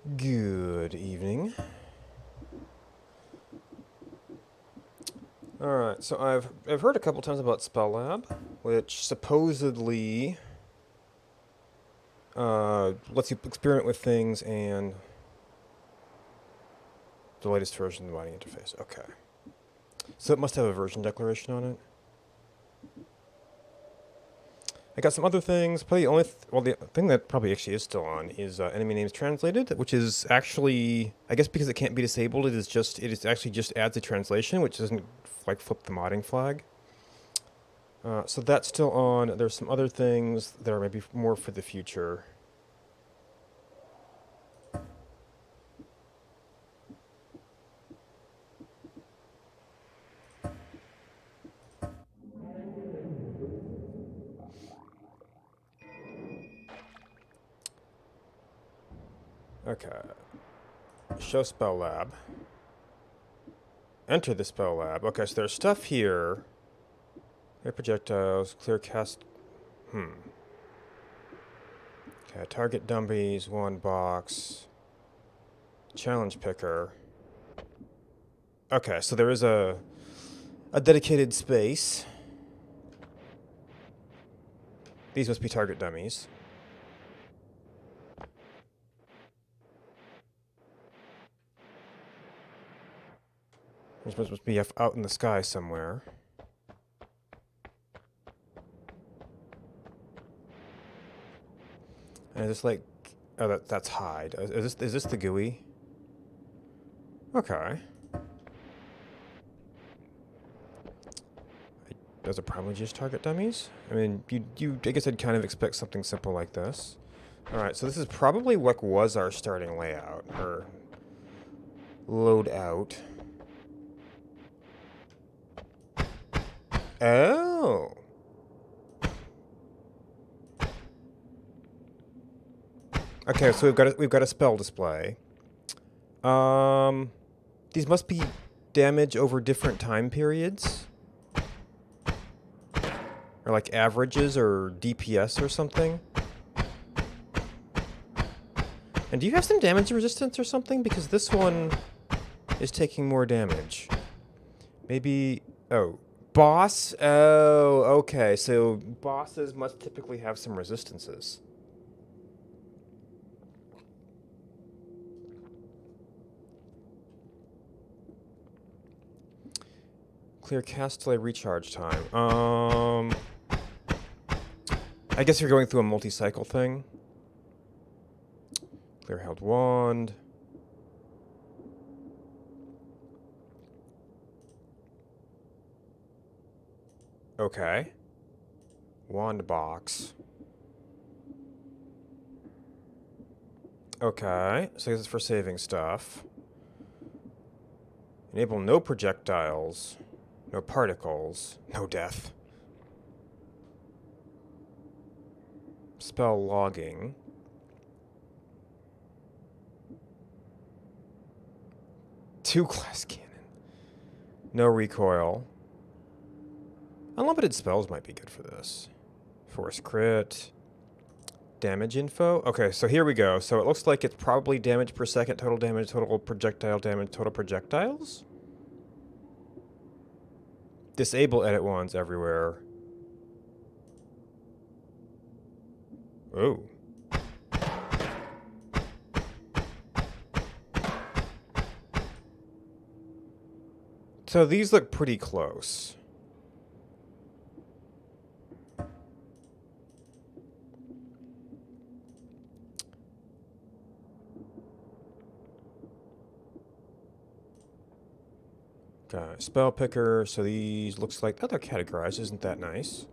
Good evening. Alright, so I've heard a couple times about Spell Lab, which supposedly lets you experiment with things and the latest version of the binding interface. Okay. So it must have a version declaration on it. I got some other things. Probably the only the thing that probably actually is still on is enemy names translated, which is actually, I guess because it can't be disabled, it is actually just adds a translation, which doesn't like flip the modding flag. So that's still on. There's some other things that are maybe more for the future. Okay. Show spell lab. Enter the spell lab. Okay, so there's stuff here. Clear projectiles, clear cast. Okay, target dummies, one box. Challenge picker. Okay, so there is a dedicated space. These must be target dummies. These must be out in the sky somewhere. And it's like, oh, that's hide. Is this the GUI? Okay. Those are probably just target dummies. I mean, I guess I'd kind of expect something simple like this. All right, so this is probably what was our starting layout or load out. Oh. Okay, so we've got a spell display. These must be damage over different time periods. Or like averages or DPS or something. And do you have some damage resistance or something? Because this one is taking more damage. Maybe... Oh. Boss? Oh, okay. So bosses must typically have some resistances. Clear cast delay recharge time. I guess you're going through a multi-cycle thing. Clear held wand. Okay. Wand box. Okay, so this is for saving stuff. Enable no projectiles, no particles, no death. Spell logging. Two glass cannon. No recoil. Unlimited spells might be good for this. Force crit. Damage info. Okay, so here we go. So it looks like it's probably damage per second, total damage, total projectile damage, total projectiles. Disable edit wands everywhere. Oh. So these look pretty close. Okay, spell picker. So these looks like, oh, they're categorized. Isn't that nice?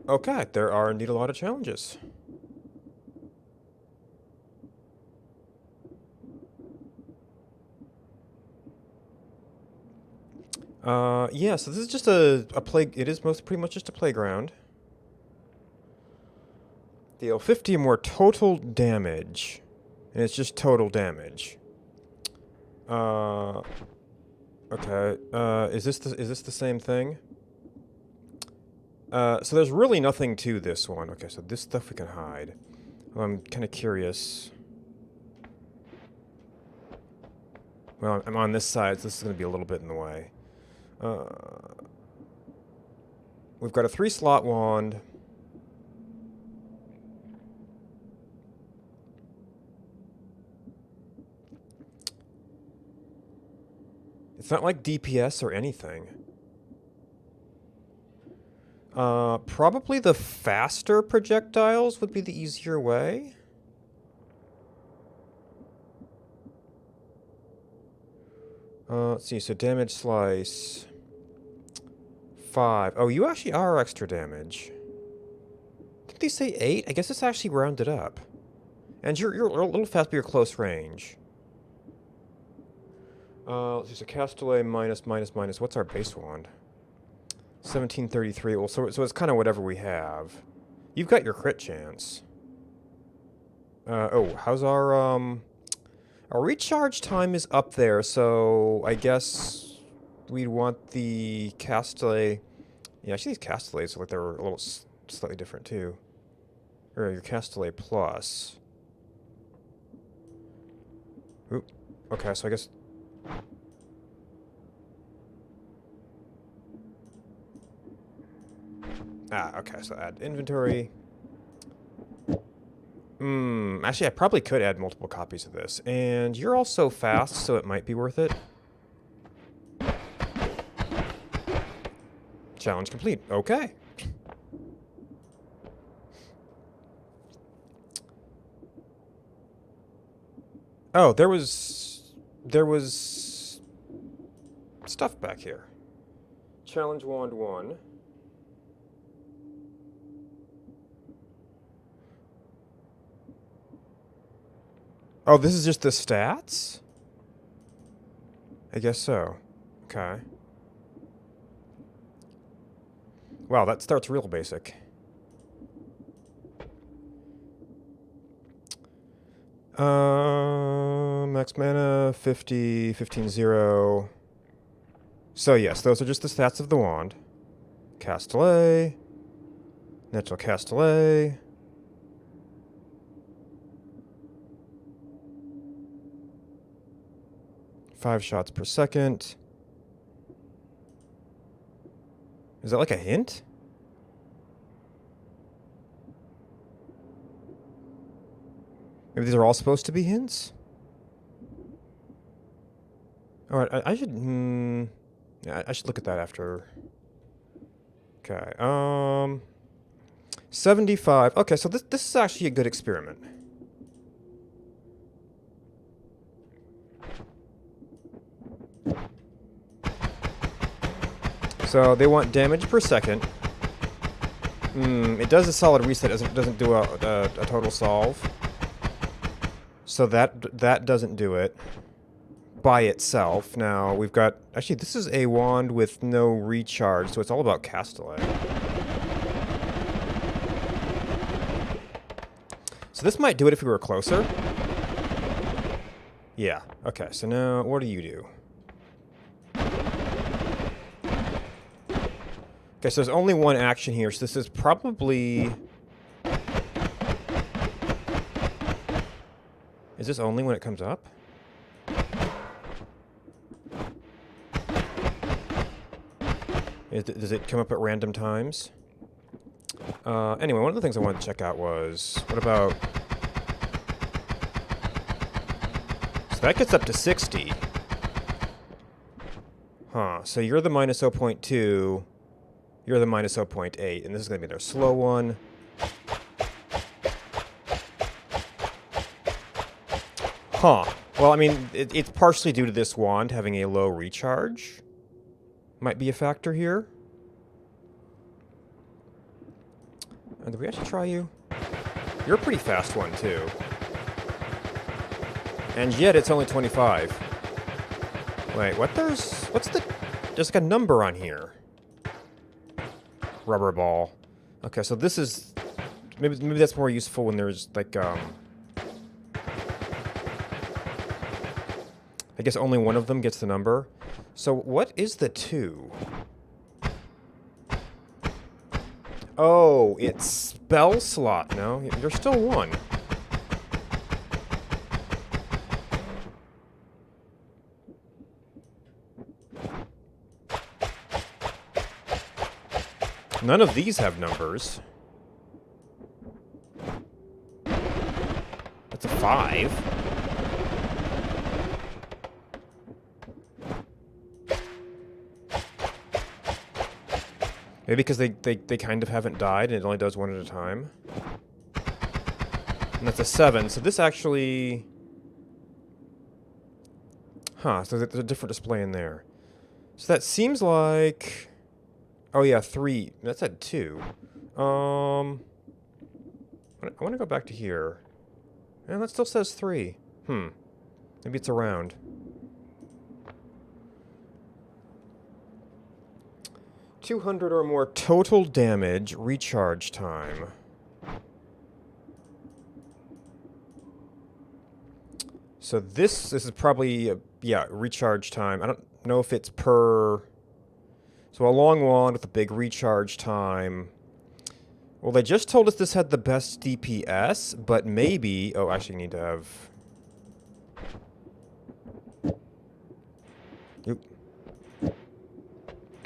Okay, there are indeed a lot of challenges. Yeah, so this is just a play. It is pretty much just a playground. Deal 50 more total damage. And it's just total damage. Okay. Is this the same thing? So there's really nothing to this one. Okay, so this stuff we can hide. I'm kind of curious. Well, I'm on this side, so this is going to be a little bit in the way. We've got a 3-slot wand. It's not like DPS or anything. Probably the faster projectiles would be the easier way. Let's see, so damage slice. 5. Oh, you actually are extra damage. Didn't they say 8? I guess it's actually rounded up. And you're a little fast, but you're close range. Let's see, so Castellet minus. What's our base wand? 1733. Well, so it's kind of whatever we have. You've got your crit chance. Oh, how's our recharge time is up there, so I guess we'd want the Castellet. Yeah, actually these Castellets look like they're a little slightly different too. Or your Castellet plus. Oop. Okay, so I guess. Okay, so add inventory. Actually, I probably could add multiple copies of this. And you're also fast, so it might be worth it. Challenge complete. Okay. Oh, there was stuff back here. Challenge wand 1. Oh, this is just the stats? I guess so. Okay. Wow, that starts real basic. Max mana, 50, 15, 0. So yes, those are just the stats of the wand. Castellet. Natural Castellet. Five shots per second. Is that like a hint? Maybe these are all supposed to be hints? Alright, I should... yeah, I should look at that after. Okay, 75. Okay, so this is actually a good experiment. So they want damage per second. It does a solid reset. Doesn't do a total solve. So that doesn't do it by itself. Now we've got actually this is a wand with no recharge, so it's all about Castellet. So this might do it if we were closer. Yeah. Okay. So now what do you do? Okay, so there's only one action here, so this is probably... Is this only when it comes up? Does it come up at random times? Anyway, one of the things I wanted to check out was... What about... So that gets up to 60. Huh, so you're the minus 0.2... You're the minus 0.8, and this is going to be their slow one. Huh. Well, I mean, it's partially due to this wand having a low recharge. Might be a factor here. Did we actually try you? You're a pretty fast one, too. And yet it's only 25. Wait, what? There's like a number on here. Rubber ball. Okay, so this is... Maybe that's more useful when there's, like, I guess only one of them gets the number. So what is the 2? Oh, it's spell slot. No, you're still 1. None of these have numbers. That's a 5. Maybe because they kind of haven't died and it only does 1 at a time. And that's a 7. So this actually... Huh, so there's a different display in there. So that seems like... Oh yeah, 3. That's at 2. I want to go back to here. And that still says 3. Maybe it's around. $200 or more total damage, recharge time. So this is probably, yeah, recharge time. I don't know if it's per... So a long wand with a big recharge time. Well, they just told us this had the best DPS, but maybe... Oh, actually need to have... Oop.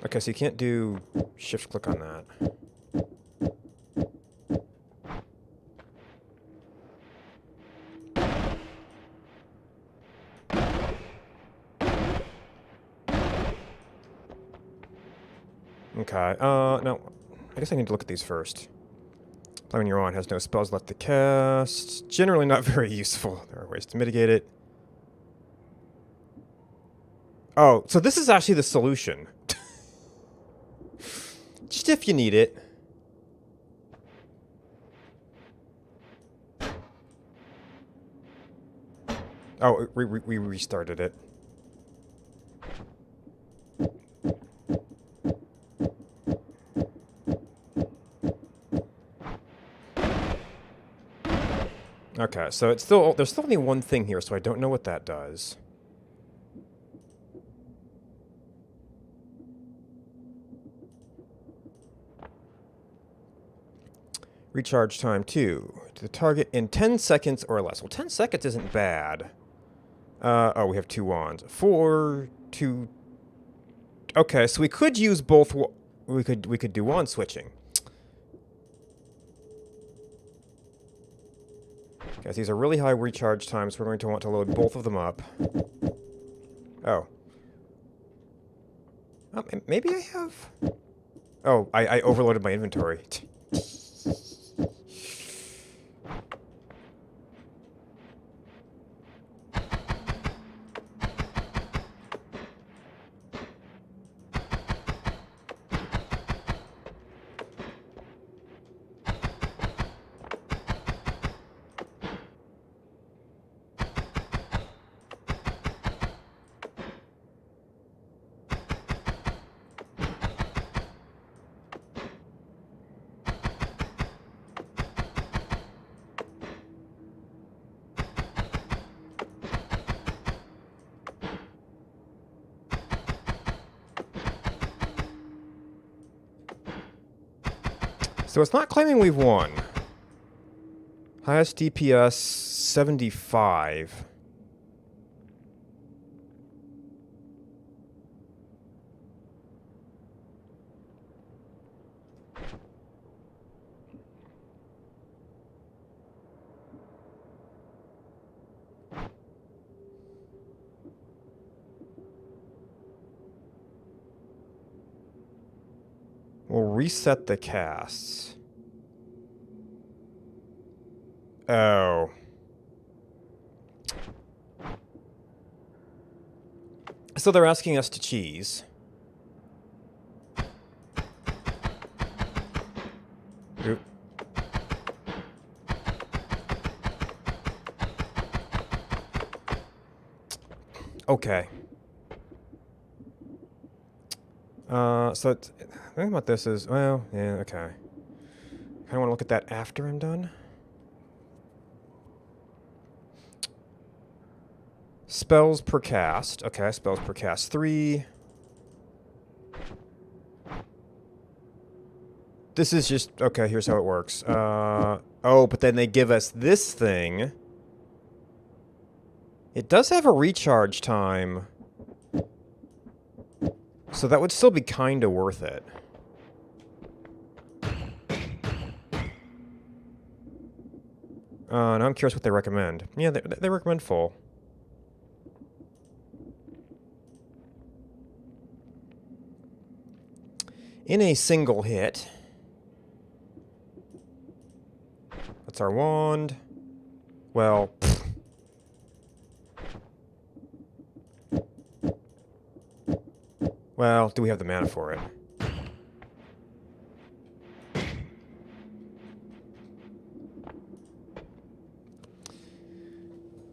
Okay, so you can't do shift click on that. Okay, no. I guess I need to look at these first. Play when you're on has no spells left to cast. Generally not very useful. There are ways to mitigate it. Oh, so this is actually the solution. Just if you need it. Oh, we restarted it. Okay, so it's still... There's still only one thing here, so I don't know what that does. Recharge time 2. To the target in 10 seconds or less. Well, 10 seconds isn't bad. Oh, we have 2 wands. 4, 2... Okay, so we could use both... We could do wand switching. Guys, these are really high recharge times, so we're going to want to load both of them up. Oh. Oh, maybe I have... Oh, I overloaded my inventory. So it's not claiming we've won. Highest DPS, 75. We'll reset the casts. Oh. So they're asking us to cheese. Oop. Okay. So the thing about this is, well, yeah, okay. I kind of want to look at that after I'm done. Spells per cast. Okay, spells per cast 3. this is just... Okay, here's how it works. Oh, but then they give us this thing. It does have a recharge time. So that would still be kind of worth it. Now I'm curious what they recommend. Yeah, they recommend full. In a single hit. That's our wand. Well... Well, do we have the mana for it?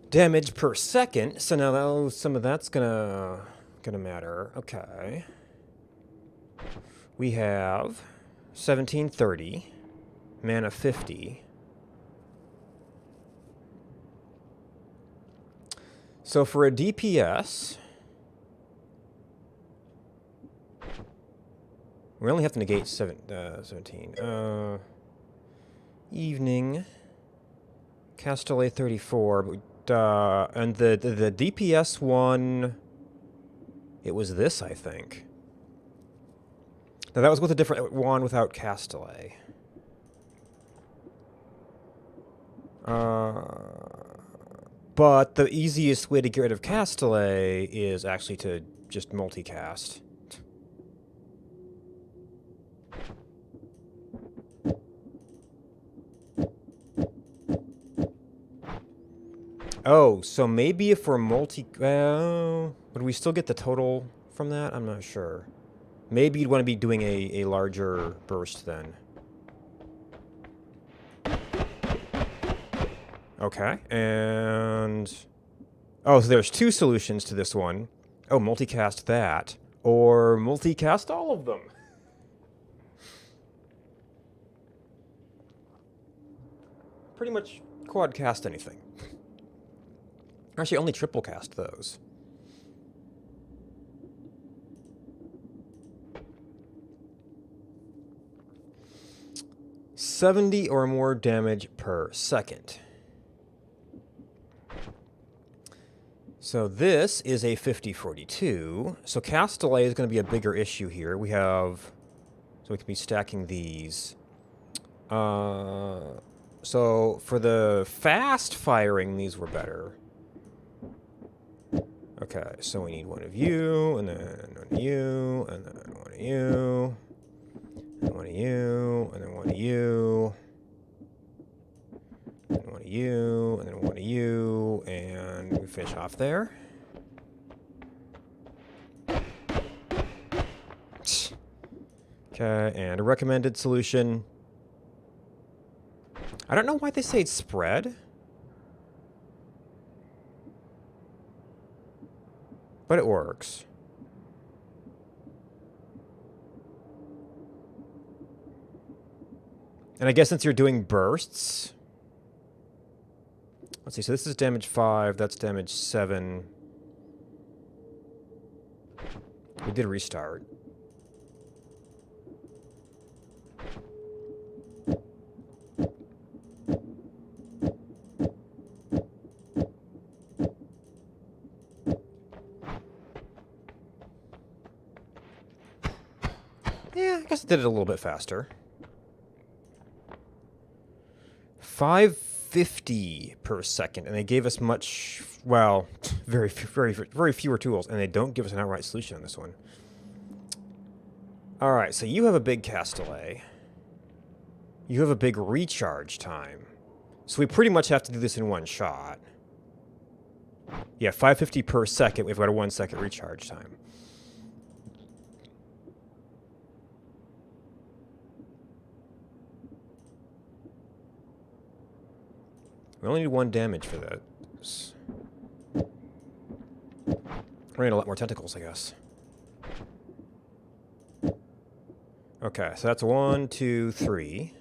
Damage per second. So now some of that's gonna matter. Okay. We have 1730, mana 50. So for a DPS, we only have to negate 17. Evening, Castellet 34, but, and the DPS one, it was this, I think. Now that was with a different one without Castellet. But the easiest way to get rid of Castellet is actually to just multicast. Oh, so maybe if we're would we still get the total from that? I'm not sure. Maybe you'd want to be doing a larger burst then. Okay, and... Oh, so there's two solutions to this one. Oh, multicast that, or multicast all of them. Pretty much quadcast anything. Actually, only triple cast those. $70 or more damage per second. So this is a 50-42. So Castellet is going to be a bigger issue here. We have... So we can be stacking these. So for the fast firing, these were better. Okay, so we need one of you, and then one of you, and then one of you, and one of you, and then one of you, and one of you, and then one of you, and we finish off there. Okay, and a recommended solution. I don't know why they say it's spread. But it works. And I guess since you're doing bursts... Let's see, so this is damage 5, that's damage 7. We did restart. Yeah, I guess it did it a little bit faster. 550 per second, and they gave us much, well, very fewer tools, and they don't give us an outright solution on this one. All right, so you have a big Castellet. You have a big recharge time. So we pretty much have to do this in one shot. Yeah, 550 per second. We've got a 1 second recharge time. We only need 1 damage for this. We need a lot more tentacles, I guess. Okay, so that's 1, 2, 3.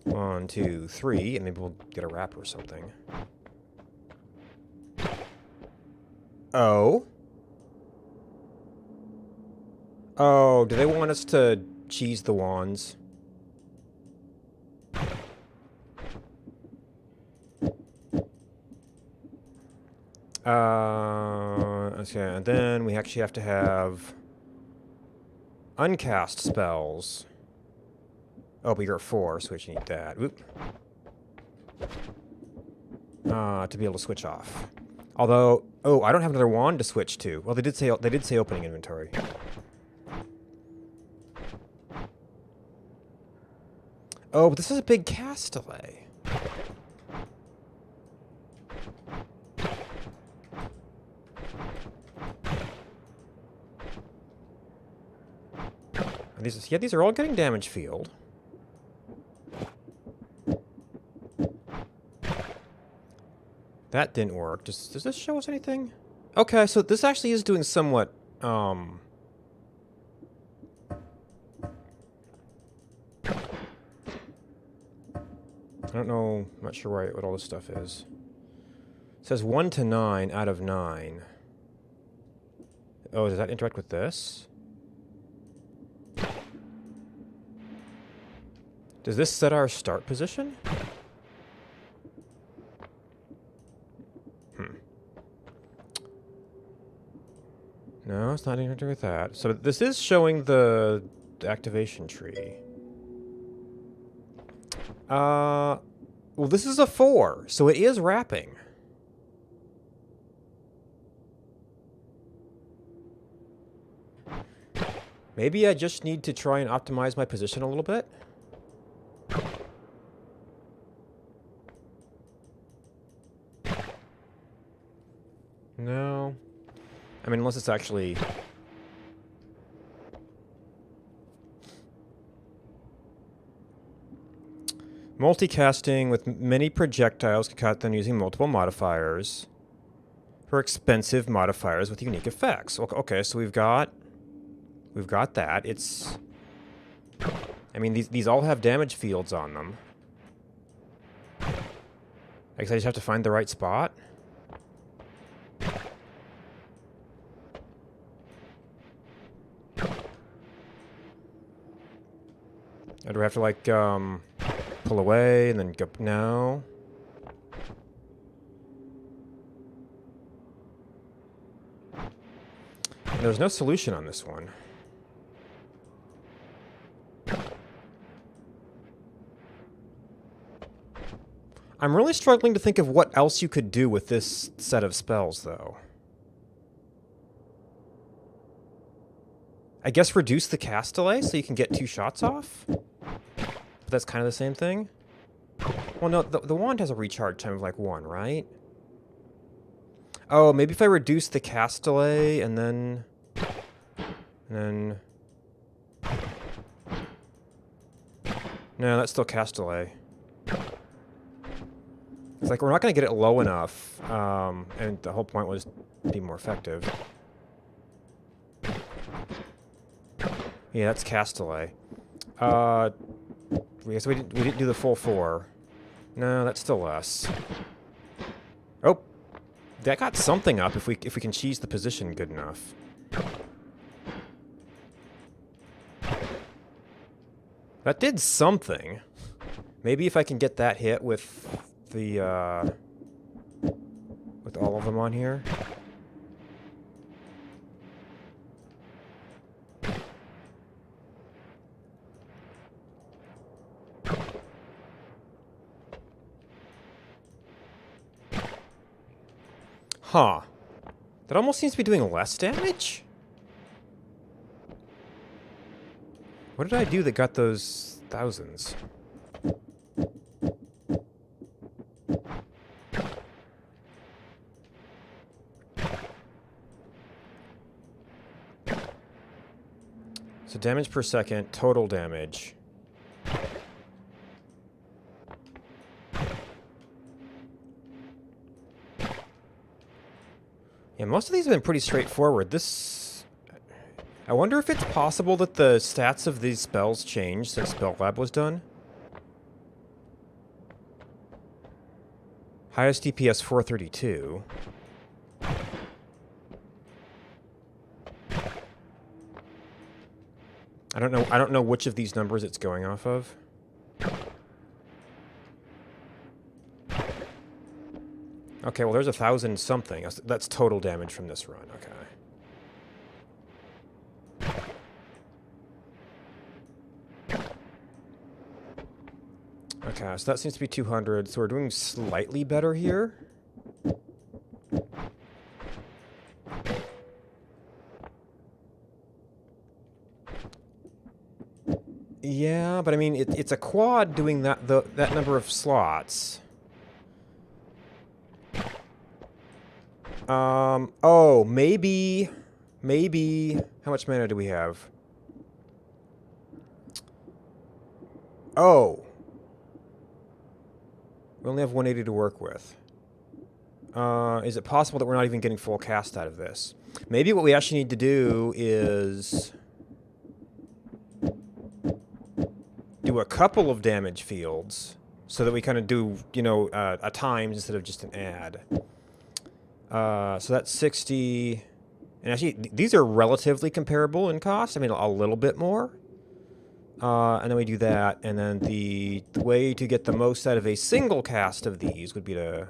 1, 2, 3, and maybe we'll get a wrap or something. Oh. Oh, do they want us to cheese the wands. Okay, and then we actually have to have uncast spells. Oh, but you're at 4, so we actually need that. Oop. To be able to switch off. Although, oh, I don't have another wand to switch to. Well, they did say opening inventory. Oh, but this is a big cast delay. These are all getting damage field. That didn't work. Does this show us anything? Okay, so this actually is doing somewhat, I don't know, I'm not sure what all this stuff is. It says 1 to 9 out of 9. Oh, does that interact with this? Does this set our start position? No, it's not interacting with that. So this is showing the activation tree. Well, this is a 4, so it is wrapping. Maybe I just need to try and optimize my position a little bit. No. I mean, unless it's actually... Multicasting with many projectiles can cut them using multiple modifiers. For expensive modifiers with unique effects. Okay, so we've got that. It's... I mean, these all have damage fields on them. I guess I just have to find the right spot. Or do I have to, like, pull away and then go... No. There's no solution on this one. I'm really struggling to think of what else you could do with this set of spells, though. I guess reduce the cast delay so you can get 2 shots off? But that's kind of the same thing? Well, no, the wand has a recharge time of, like, 1, right? Oh, maybe if I reduce the cast delay and then... No, that's still cast delay. It's like, we're not going to get it low enough, and the whole point was to be more effective. Yeah, that's cast delay. I guess we didn't do the full 4. No, that's still less. Oh, that got something up if we can cheese the position good enough. That did something. Maybe if I can get that hit with the with all of them on here. Huh. That almost seems to be doing less damage? What did I do that got those thousands? So damage per second, total damage. Yeah, most of these have been pretty straightforward. This... I wonder if it's possible that the stats of these spells changed since Spell Lab was done. Highest DPS 432. I don't know which of these numbers it's going off of. Okay, well, there's 1,000 something. That's total damage from this run. Okay. Okay, so that seems to be 200. So we're doing slightly better here. Yeah, but I mean, it's a quad doing that number of slots. Oh, maybe. How much mana do we have? Oh. We only have 180 to work with. Is it possible that we're not even getting full cast out of this? Maybe what we actually need to do is do a couple of damage fields so that we kind of do, you know, a times instead of just an add. So that's 60. And actually, these are relatively comparable in cost. I mean, a little bit more. And then we do that. And then the way to get the most out of a single cast of these would be to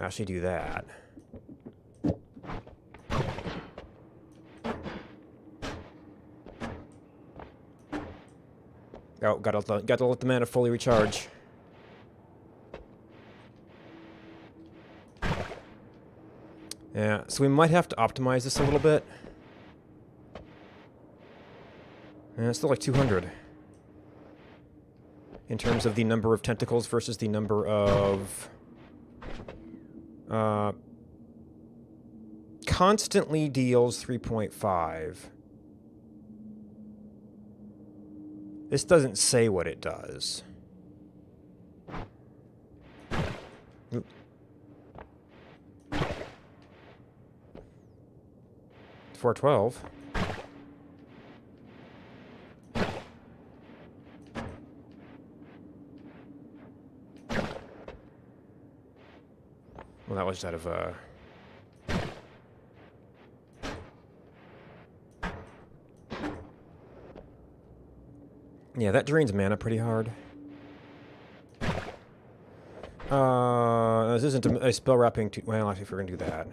actually do that. Oh, gotta let the mana fully recharge. Yeah, so we might have to optimize this a little bit. Yeah, it's still like 200. In terms of the number of tentacles versus the number of... constantly deals 3.5. This doesn't say what it does. 412. Well, that was out of yeah, that drains mana pretty hard. This isn't a spell wrapping. Well, actually, if we're gonna do that.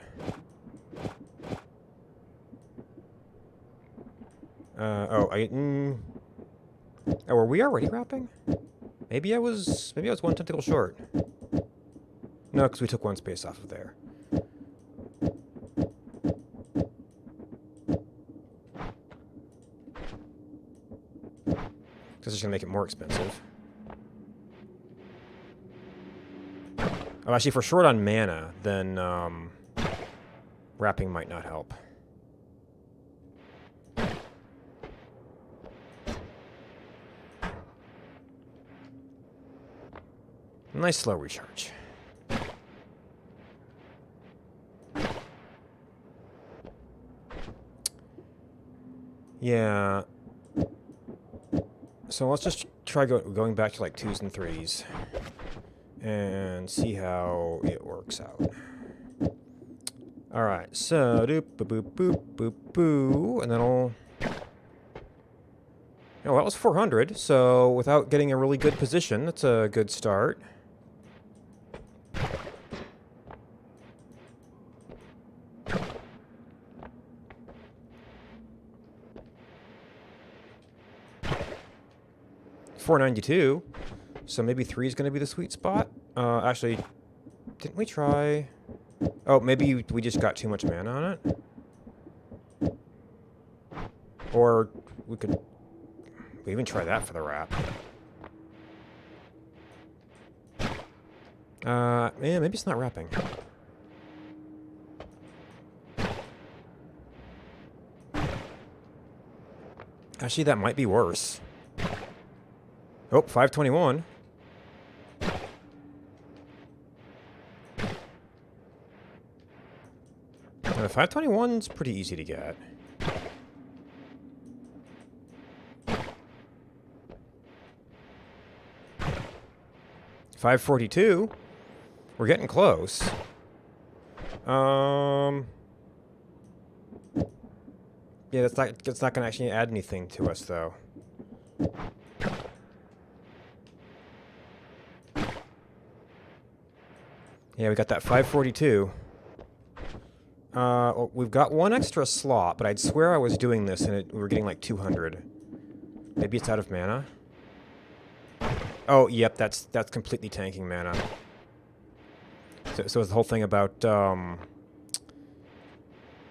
Oh, were we already wrapping? Maybe I was one tentacle short. No, because we took one space off of there. Because it's gonna make it more expensive. Oh, actually, if we're short on mana, then wrapping might not help. Nice slow recharge. Yeah. So let's just try going back to like 2s and 3s. And see how it works out. Alright, so doop boop boop boop boo, and then I'll... Oh, that was 400, so without getting a really good position, that's a good start. $492, so maybe 3 is going to be the sweet spot. Actually, didn't we try... Oh, maybe we just got too much mana on it? Or we could... We even try that for the wrap. Yeah, maybe it's not wrapping. Actually, that might be worse. Oh, 521. The 521's pretty easy to get. $542. We're getting close. Yeah, it's not going to actually add anything to us, though. Yeah, we got that 542. Well, we've got one extra slot, but I'd swear I was doing this and we were getting like 200. Maybe it's out of mana? Oh, yep, that's completely tanking mana. So it's the whole thing about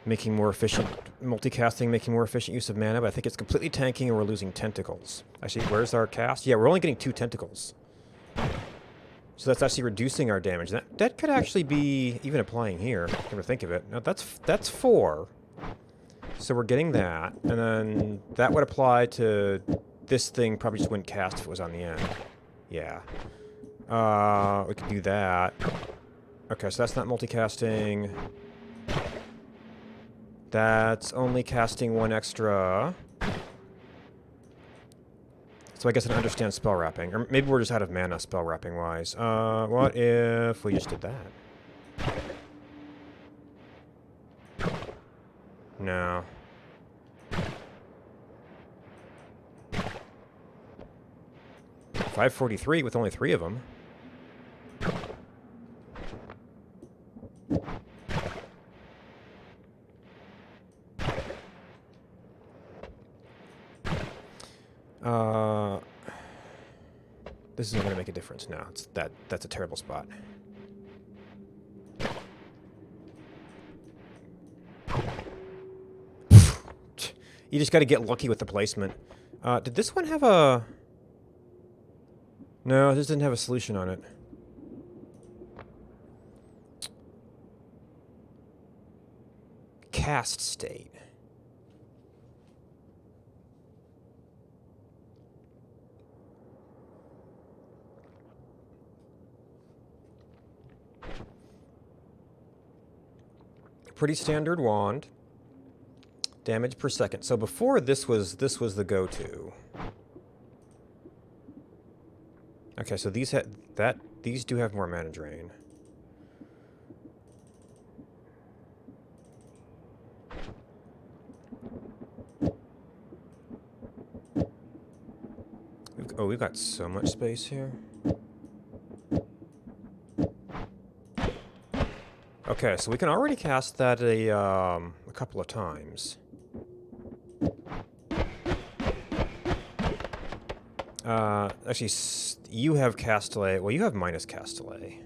making more efficient multicasting, making more efficient use of mana, but I think it's completely tanking and we're losing tentacles. Actually, where's our cast? Yeah, we're only getting 2 tentacles. So that's actually reducing our damage. That could actually be even applying here, come to think of it. Now that's 4. So we're getting that, and then that would apply to this thing. Probably just wouldn't cast if it was on the end. Yeah. We could do that. Okay, so that's not multicasting. That's only casting 1 extra. So I guess I understand spell wrapping. Or maybe we're just out of mana spell wrapping wise. What if we just did that? No. $543 with only 3 of them. This isn't going to make a difference now. That's a terrible spot. You just got to get lucky with the placement. Did this one have a... No, this didn't have a solution on it. Cast state. Pretty standard wand. Damage per second. So before this was the go-to. Okay, so these do have more mana drain. We've got so much space here. Okay, so we can already cast that a couple of times. Actually, you have Castellet. Well, you have minus Castellet.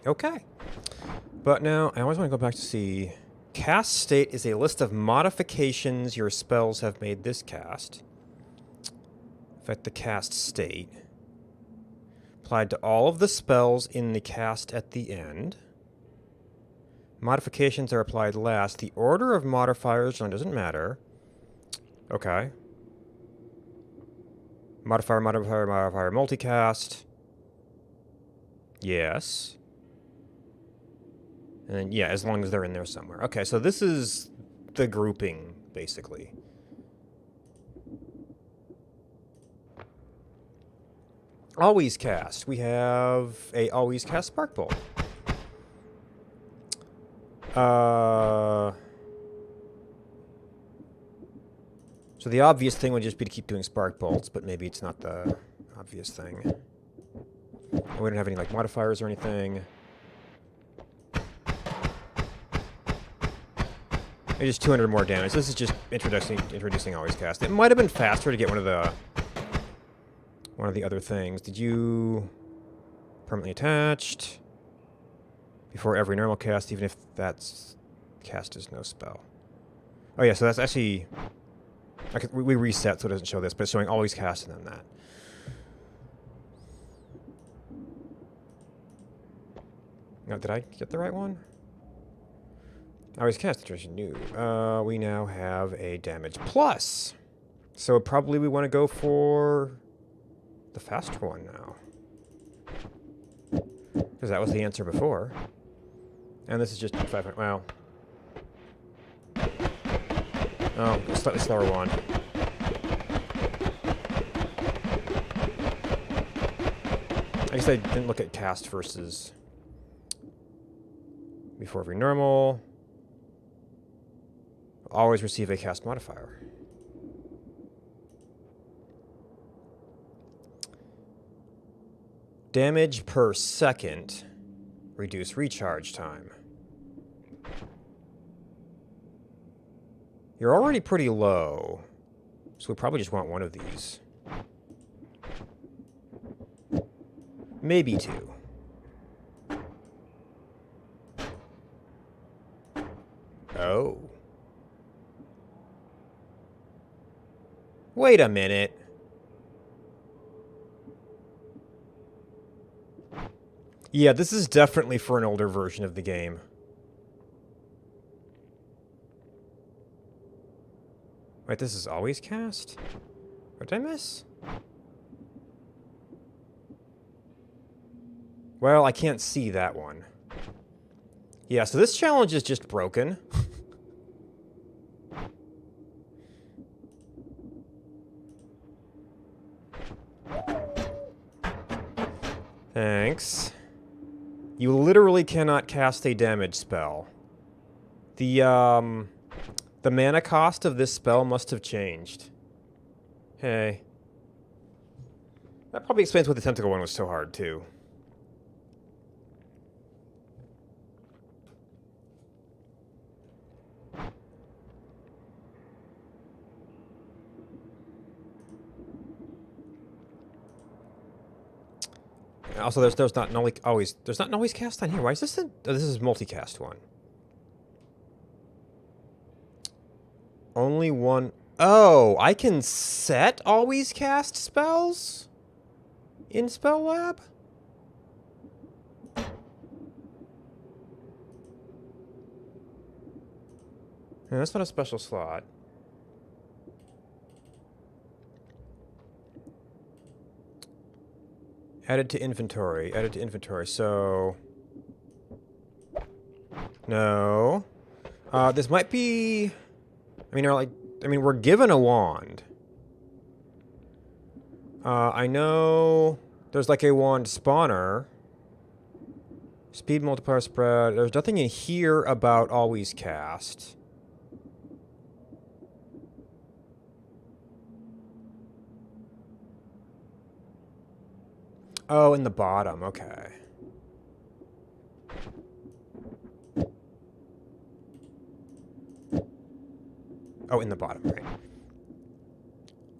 Okay. But now, I always want to go back to see... Cast state is a list of modifications your spells have made this cast. Affect the cast state. Applied to all of the spells in the cast at the end. Modifications are applied last. The order of modifiers doesn't matter. Okay. Modifier, multicast. Yes. And then, yeah, as long as they're in there somewhere. Okay, so this is the grouping, basically. Always cast. We have a always cast Spark Bolt. So the obvious thing would just be to keep doing Spark Bolts, but maybe it's not the obvious thing. And we don't have any, like, modifiers or anything. Maybe just 200 more damage. This is just introducing always cast. It might have been faster to get one of the other things. Did you permanently attached before every normal cast, even if that's cast is no spell? Oh yeah, so that's actually we reset so it doesn't show this, but it's showing always cast and then that. Now, did I get the right one? Always cast situation new. We now have a damage plus. So probably we want to go for the faster one now. Because that was the answer before. And this is just 500. Well. Oh, a slightly slower one. I guess I didn't look at cast versus before every normal. Always receive a cast modifier. Damage per second. Reduce recharge time. You're already pretty low, so we probably just want one of these. Maybe two. Oh. Wait a minute. Yeah, this is definitely for an older version of the game. Wait, this is always cast? What did I miss? Well, I can't see that one. Yeah, so this challenge is just broken. Thanks. You literally cannot cast a damage spell. The mana cost of this spell must have changed. Hey. That probably explains why the tentacle one was so hard, too. Also, there's not always cast on here. Why is this oh, this is multicast one. Only one. Oh, I can set always cast spells in Spell Lab? Yeah, that's not a special slot. Added to inventory. Added to inventory. So no. This might be. I mean, we're given a wand. I know there's like a wand spawner. Speed multiplier spread. There's nothing in here about always cast. Oh, in the bottom. Okay. Oh, in the bottom, right.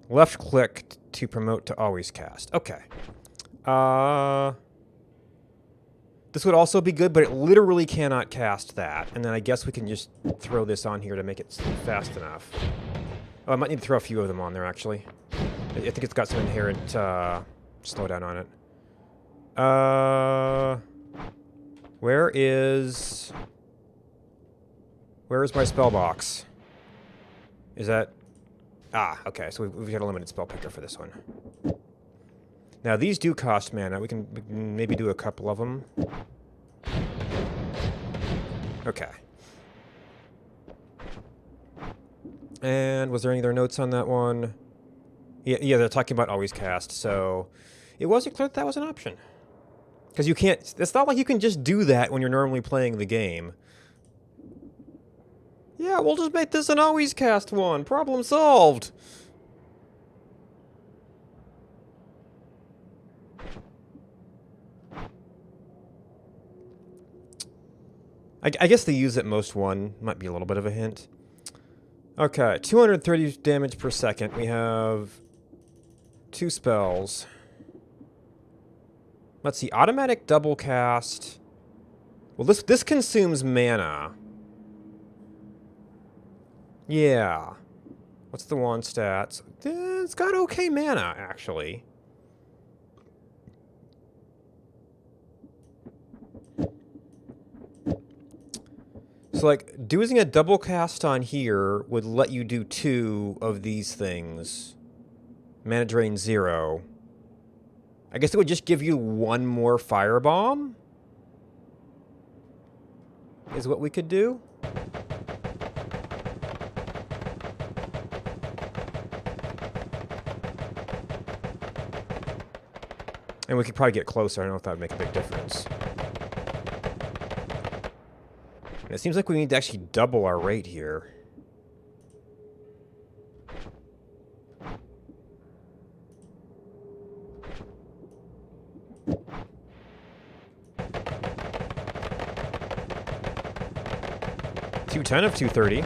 Left click to promote to always cast. Okay. This would also be good, but it literally cannot cast that. And then I guess we can just throw this on here to make it fast enough. Oh, I might need to throw a few of them on there, actually. I think it's got some inherent slowdown on it. Where is my spell box? Is that... Ah, okay, so we've got a limited spell picker for this one. Now, these do cost mana. We can maybe do a couple of them. Okay. And was there any other notes on that one? Yeah, they're talking about always cast, so... It wasn't clear that was an option. Because you can't... It's not like you can just do that when you're normally playing the game. Yeah, we'll just make this an always cast one. Problem solved. I guess the use at most one might be a little bit of a hint. Okay, 230 damage per second. We have 2 spells. Let's see, automatic double cast. Well, this consumes mana. Yeah. What's the wand stats? It's got okay mana, actually. So, like, doing a double cast on here would let you do 2 of these things. Mana drain 0. I guess it would just give you 1 more firebomb? Is what we could do? And we could probably get closer. I don't know if that would make a big difference. And it seems like we need to actually double our rate here. $210 of 230.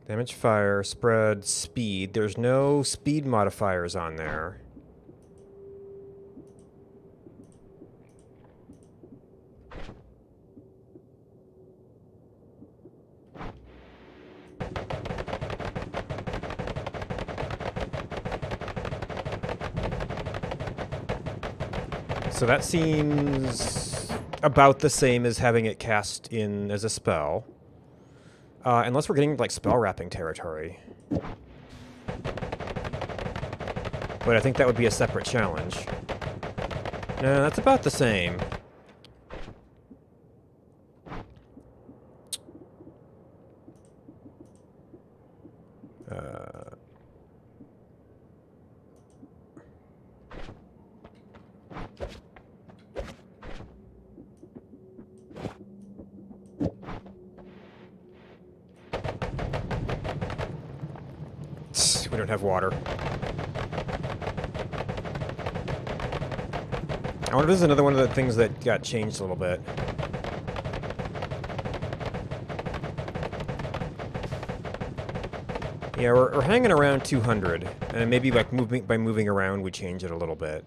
Damage, fire, spread, speed. There's no speed modifiers on there. So that seems about the same as having it cast in as a spell. Unless we're getting, like, spell wrapping territory. But I think that would be a separate challenge. No, that's about the same. We don't have water. I wonder if this is another one of the things that got changed a little bit. Yeah, we're hanging around 200, and maybe like by moving around we change it a little bit.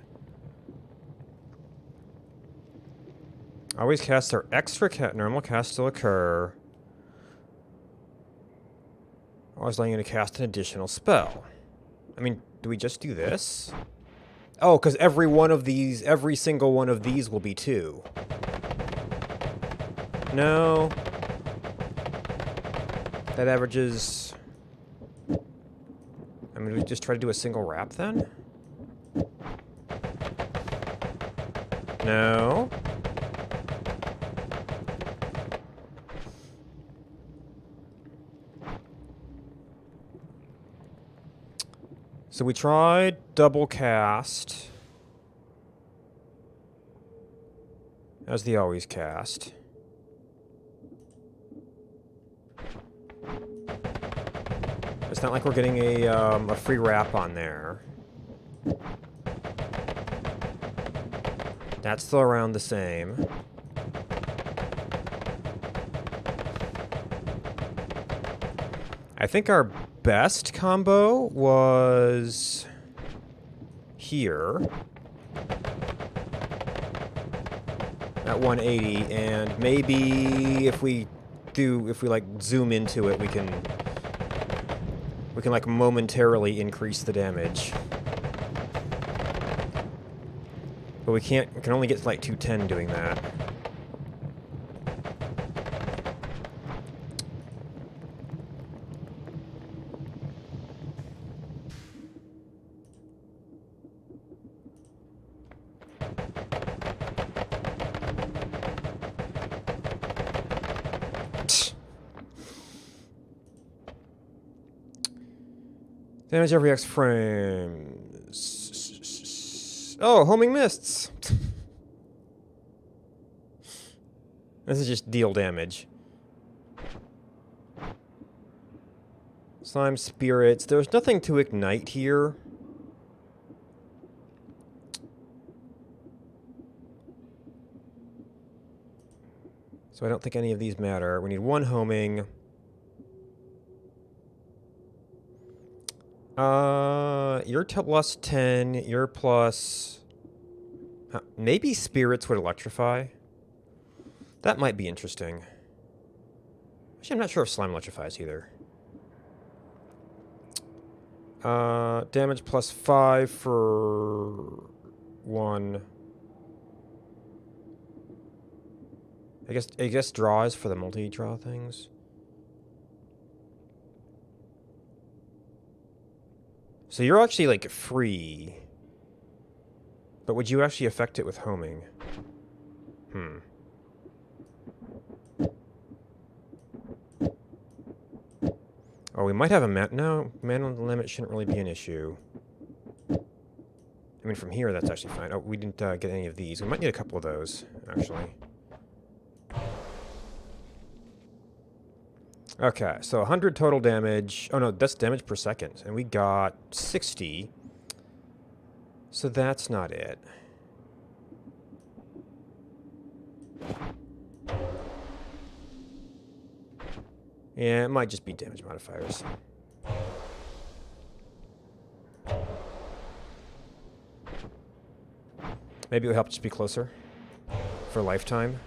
Always cast our extra normal cast still occur. Always allowing you to cast an additional spell. I mean, do we just do this? Oh, because every single one of these will be 2. No. That averages... I mean, we just try to do a single wrap then? No. So we tried double cast as the always cast. It's not like we're getting a free wrap on there. That's still around the same. I think our best combo was here at 180, and maybe if we like zoom into it, we can like momentarily increase the damage. But we can only get to like 210 doing that. Damage every X frame. Oh, homing mists. This is just deal damage. Slime spirits. There's nothing to ignite here. So I don't think any of these matter. We need 1 homing. You're plus 10, you're plus... maybe spirits would electrify. That might be interesting. Actually, I'm not sure if slime electrifies either. Damage plus 5 for 1. I guess draw is for the multi-draw things. So you're actually, like, free. But would you actually affect it with homing? Oh, we might have a no, mana limit shouldn't really be an issue. I mean, from here, that's actually fine. Oh, we didn't get any of these. We might need a couple of those, actually. Okay, so 100 total damage. Oh, no, that's damage per second. And we got 60. So that's not it. Yeah, it might just be damage modifiers. Maybe it would help just be closer for lifetime.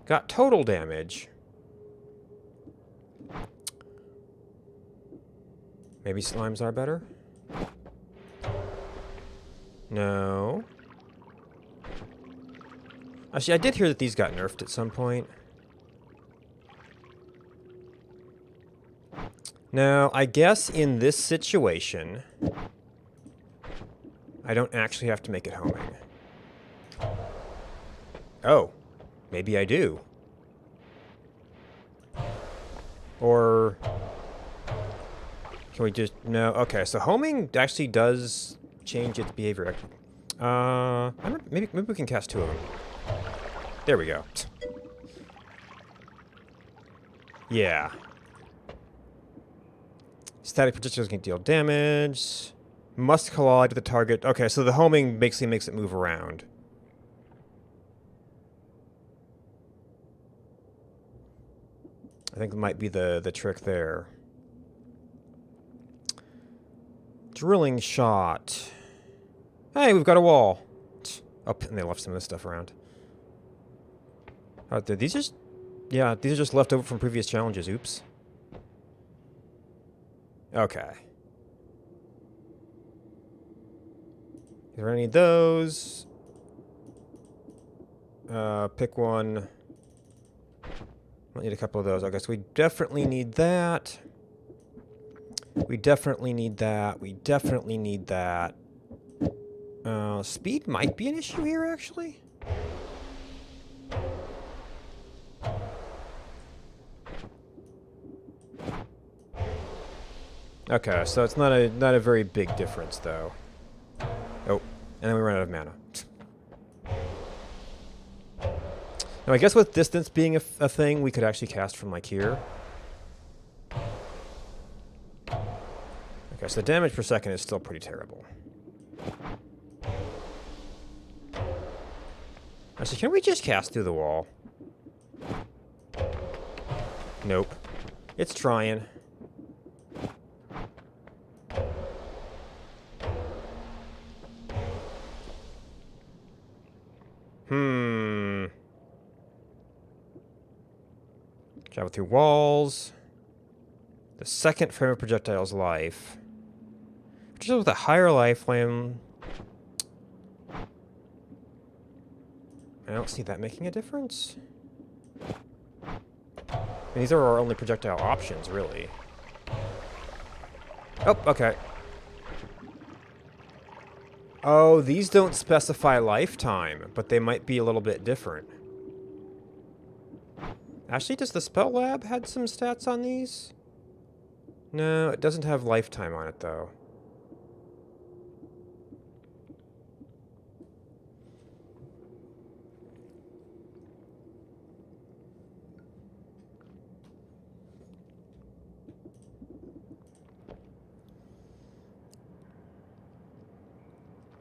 Got total damage. Maybe slimes are better? No. Actually, I did hear that these got nerfed at some point. Now, I guess in this situation, I don't actually have to make it homing. Oh, maybe I do. Or can we just... No, okay, so homing actually does change its behavior. I don't know, maybe we can cast 2 of them. There we go. Yeah. Static projectiles can deal damage. Must collide with the target. Okay, so the homing basically makes it move around. I think it might be the trick there. Drilling shot. Hey, we've got a wall. Oh, and they left some of this stuff around. Are these just... Yeah, these are just left over from previous challenges. Oops. Okay. Is there any of those? Pick one. Might need a couple of those. I guess we definitely need that. We definitely need that. We definitely need that. Speed might be an issue here, actually. Okay, so it's not a very big difference, though. Oh, and then we run out of mana. Now, I guess with distance being a thing, we could actually cast from, like, here. Okay, so the damage per second is still pretty terrible. Actually, can we just cast through the wall? Nope. It's trying. Travel through walls. The second frame of projectile's life. Just with a higher lifeline. I don't see that making a difference. I mean, these are our only projectile options, really. Oh, okay. Oh, these don't specify lifetime, but they might be a little bit different. Actually, does the spell lab had some stats on these? No, it doesn't have lifetime on it, though.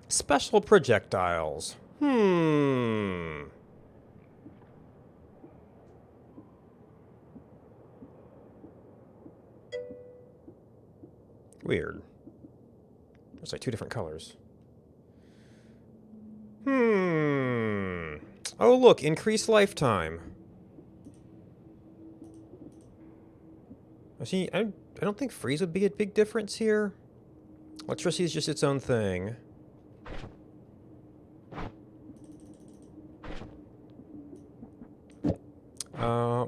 Special projectiles. Weird. There's like 2 different colors. Oh, look, increased lifetime. See, I don't think freeze would be a big difference here. Electricity is just its own thing.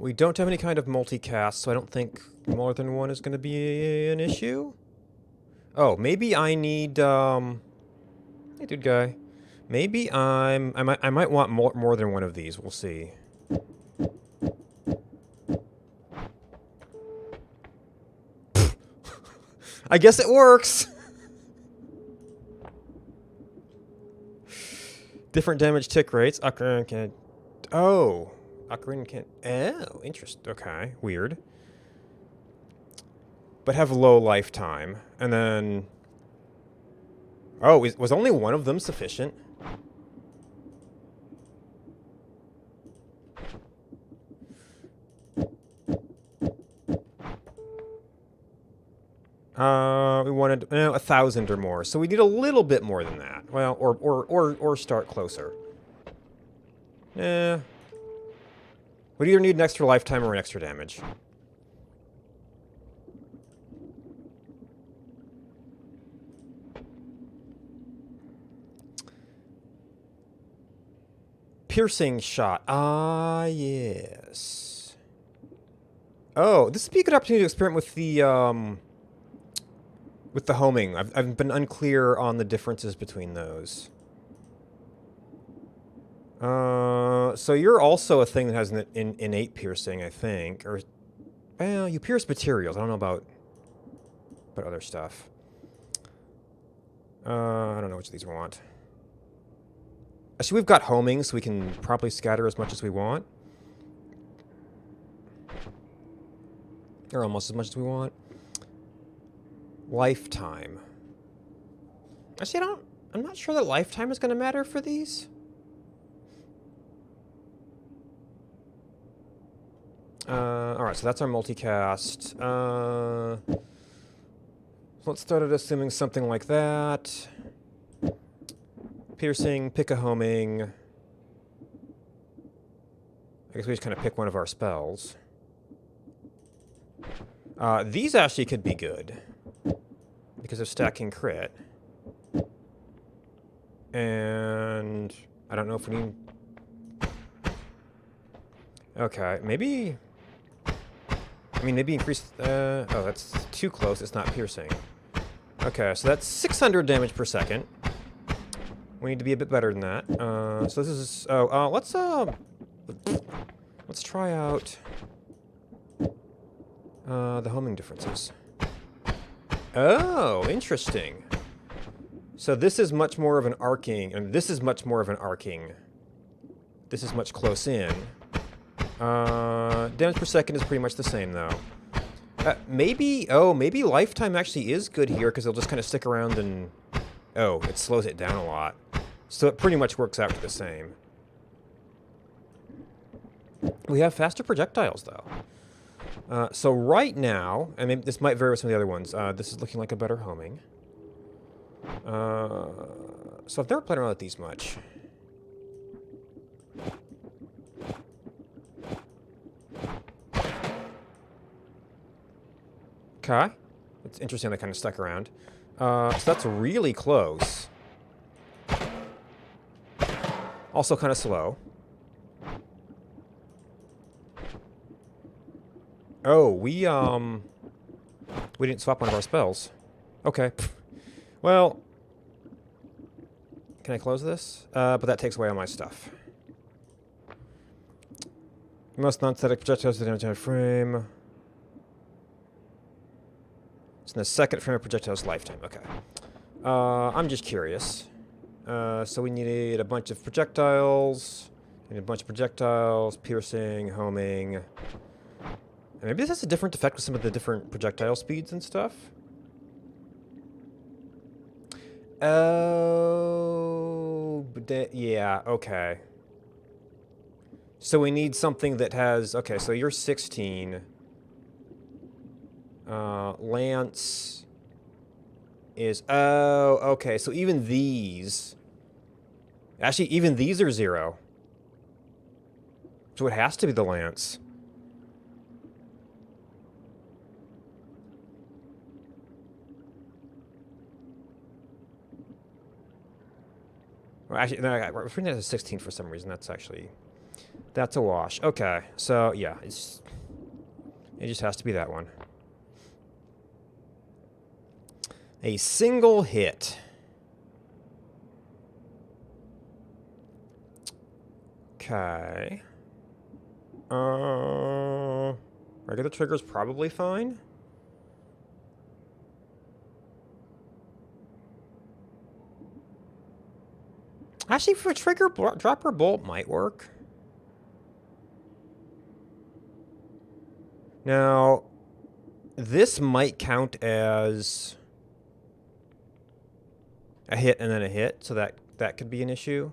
We don't have any kind of multicast, so I don't think more than one is going to be an issue. Oh, maybe I need, hey, dude guy. Maybe I might want more than one of these. We'll see. I guess it works. Different damage tick rates. Ocarina can't. Oh. Ocarina can't. Oh, interesting. Okay. Weird. But have low lifetime. And then. Oh, was only one of them sufficient? We wanted 1,000 or more, so we need a little bit more than that. Well, or start closer. We'd either need an extra lifetime or an extra damage. Piercing shot. Ah, yes. Oh, this would be a good opportunity to experiment with the homing. I've been unclear on the differences between those. So you're also a thing that has an innate piercing, I think. Or, well, you pierce materials. I don't know about other stuff. I don't know which of these we want. Actually, we've got homing, so we can probably scatter as much as we want. Or almost as much as we want. Lifetime. Actually, I'm not sure that lifetime is going to matter for these. Alright, so that's our multicast. Let's start at assuming something like that. Piercing, pick a homing. I guess we just kind of pick one of our spells. These actually could be good. Because of stacking crit. And I don't know if we need... Okay, maybe... I mean, maybe increase... oh, that's too close. It's not piercing. Okay, so that's 600 damage per second. We need to be a bit better than that. So this is... Oh, let's try out... the homing differences. Oh, interesting. So this is much more of an arcing, and this is much more of an arcing. This is much close in. Damage per second is pretty much the same, though. Maybe lifetime actually is good here, because it'll just kind of stick around and... Oh, it slows it down a lot. So it pretty much works out to the same. We have faster projectiles, though. So right now, I mean, this might vary with some of the other ones. This is looking like a better homing. So I've never played around with these much. Okay. It's interesting they kind of stuck around. So that's really close. Also kind of slow. Oh, we didn't swap one of our spells. Okay. Well, can I close this? But that takes away all my stuff. Most non-static projectiles to damage frame. It's in the second frame of projectile's lifetime. Okay. I'm just curious. So we need a bunch of projectiles. Piercing, homing. And maybe this has a different effect with some of the different projectile speeds and stuff. Oh, yeah, okay. So we need something that has... Okay, so you're 16. Lance is... Oh, okay, so even these... Actually, even these are 0. So it has to be the Lance. Well, actually, no, we're putting it as a 16 for some reason. That's actually... That's a wash. Okay, so, yeah. It just has to be that one. A single hit. Okay. Regular trigger's probably fine. Actually, for a trigger, dropper bolt might work. Now, this might count as a hit and then a hit, so that could be an issue.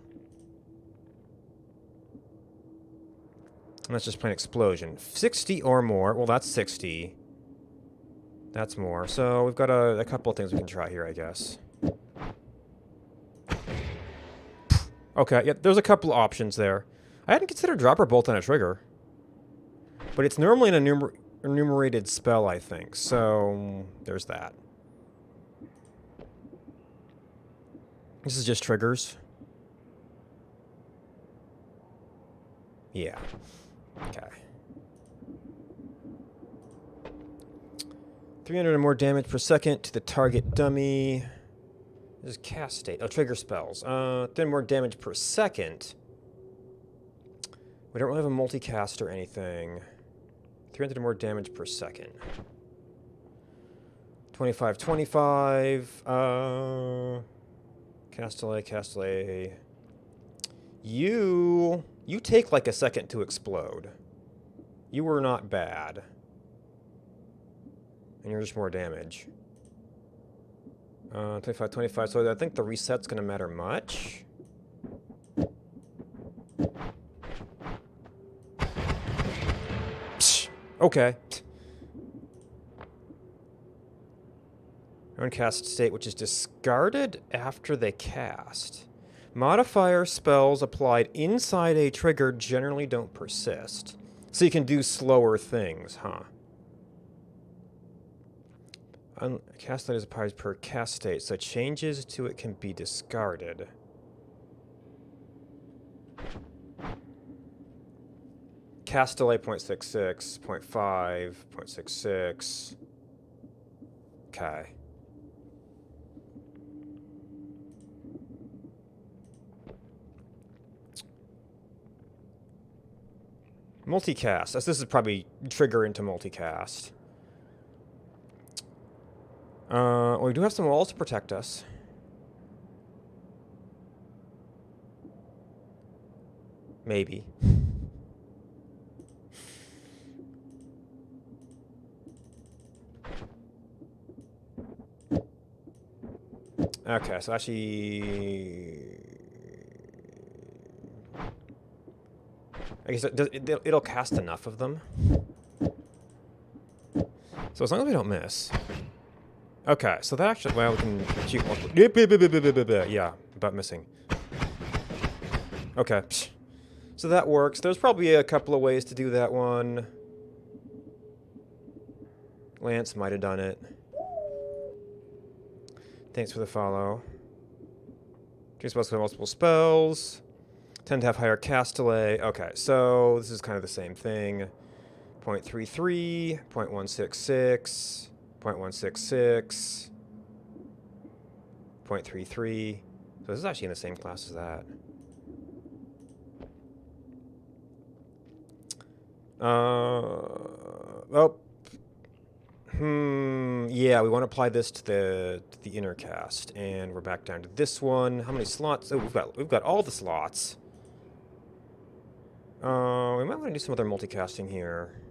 And that's just plain explosion. 60 or more. Well, that's 60. That's more. So we've got a couple of things we can try here, I guess. Okay, yeah, there's a couple of options there. I hadn't considered dropper bolt on a trigger. But it's normally an enumerated spell, I think. So there's that. This is just triggers. Yeah. Okay. 300 or more damage per second to the target dummy. This is cast state. Oh, trigger spells. 10 more damage per second. We don't really have a multicast or anything. 300 or more damage per second. 25, 25. Castellet. You take like a second to explode. You were not bad. And you're just more damage. 25, 25. So I think the reset's going to matter much. Psh, okay. Uncast state, which is discarded after they cast. Modifier spells applied inside a trigger generally don't persist. So you can do slower things, huh? Cast state is applied per cast state, so changes to it can be discarded. Cast delay 0.66, 0.5, 0.66. Okay. Multicast. This is probably trigger into multicast. We do have some walls to protect us. Maybe. Okay, so actually... I guess it'll cast enough of them. So as long as we don't miss. Okay, so that actually... Well, we can shoot multiple... Yeah, about missing. Okay. So that works. There's probably a couple of ways to do that one. Lance might have done it. Thanks for the follow. Two spells with multiple spells. Tend to have higher cast delay. Okay, so this is kind of the same thing. 0.33, 0.166, 0.166, 0.33. So this is actually in the same class as that. Yeah, we want to apply this to the inner cast, and we're back down to this one. How many slots? Oh, we've got all the slots. We might want to do some other multicasting here.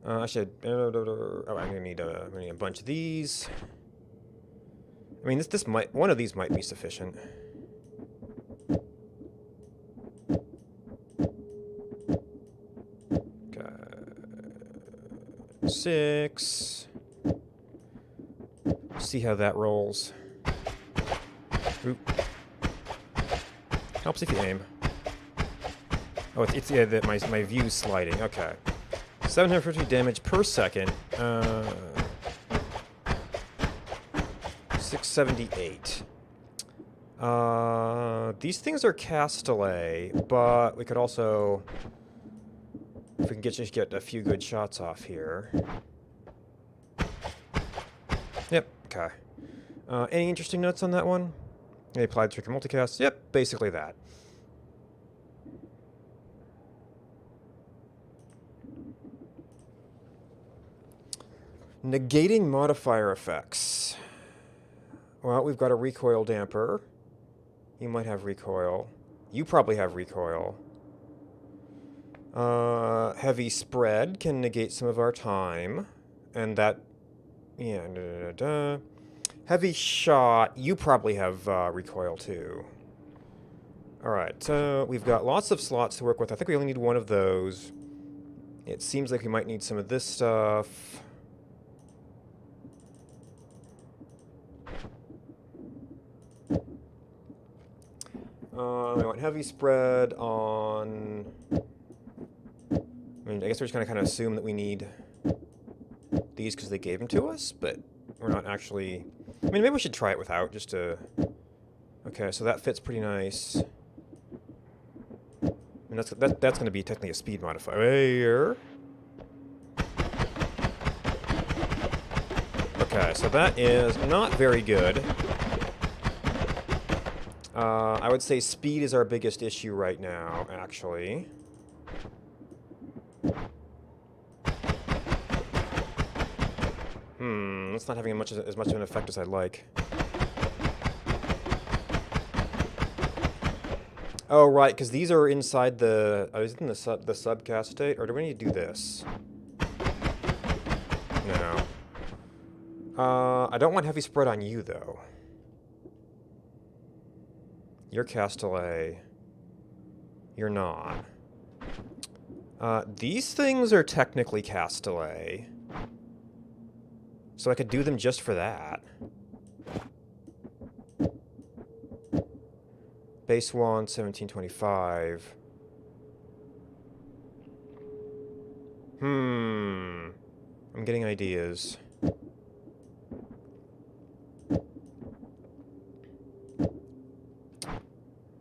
I should. Oh, I'm gonna need a bunch of these. I mean, this might, one of these might be sufficient. Okay. 6. See how that rolls. Oop. Helps if you aim. Oh, it's yeah, my view's sliding. Okay. 750 damage per second. 678. These things are cast delay, but we could also, if we can just get a few good shots off here. Yep. Okay. Any interesting notes on that one? They applied trigger multicast. Yep, basically that. Negating modifier effects. Well, we've got a recoil damper. You might have recoil. You probably have recoil. Heavy spread can negate some of our time. And that... Yeah, Heavy shot, you probably have recoil too. Alright, we've got lots of slots to work with. I think we only need one of those. It seems like we might need some of this stuff. We want heavy spread on... I mean, I guess we're just going to kind of assume that we need these because they gave them to us, but we're not actually... I mean, maybe we should try it without, just to... Okay, so that fits pretty nice. And that's going to be technically a speed modifier. Okay, so that is not very good. I would say speed is our biggest issue right now, actually. It's not having as much of an effect as I'd like. Oh, right, because these are inside the... is it in the subcast state? Or do we need to do this? No. I don't want heavy spread on you, though. You're Castellet. You're not. These things are technically Castellet. So I could do them just for that. Base 1, 1725. I'm getting ideas.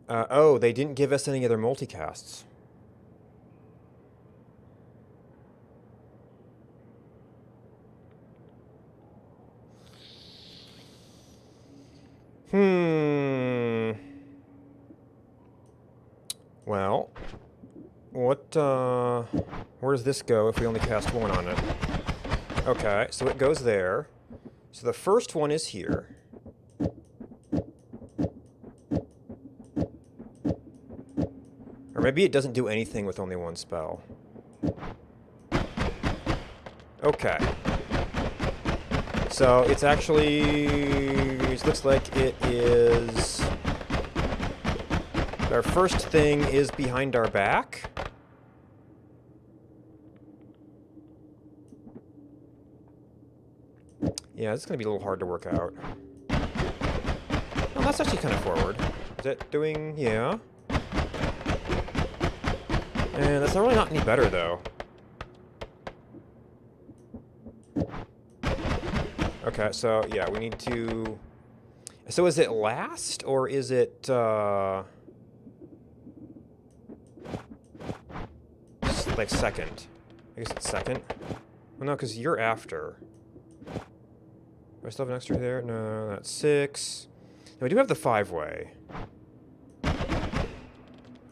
Oh, they didn't give us any other multicasts. Well, where does this go if we only cast one on it? Okay, so it goes there. So the first one is here. Or maybe it doesn't do anything with only one spell. Okay. So it's actually... It looks like it is... Our first thing is behind our back. Yeah, it's going to be a little hard to work out. Oh, that's actually kind of forward. Is it doing... Yeah. And that's really not any better, though. Okay, so, yeah, we need to... So is it last, or is it, like second? I guess it's second. Well, no, because you're after. Do I still have an extra there? No, that's 6. Now, we do have the 5-way.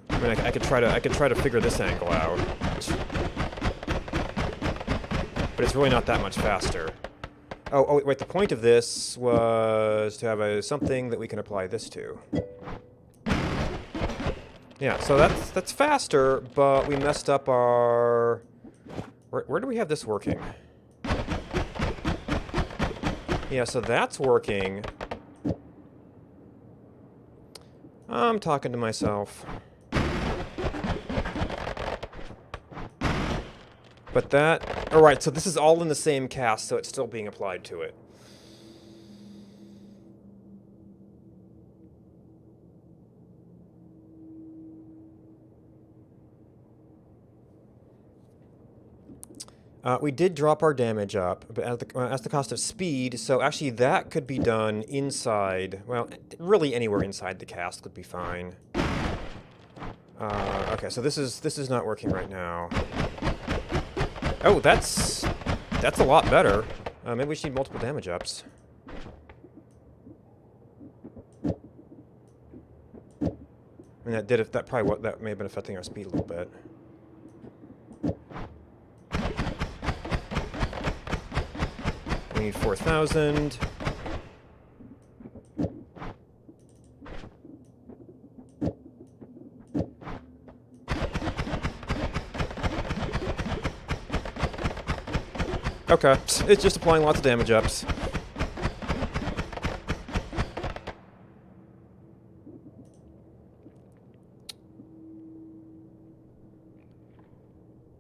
I mean, I could try to figure this angle out. But it's really not that much faster. Oh, wait, the point of this was to have something that we can apply this to. Yeah, so that's faster, but we messed up our... Where do we have this working? Yeah, so that's working. I'm talking to myself. But that... Alright, so this is all in the same cast, so it's still being applied to it. We did drop our damage up, but at the cost of speed, so actually that could be done inside... Well, really anywhere inside the cast would be fine. Okay, so this is not working right now. Oh, that's a lot better. Maybe we should need multiple damage ups. I mean, that may have been affecting our speed a little bit. we need 4,000. Okay, it's just applying lots of damage ups.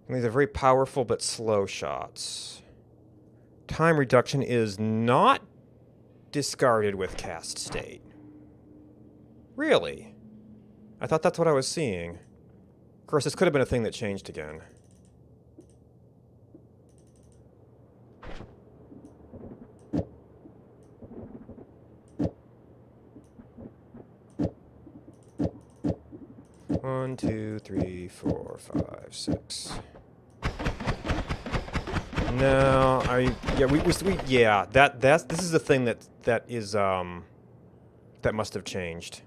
These are very powerful but slow shots. Time reduction is not discarded with cast state. Really? I thought that's what I was seeing. Of course, this could have been a thing that changed again. One, two, three, four, five, six. No, this is the thing that must have changed.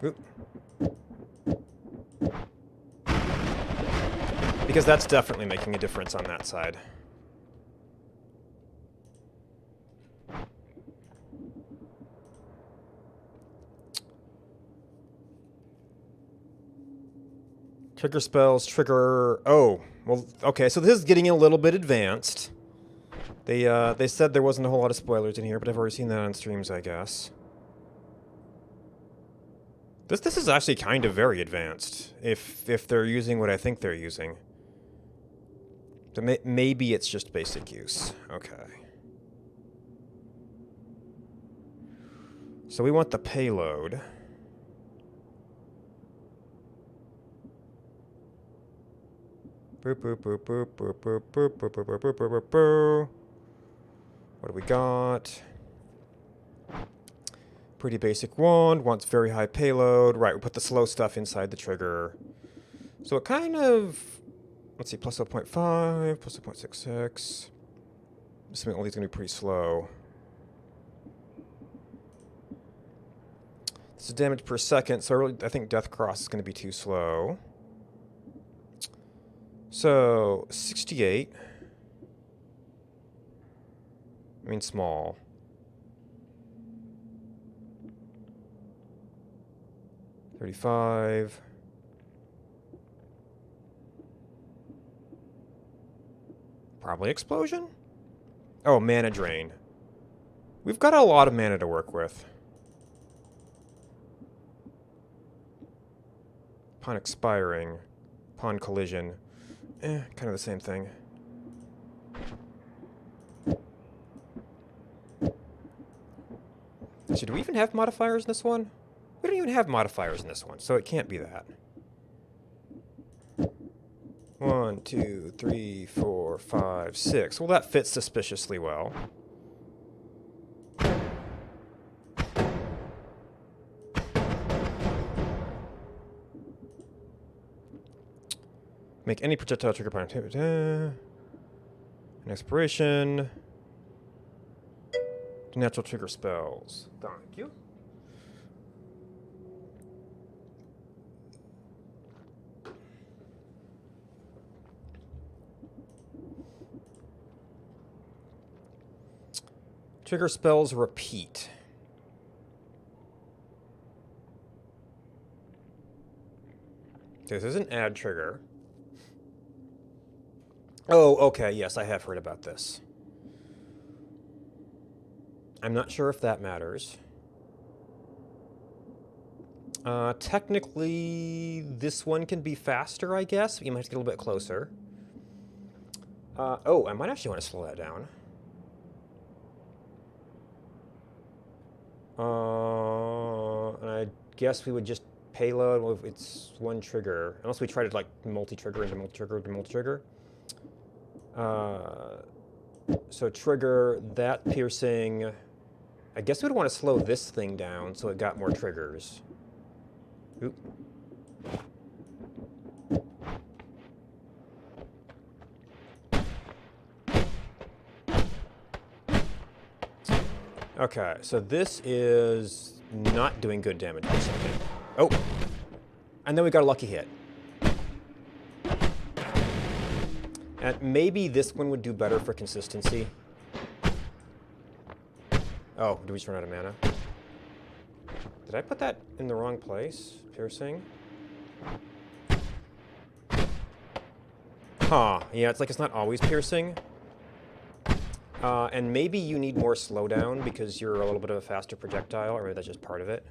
Oop. Because that's definitely making a difference on that side. Trigger spells, trigger... Oh, well, okay, so this is getting a little bit advanced. They said there wasn't a whole lot of spoilers in here, but I've already seen that on streams, I guess. This is actually kind of very advanced, if they're using what I think they're using. Maybe it's just basic use. Okay. So we want the payload. Boop, boop, boop, boop, boop, boop, boop, boop, boop, boop, boop, boop, boop. What do we got? Pretty basic wand, wants very high payload. Right, we put the slow stuff inside the trigger. So it kind of... Let's see, plus 0.5, plus 0.66. Assuming all these are going to be pretty slow. This is damage per second, so really, I think Death Cross is going to be too slow. So, 68. I mean, small. 35. Probably explosion? Oh, mana drain. We've got a lot of mana to work with. Upon expiring. Upon collision. Kind of the same thing. So do we even have modifiers in this one? We don't even have modifiers in this one, so it can't be that. 1, 2, 3, 4, 5, 6. Well, that fits suspiciously well. Make any projectile trigger point. An expiration. Natural trigger spells. Thank you. Trigger spells repeat. This is an add trigger. Oh, okay, yes, I have heard about this. I'm not sure if that matters. Technically, this one can be faster, I guess. You might have to get a little bit closer. Oh, I might actually want to slow that down. And I guess we would just payload. Well, if it's one trigger, unless we try to like multi-trigger into multi-trigger into multi-trigger. So trigger that piercing. I guess we'd want to slow this thing down so it got more triggers. Oop. Okay, so this is not doing good damage for a second. Oh! And then we got a lucky hit. And maybe this one would do better for consistency. Oh, did we just run out of mana? Did I put that in the wrong place? Piercing? Huh. Yeah, it's like it's not always piercing. And maybe you need more slowdown because you're a little bit of a faster projectile, or maybe that's just part of it.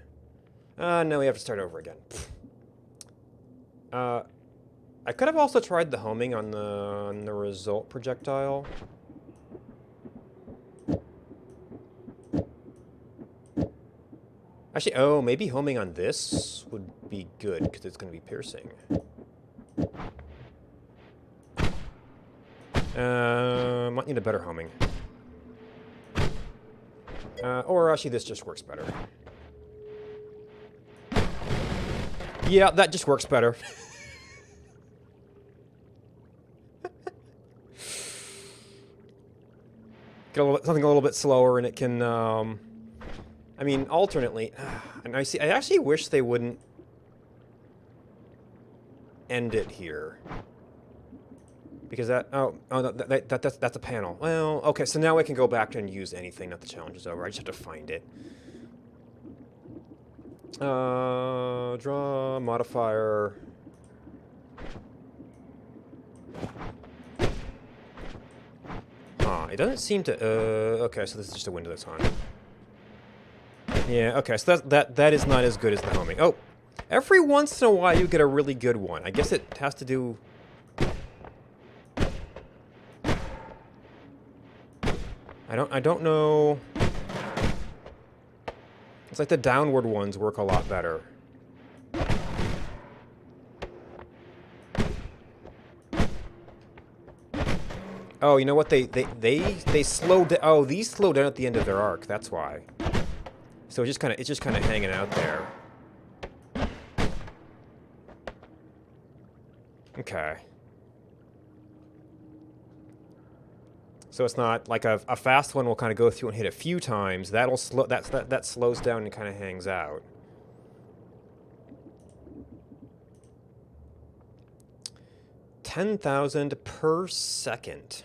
No, we have to start over again. I could have also tried the homing on the result projectile. Actually, oh, maybe homing on this would be good because it's going to be piercing. Might need a better homing. Or actually, this just works better. Yeah, that just works better. Get something a little bit slower, and it can. I mean, alternately, and I actually wish they wouldn't end it here. Because that's a panel. Well, okay, so now I can go back and use anything that the challenge is over. I just have to find it. Draw, modifier. It doesn't seem to, okay, so this is just a window that's on. Yeah, okay, so that is not as good as the homing. Oh, every once in a while you get a really good one. I guess it has to do... I don't know. It's like the downward ones work a lot better. Oh, you know what? They slow down. Oh, these slow down at the end of their arc. That's why. So it's just kind of hanging out there. Okay. So it's not like a fast one will kind of go through and hit a few times. That'll slow. That slows down and kind of hangs out. $10,000 per second.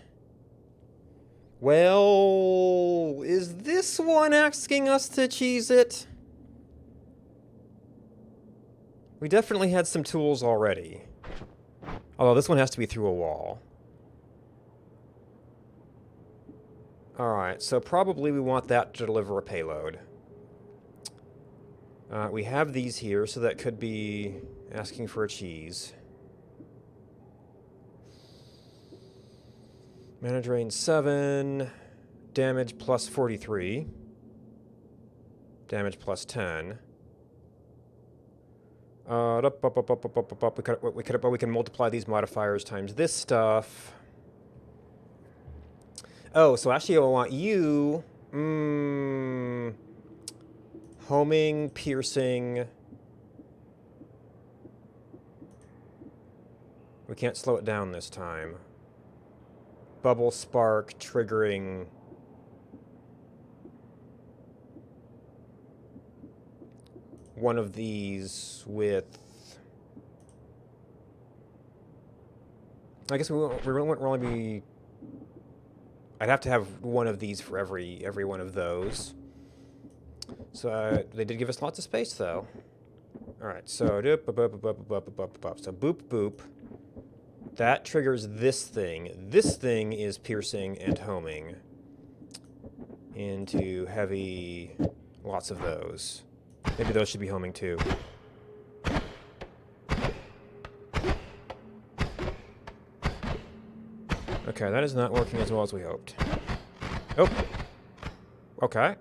Well, is this one asking us to cheese it? We definitely had some tools already. Although this one has to be through a wall. Alright, so probably we want that to deliver a payload. We have these here, so that could be asking for a cheese. Mana drain 7. Damage plus 43. Damage plus 10. We can multiply these modifiers times this stuff. Oh, so actually I want you... homing, piercing... We can't slow it down this time. Bubble, spark, triggering... one of these with... I guess we won't really be... I'd have to have one of these for every one of those. So they did give us lots of space, though. All right, so so boop boop. That triggers this thing. This thing is piercing and homing into heavy. Lots of those. Maybe those should be homing too. Okay, that is not working as well as we hoped. Oh. Okay.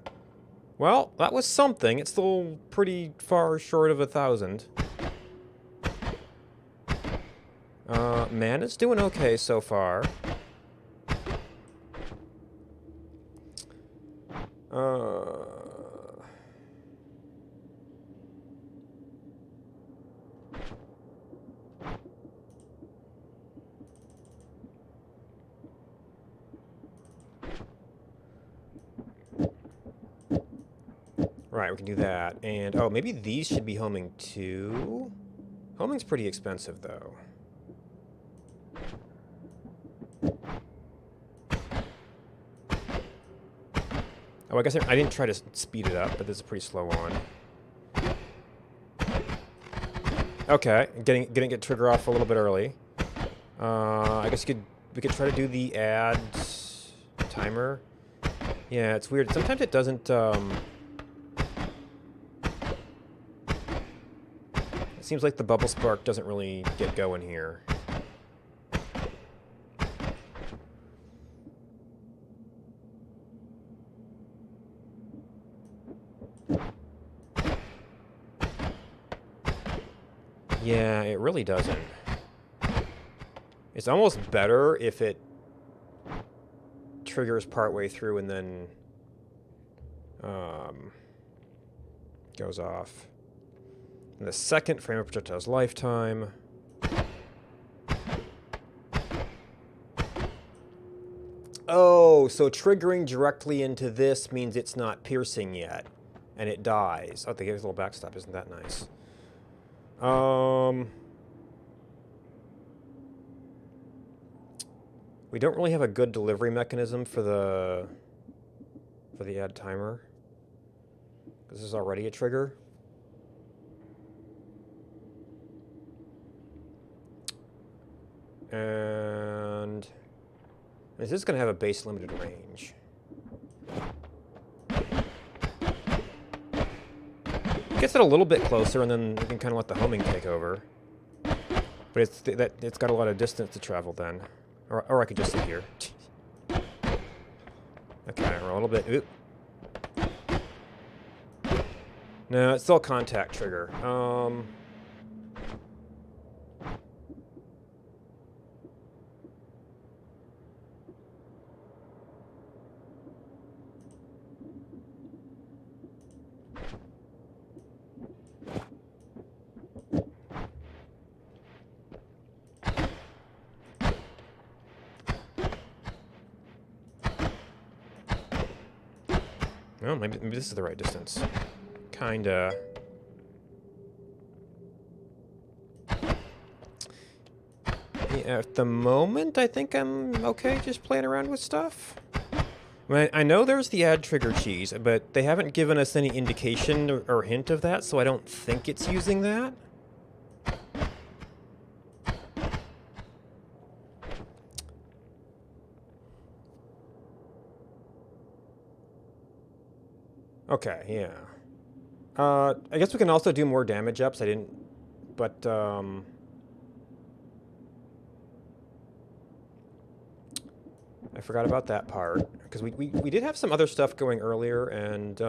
Well, that was something. It's still pretty far short of 1,000. Mana's doing okay so far. Right, we can do that. And, oh, maybe these should be homing too? Homing's pretty expensive, though. Oh, I guess I didn't try to speed it up, but this is pretty slow on. Okay, getting it trigger off a little bit early. I guess we could try to do the add timer. Yeah, it's weird. Sometimes it doesn't. It seems like the bubble spark doesn't really get going here. Yeah, it really doesn't. It's almost better if it triggers partway through and then goes off. In the second frame of projectile's lifetime. Oh, so triggering directly into this means it's not piercing yet, and it dies. Oh, they gave us a little backstop. Isn't that nice? We don't really have a good delivery mechanism for the add timer. This is already a trigger. And this is going to have a base limited range. Gets it a little bit closer, and then we can kind of let the homing take over. But it's got a lot of distance to travel then. Or I could just sit here. Okay, we're a little bit... Oop. No, it's still a contact trigger. Well, maybe this is the right distance. Kinda. Yeah, at the moment, I think I'm okay just playing around with stuff. I know there's the add trigger cheese, but they haven't given us any indication or hint of that, so I don't think it's using that. Okay, yeah. I guess we can also do more damage ups. I didn't, but I forgot about that part because we did have some other stuff going earlier, and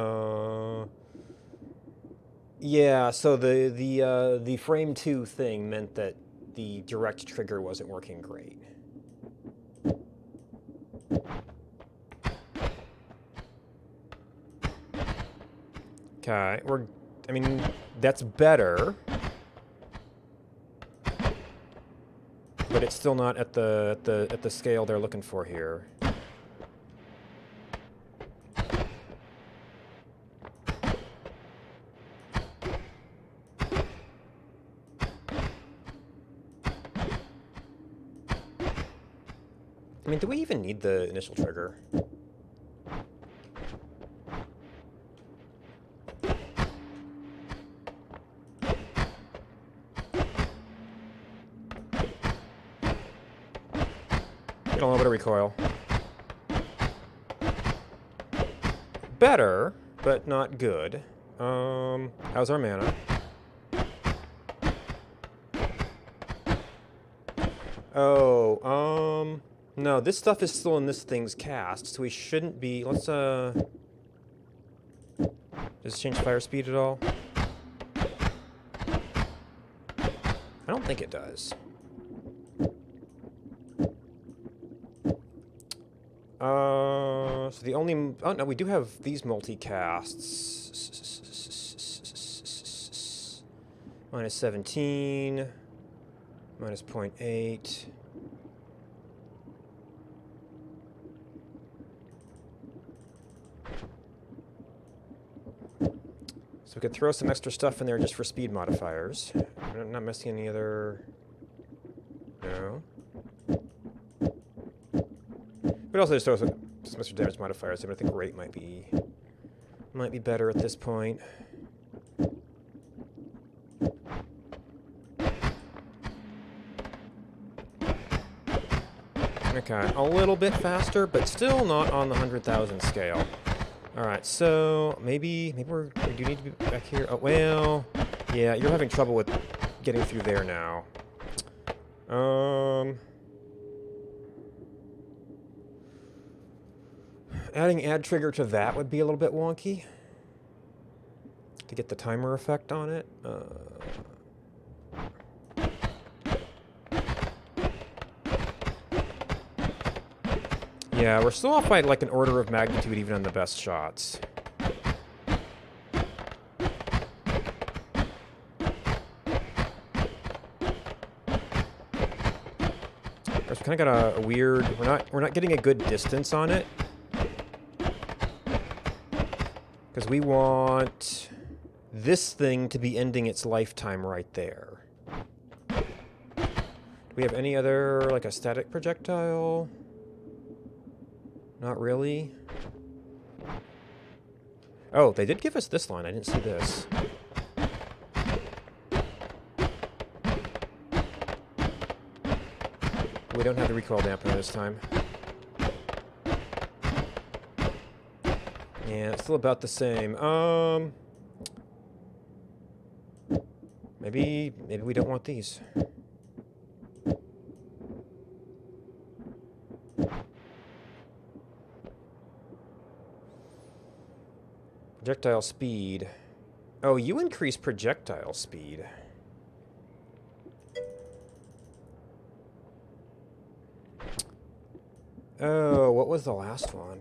yeah. So the frame 2 thing meant that the direct trigger wasn't working great. Okay, I mean, that's better, but it's still not at the scale they're looking for here. I mean, do we even need the initial trigger? Get a little bit of recoil. Better, but not good. How's our mana? Oh, no, this stuff is still in this thing's cast, so we shouldn't be... Let's, does this change fire speed at all? I don't think it does. So the only... Oh, no, we do have these multicasts. Minus 17. Minus 0.8. we could throw some extra stuff in there just for speed modifiers. I'm not missing any other... No. But also just throw some extra damage modifiers. I think rate might be better at this point. Okay, a little bit faster, but still not on the 100,000 scale. Alright, so maybe we do need to be back here. Oh, well, yeah, you're having trouble with getting through there now. Adding add trigger to that would be a little bit wonky to get the timer effect on it. Yeah, we're still off by like an order of magnitude even on the best shots. We've kind of got a weird. We're not getting a good distance on it because we want this thing to be ending its lifetime right there. Do we have any other like a static projectile? Not really. Oh, they did give us this line. I didn't see this. We don't have the recoil dampener this time. Yeah, it's still about the same. Maybe we don't want these. Projectile speed. Oh, you increase projectile speed. Oh, what was the last one?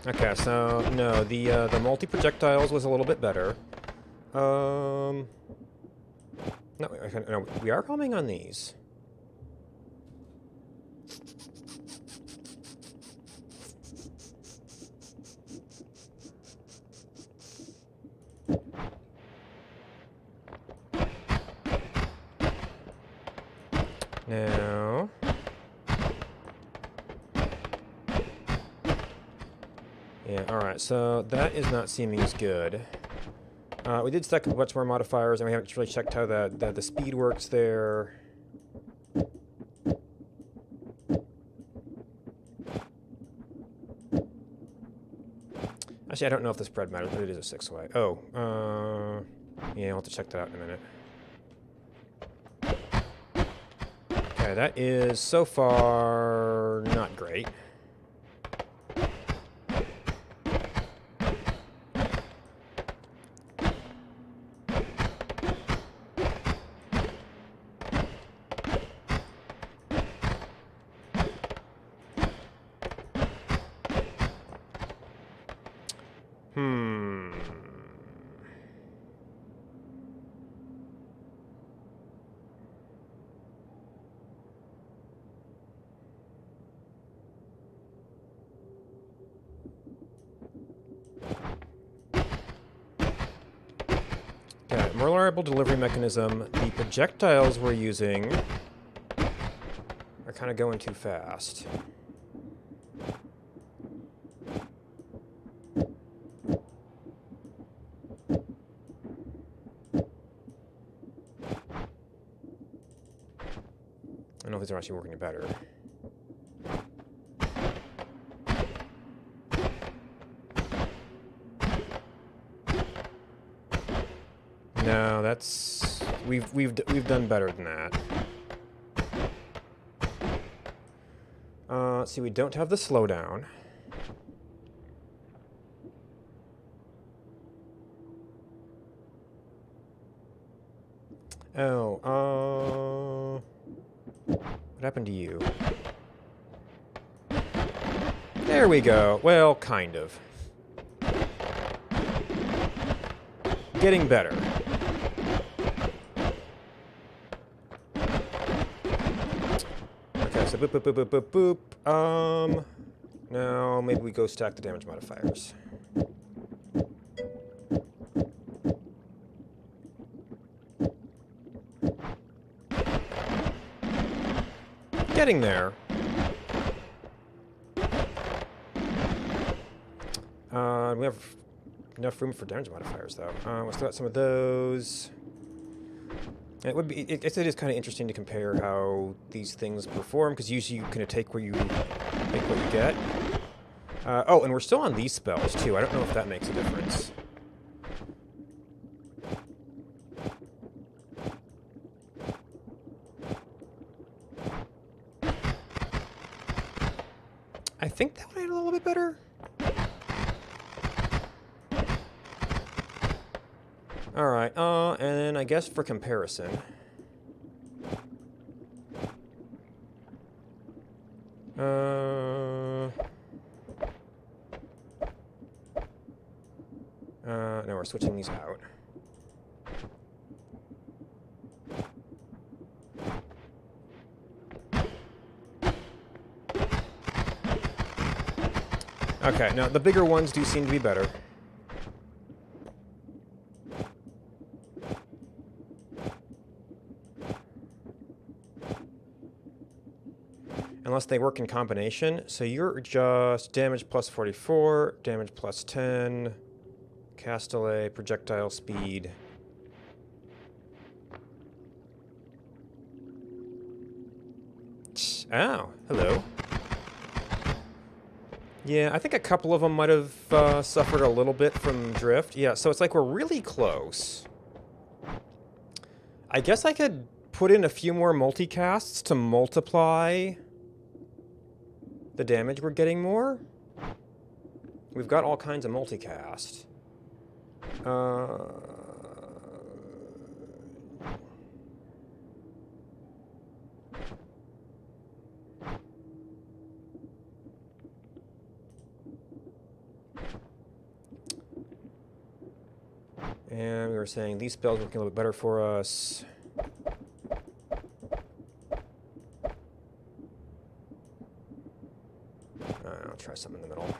Okay, so no, the multi-projectiles was a little bit better. No, we are homing on these. Now... Yeah, alright, so that is not seeming as good. We did stack a bunch more modifiers, and we haven't really checked how the speed works there. Actually, I don't know if the spread matters, but it is a 6-way. Oh, yeah, I'll have to check that out in a minute. Okay, that is so far not great. Okay, more reliable delivery mechanism. The projectiles we're using are kind of going too fast. I don't know if these are actually working better. No, that's we've done better than that. Let's see, we don't have the slowdown. Oh, what happened to you? There we go. Well, kind of. getting better. Okay, so boop, boop, boop, boop, boop, boop. Now maybe we go stack the damage modifiers. Getting there. We have enough room for damage modifiers, though. We'll still got some of those. It would be. It is kind of interesting to compare how these things perform, because usually you kind of take what you get. Oh, and we're still on these spells too. I don't know if that makes a difference. I think that would add a little bit better. Alright, and then I guess for comparison. No, we're switching these out. Okay, now the bigger ones do seem to be better. Unless they work in combination. So you're just damage plus 44, damage plus 10, cast delay, projectile speed. Oh, hello. Yeah, I think a couple of them might have suffered a little bit from drift. Yeah, so it's like we're really close. I guess I could put in a few more multicasts to multiply the damage we're getting more. We've got all kinds of multicast. And we were saying these spells working a little bit better for us. I'll try something in the middle.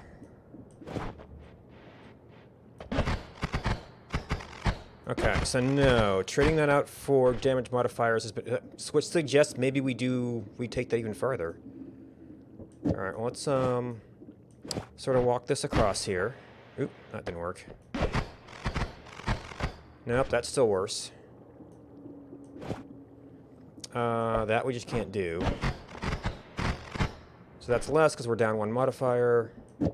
Okay, so no, trading that out for damage modifiers is, which suggests maybe we take that even further. All right, well, let's sort of walk this across here. Oop, that didn't work. Nope, that's still worse. That we just can't do. So that's less because we're down one modifier. So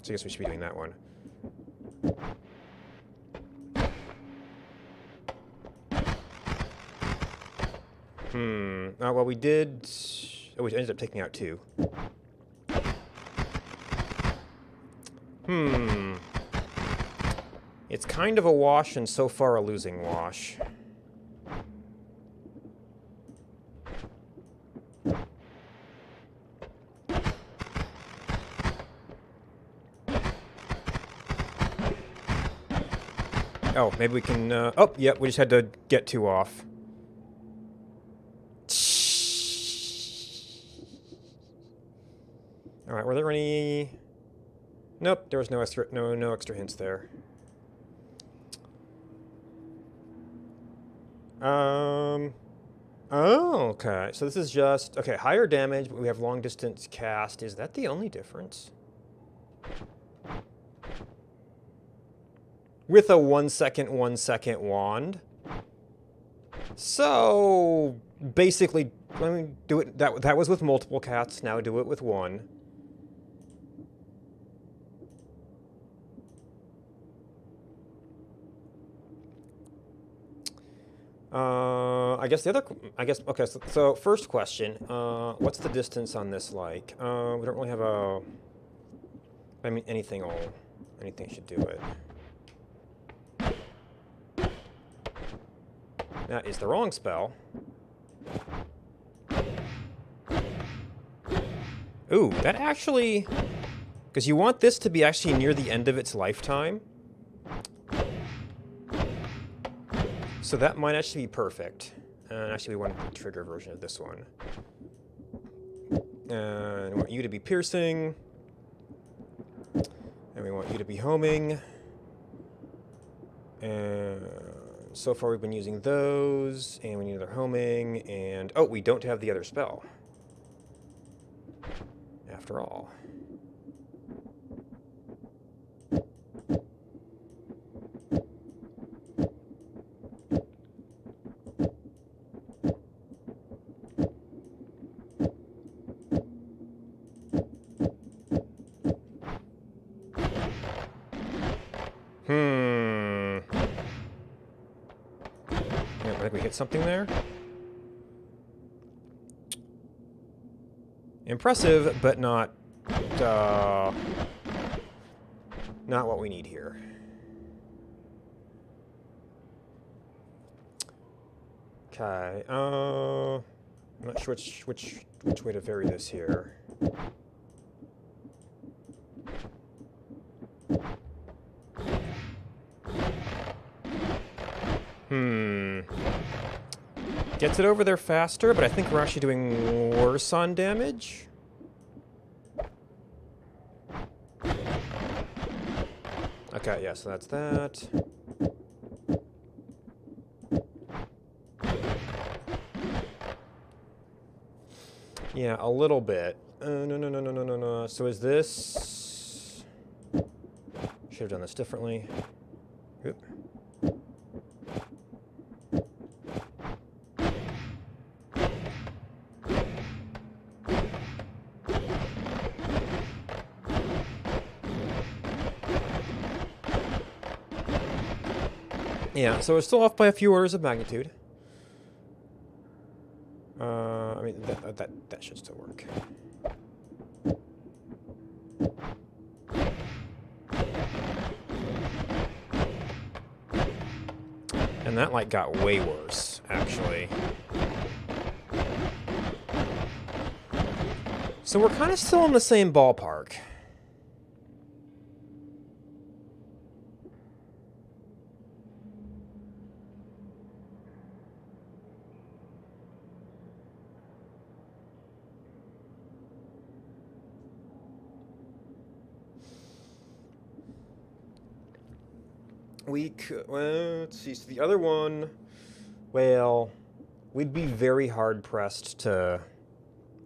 I guess we should be doing that one. Well, we did... Oh, we ended up taking out two. It's kind of a wash and so far a losing wash. Oh, maybe we can... oh, yep, we just had to get two off. Alright, were there any... Nope, there was no extra hints there. Oh, okay. So this is just... Okay, higher damage, but we have long distance cast. Is that the only difference? With a 1 second wand. So, basically, let me do it... That was with multiple casts, now do it with one. I guess the other... okay, so first question. What's the distance on this like? We don't really have a... I mean, anything should do it. That is the wrong spell. Ooh, that actually... Because you want this to be actually near the end of its lifetime. So that might actually be perfect. Actually, we want the trigger version of this one. And we want you to be piercing. And we want you to be homing. And so far we've been using those. And we need another homing. And, oh, we don't have the other spell. After all. I think we hit something there. Impressive, but not what we need here. Okay. I'm not sure which way to vary this here. Gets it over there faster, but I think we're actually doing worse on damage. Okay, yeah, so that's that. Yeah, a little bit. No. So is this... Should have done this differently. Oop. Yeah, so we're still off by a few orders of magnitude. I mean, that should still work. And that, like, got way worse, actually. So we're kind of still in the same ballpark. We could, well, let's see, so the other one, well, we'd be very hard-pressed to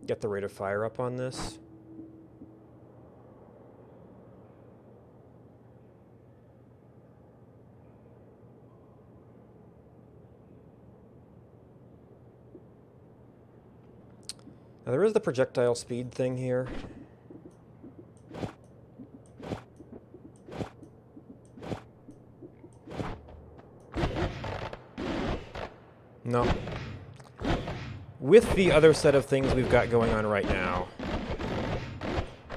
get the rate of fire up on this. Now, there is the projectile speed thing here. No. With the other set of things we've got going on right now,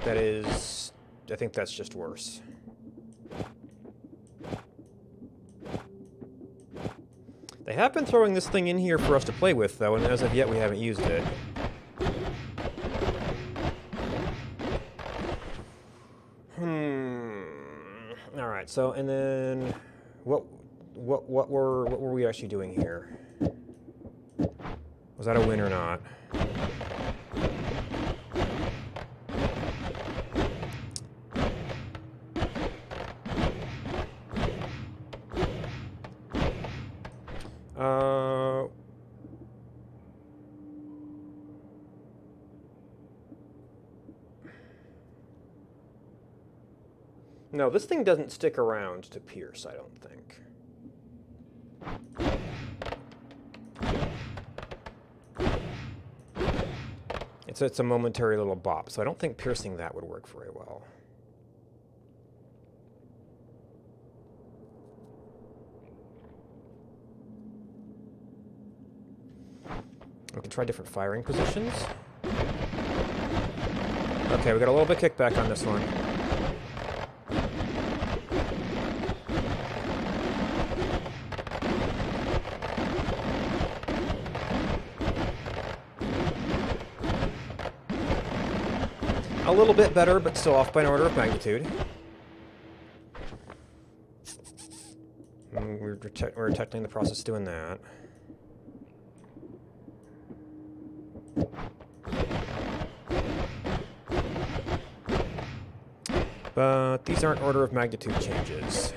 that is, I think that's just worse. They have been throwing this thing in here for us to play with, though, and as of yet we haven't used it. Alright, so, and then, what were we actually doing here? Was that a win or not? No, this thing doesn't stick around to pierce, I don't think. It's a momentary little bop, so I don't think piercing that would work very well. We can try different firing positions. Okay, we got a little bit of kickback on this one. a little bit better, but still off by an order of magnitude. We're detecting the process doing that. But these aren't order of magnitude changes.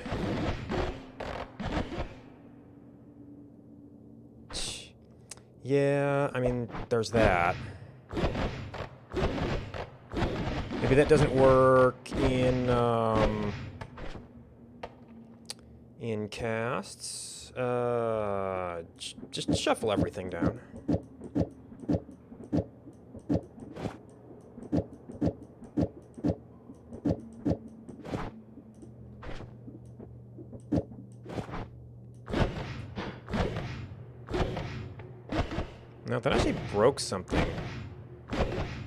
Yeah, I mean, there's that. Maybe that doesn't work in casts. Just shuffle everything down. No, that actually broke something.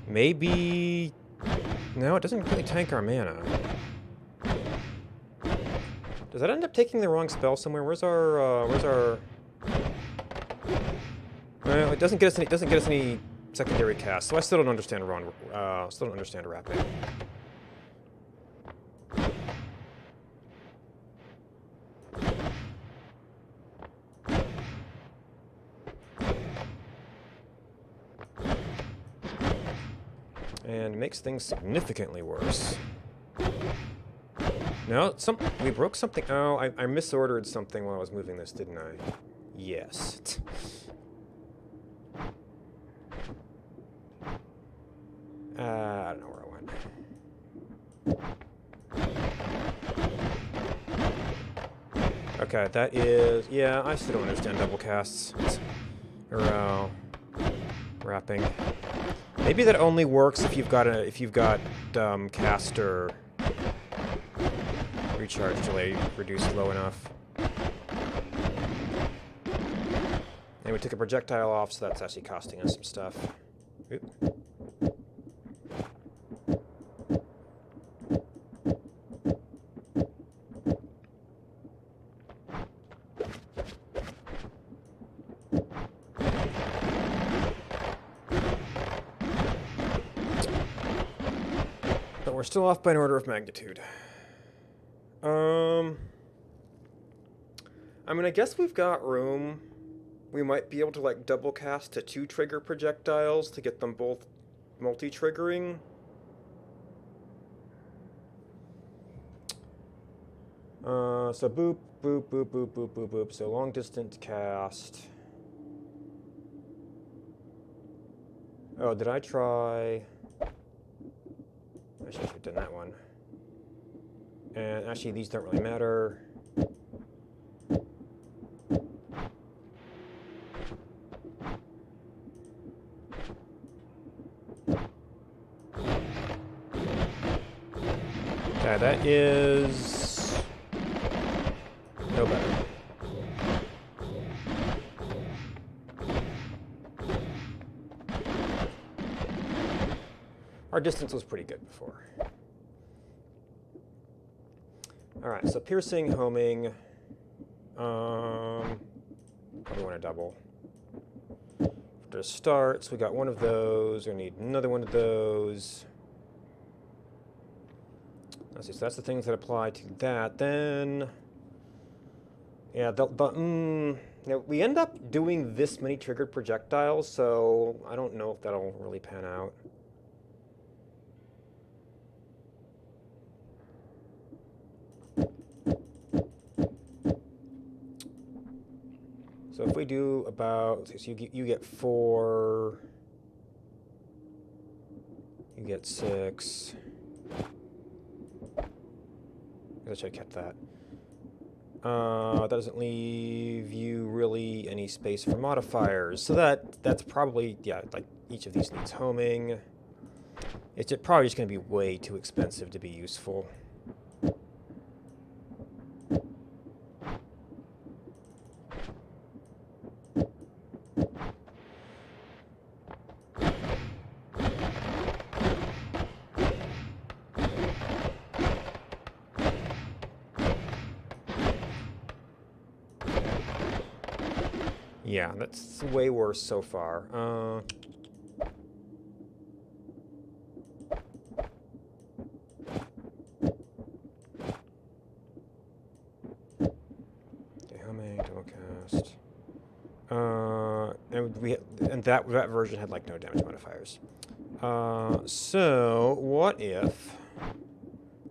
Maybe... No, it doesn't really tank our mana. Does that end up taking the wrong spell somewhere? Where's our... Well, it doesn't get us any secondary casts, so I still don't understand wrapping. And makes things significantly worse. No, we broke something. Oh, I misordered something while I was moving this, didn't I? Yes. I don't know where I went. Okay, that is... Yeah, I still don't understand double casts. Or, wrapping. Maybe that only works if you've got caster recharge delay reduced low enough. And we took a projectile off, so that's actually costing us some stuff. Oop. But we're still off by an order of magnitude. I mean, I guess we've got room. We might be able to, like, double cast to 2 trigger projectiles to get them both multi-triggering. So boop, boop, boop, boop, boop, boop, boop. So long distance cast. Oh, did I try... I should have done that one. And actually, these don't really matter. Okay, that is no better. Our distance was pretty good before. Alright, so piercing, homing. Probably want to double. To start, so we got one of those. We're going to need another one of those. Let's see, so that's the things that apply to that. Then, yeah, we end up doing this many triggered projectiles, so I don't know if that'll really pan out. So if we do about, so you get 4, you get 6. I should have kept that. That doesn't leave you really any space for modifiers. So that's probably, yeah, like each of these needs homing. It's probably just going to be way too expensive to be useful. Yeah, that's way worse so far. And that version had like no damage modifiers. So what if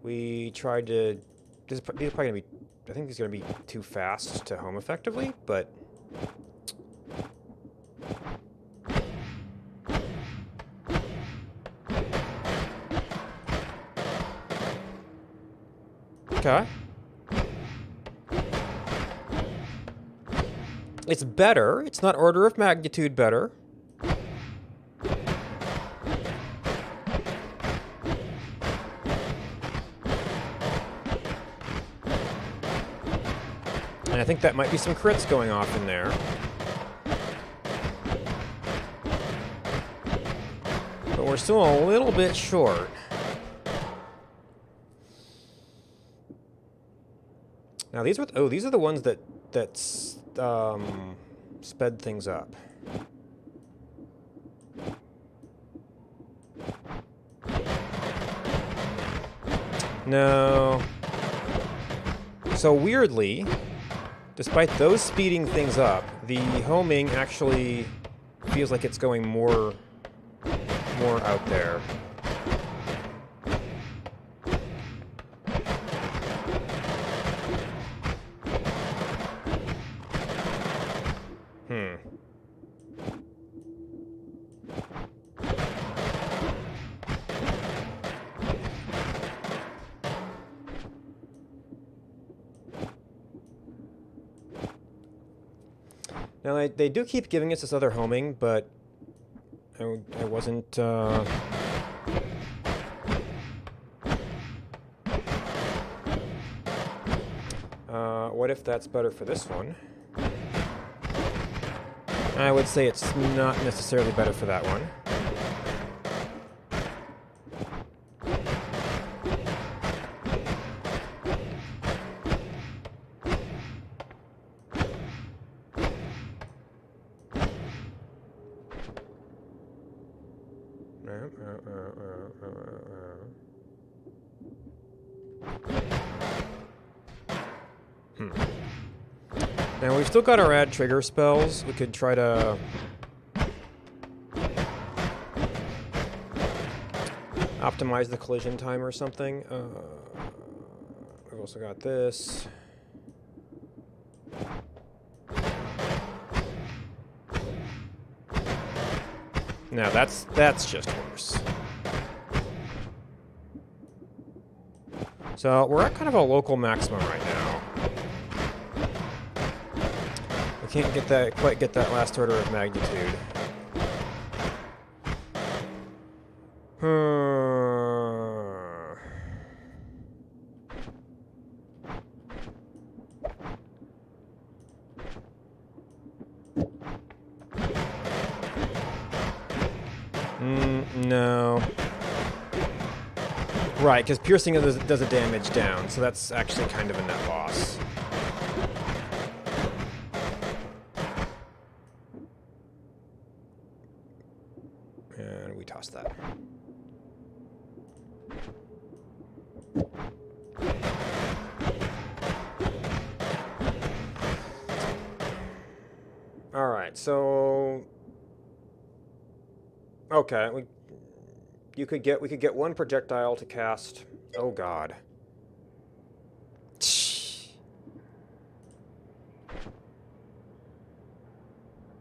we tried to? These are probably gonna be. I think these are gonna be too fast to home effectively, but. Okay. It's better. It's not order of magnitude better. And I think that might be some crits going off in there. But we're still a little bit short. Now these are the ones that sped things up. No. So weirdly, despite those speeding things up, the homing actually feels like it's going more out there. Now, they do keep giving us this other homing, but I wasn't... what if that's better for this one? I would say it's not necessarily better for that one. Now we've still got our add trigger spells. We could try to optimize the collision time or something. We've also got this. Now that's just worse. So we're at kind of a local maximum right now. We can't quite get that last order of magnitude. No. Right, because piercing does a damage down, so that's actually kind of a net loss. And we toss that. All right, so okay, we could get one projectile to cast. Oh God.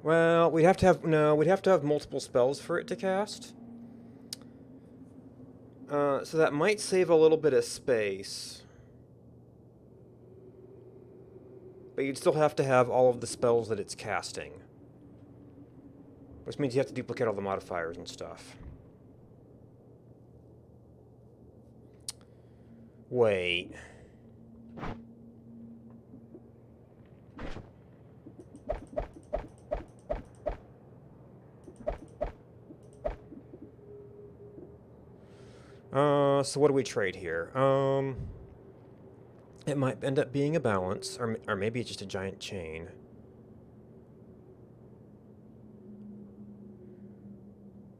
Well, we'd have to have multiple spells for it to cast. So that might save a little bit of space. But you'd still have to have all of the spells that it's casting. Which means you have to duplicate all the modifiers and stuff. Wait. So what do we trade here? It might end up being a balance, or maybe it's just a giant chain.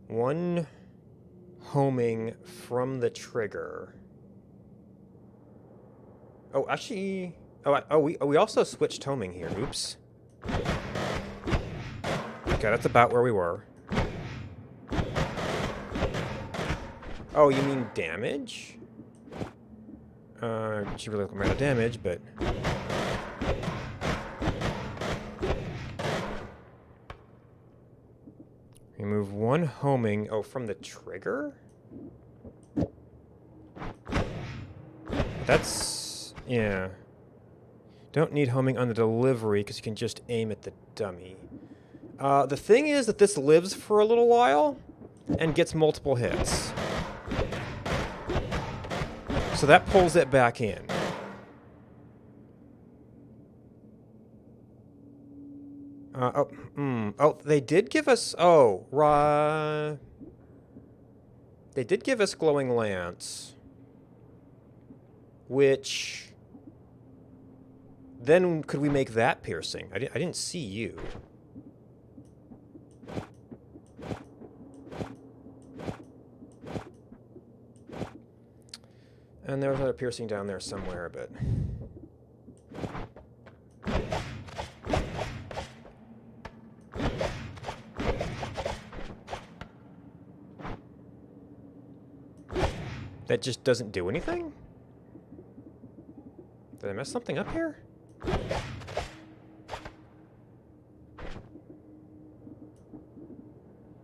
One homing from the trigger. Oh, actually... we also switched homing here. Oops. Okay, that's about where we were. Oh, you mean damage? She really look at the damage, but... Remove one homing. Oh, from the trigger? That's... yeah. Don't need homing on the delivery, because you can just aim at the dummy. The thing is that this lives for a little while, and gets multiple hits. So that pulls it back in. Oh, they did give us... oh, they did give us Glowing Lance. Which... then could we make that piercing? I didn't see you. And there was another piercing down there somewhere, but... that just doesn't do anything? Did I mess something up here?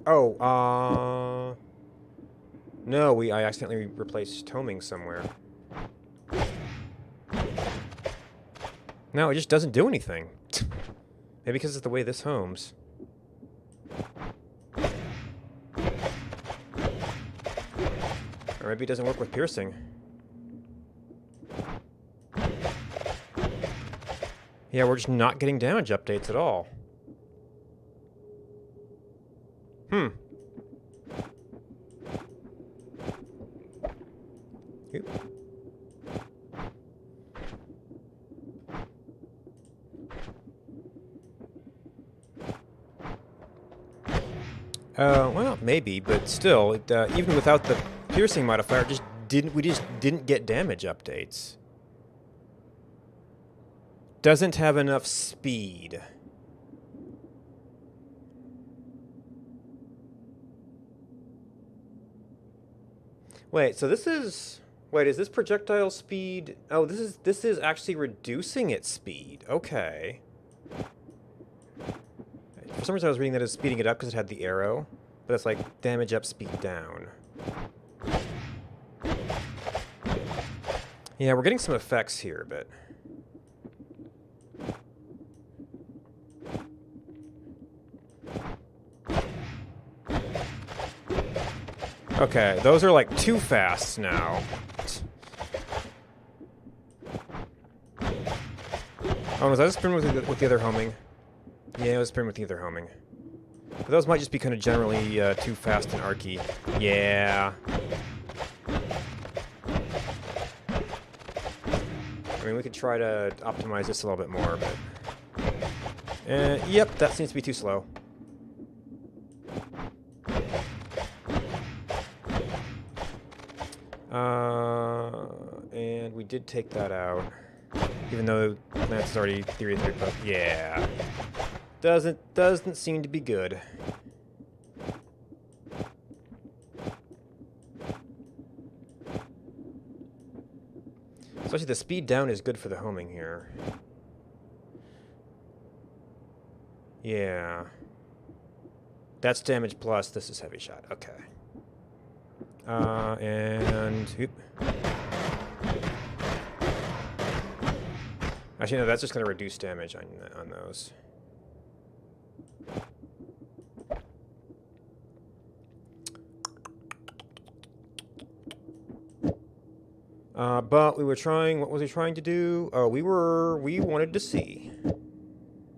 Oh, no, I accidentally replaced homing somewhere. No, it just doesn't do anything. Maybe because it's the way this homes. Or maybe it doesn't work with piercing. Yeah, we're just not getting damage updates at all. Oop. Well, maybe, but still, even without the piercing modifier, we just didn't get damage updates. Doesn't have enough speed. Wait, so this is... wait, is this projectile speed... oh, this is actually reducing its speed. Okay. For some reason I was reading that as speeding it up because it had the arrow. But it's like damage up, speed down. Yeah, we're getting some effects here, but... okay, those are like too fast now. Oh, was I just sprint with the other homing? Yeah, I was sprint with the other homing. But those might just be kind of generally too fast and archy. Yeah. I mean, we could try to optimize this a little bit more, but... yep, that seems to be too slow. And we did take that out. Even though Lance is already theory 3, but yeah. Doesn't seem to be good. Especially the speed down is good for the homing here. Yeah. That's damage plus, this is heavy shot. Okay. And... oop. Actually, no, that's just going to reduce damage on those. But we were trying... what was he trying to do? Oh, we wanted to see.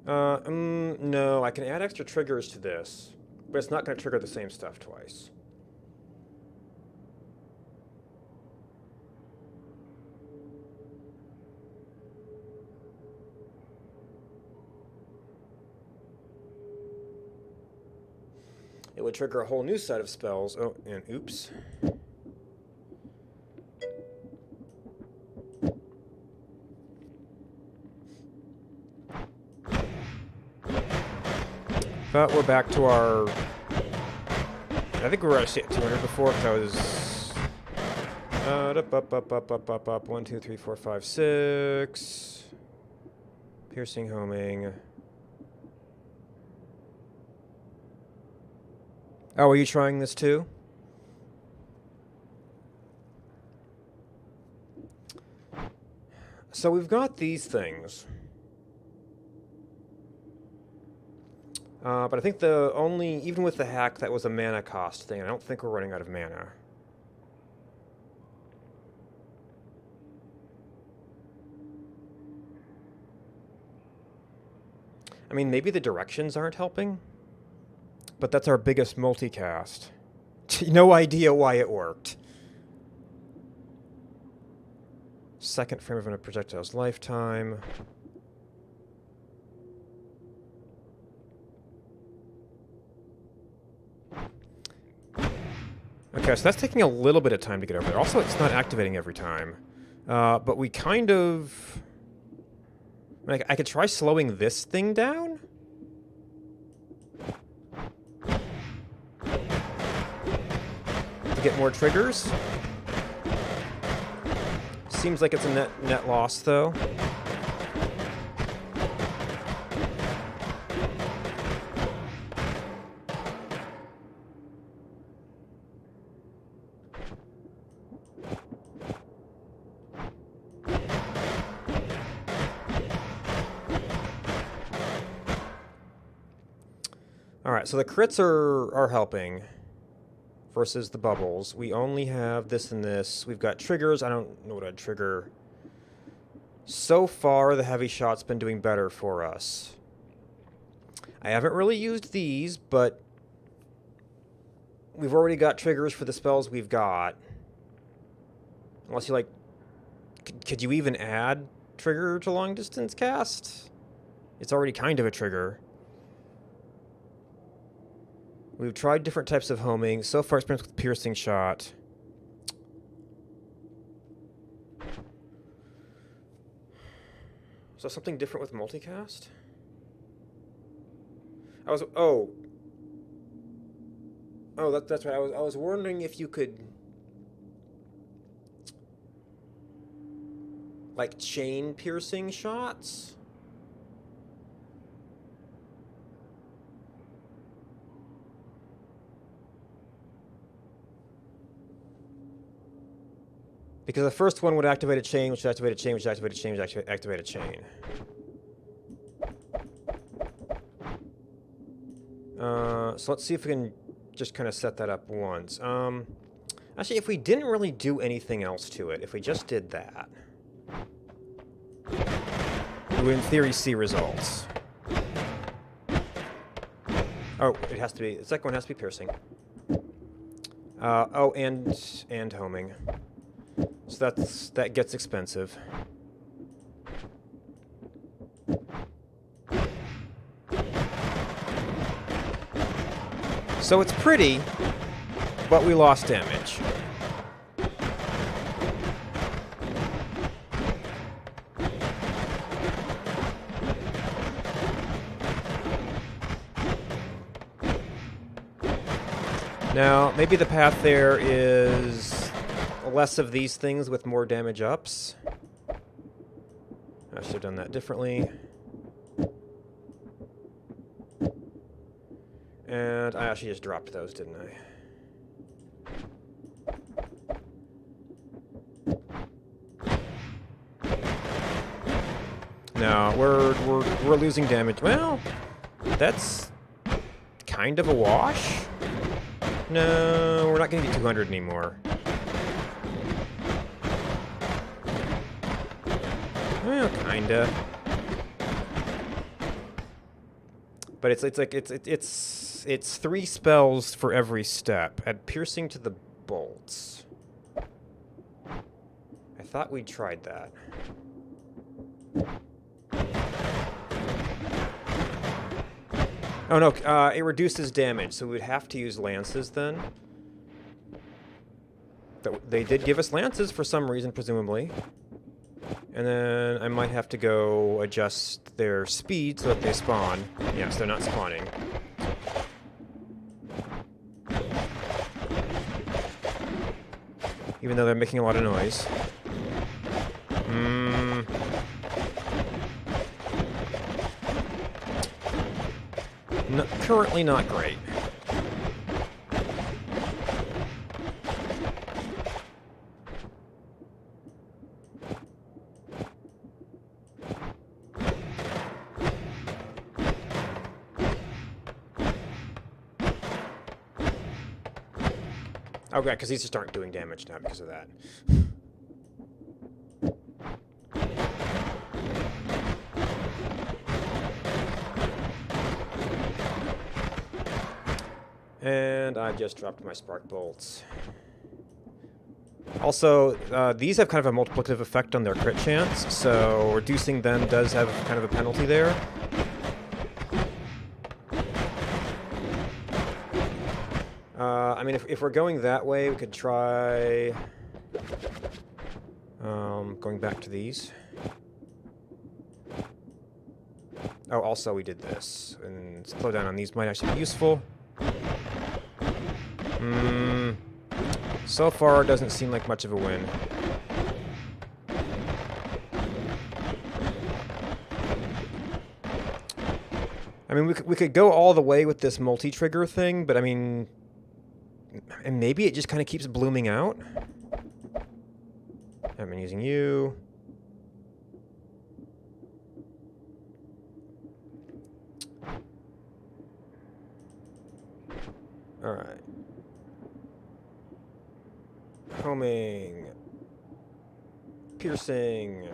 No, I can add extra triggers to this, but it's not going to trigger the same stuff twice. It would trigger a whole new set of spells. Oh, and oops. But we're back to our... I think we were actually at 200 before, because I was... up. 1, 2, 3, 4, 5, 6. Piercing, homing. Oh, are you trying this too? So we've got these things. But I think the only... Even with the hack, that was a mana cost thing. I don't think we're running out of mana. I mean, maybe the directions aren't helping? But that's our biggest multicast. No idea why it worked. Second frame of a projectile's lifetime. Okay, so that's taking a little bit of time to get over there. Also, it's not activating every time. But we kind of... I could try slowing this thing down? To get more triggers? Seems like it's a net loss, though. Alright, so the crits are helping versus the bubbles. We only have this and this. We've got triggers. I don't know what I'd trigger. So far, the heavy shot's been doing better for us. I haven't really used these, but we've already got triggers for the spells we've got. Unless you, like... Could you even add trigger to long distance cast? It's already kind of a trigger. We've tried different types of homing. So far, experience with piercing shot. So something different with multicast? Oh, that's right. I was wondering if you could, like, chain piercing shots. Because the first one would activate a chain, which would activate a chain, which would activate a chain, which would activate a chain. So let's see if we can just kind of set that up once. Actually, if we didn't really do anything else to it, if we just did that, we would in theory see results. Oh, it has to be, the second one has to be piercing. Oh, and homing. So that gets expensive. So it's pretty, but we lost damage. Now, maybe the path there is less of these things with more damage ups. I should have done that differently. And I actually just dropped those, didn't I? No, we're losing damage. Well, that's kind of a wash. No, we're not going to get 200 anymore. Well, kinda. But it's 3 spells for every step. Add piercing to the bolts. I thought we'd tried that. Oh no, it reduces damage, so we'd have to use lances then. They did give us lances for some reason, presumably. And then I might have to go adjust their speed so that they spawn. Yes, they're not spawning. even though they're making a lot of noise. No, currently not great. Oh, right, because these just aren't doing damage now because of that. And I just dropped my spark bolts. Also, these have kind of a multiplicative effect on their crit chance, so reducing them does have kind of a penalty there. I mean, if we're going that way, we could try going back to these. Oh, also we did this, and slow down on these might actually be useful. So far, it doesn't seem like much of a win. I mean, we could go all the way with this multi-trigger thing, but I mean... And maybe it just kind of keeps blooming out? I've been using you. Alright. Homing. Piercing.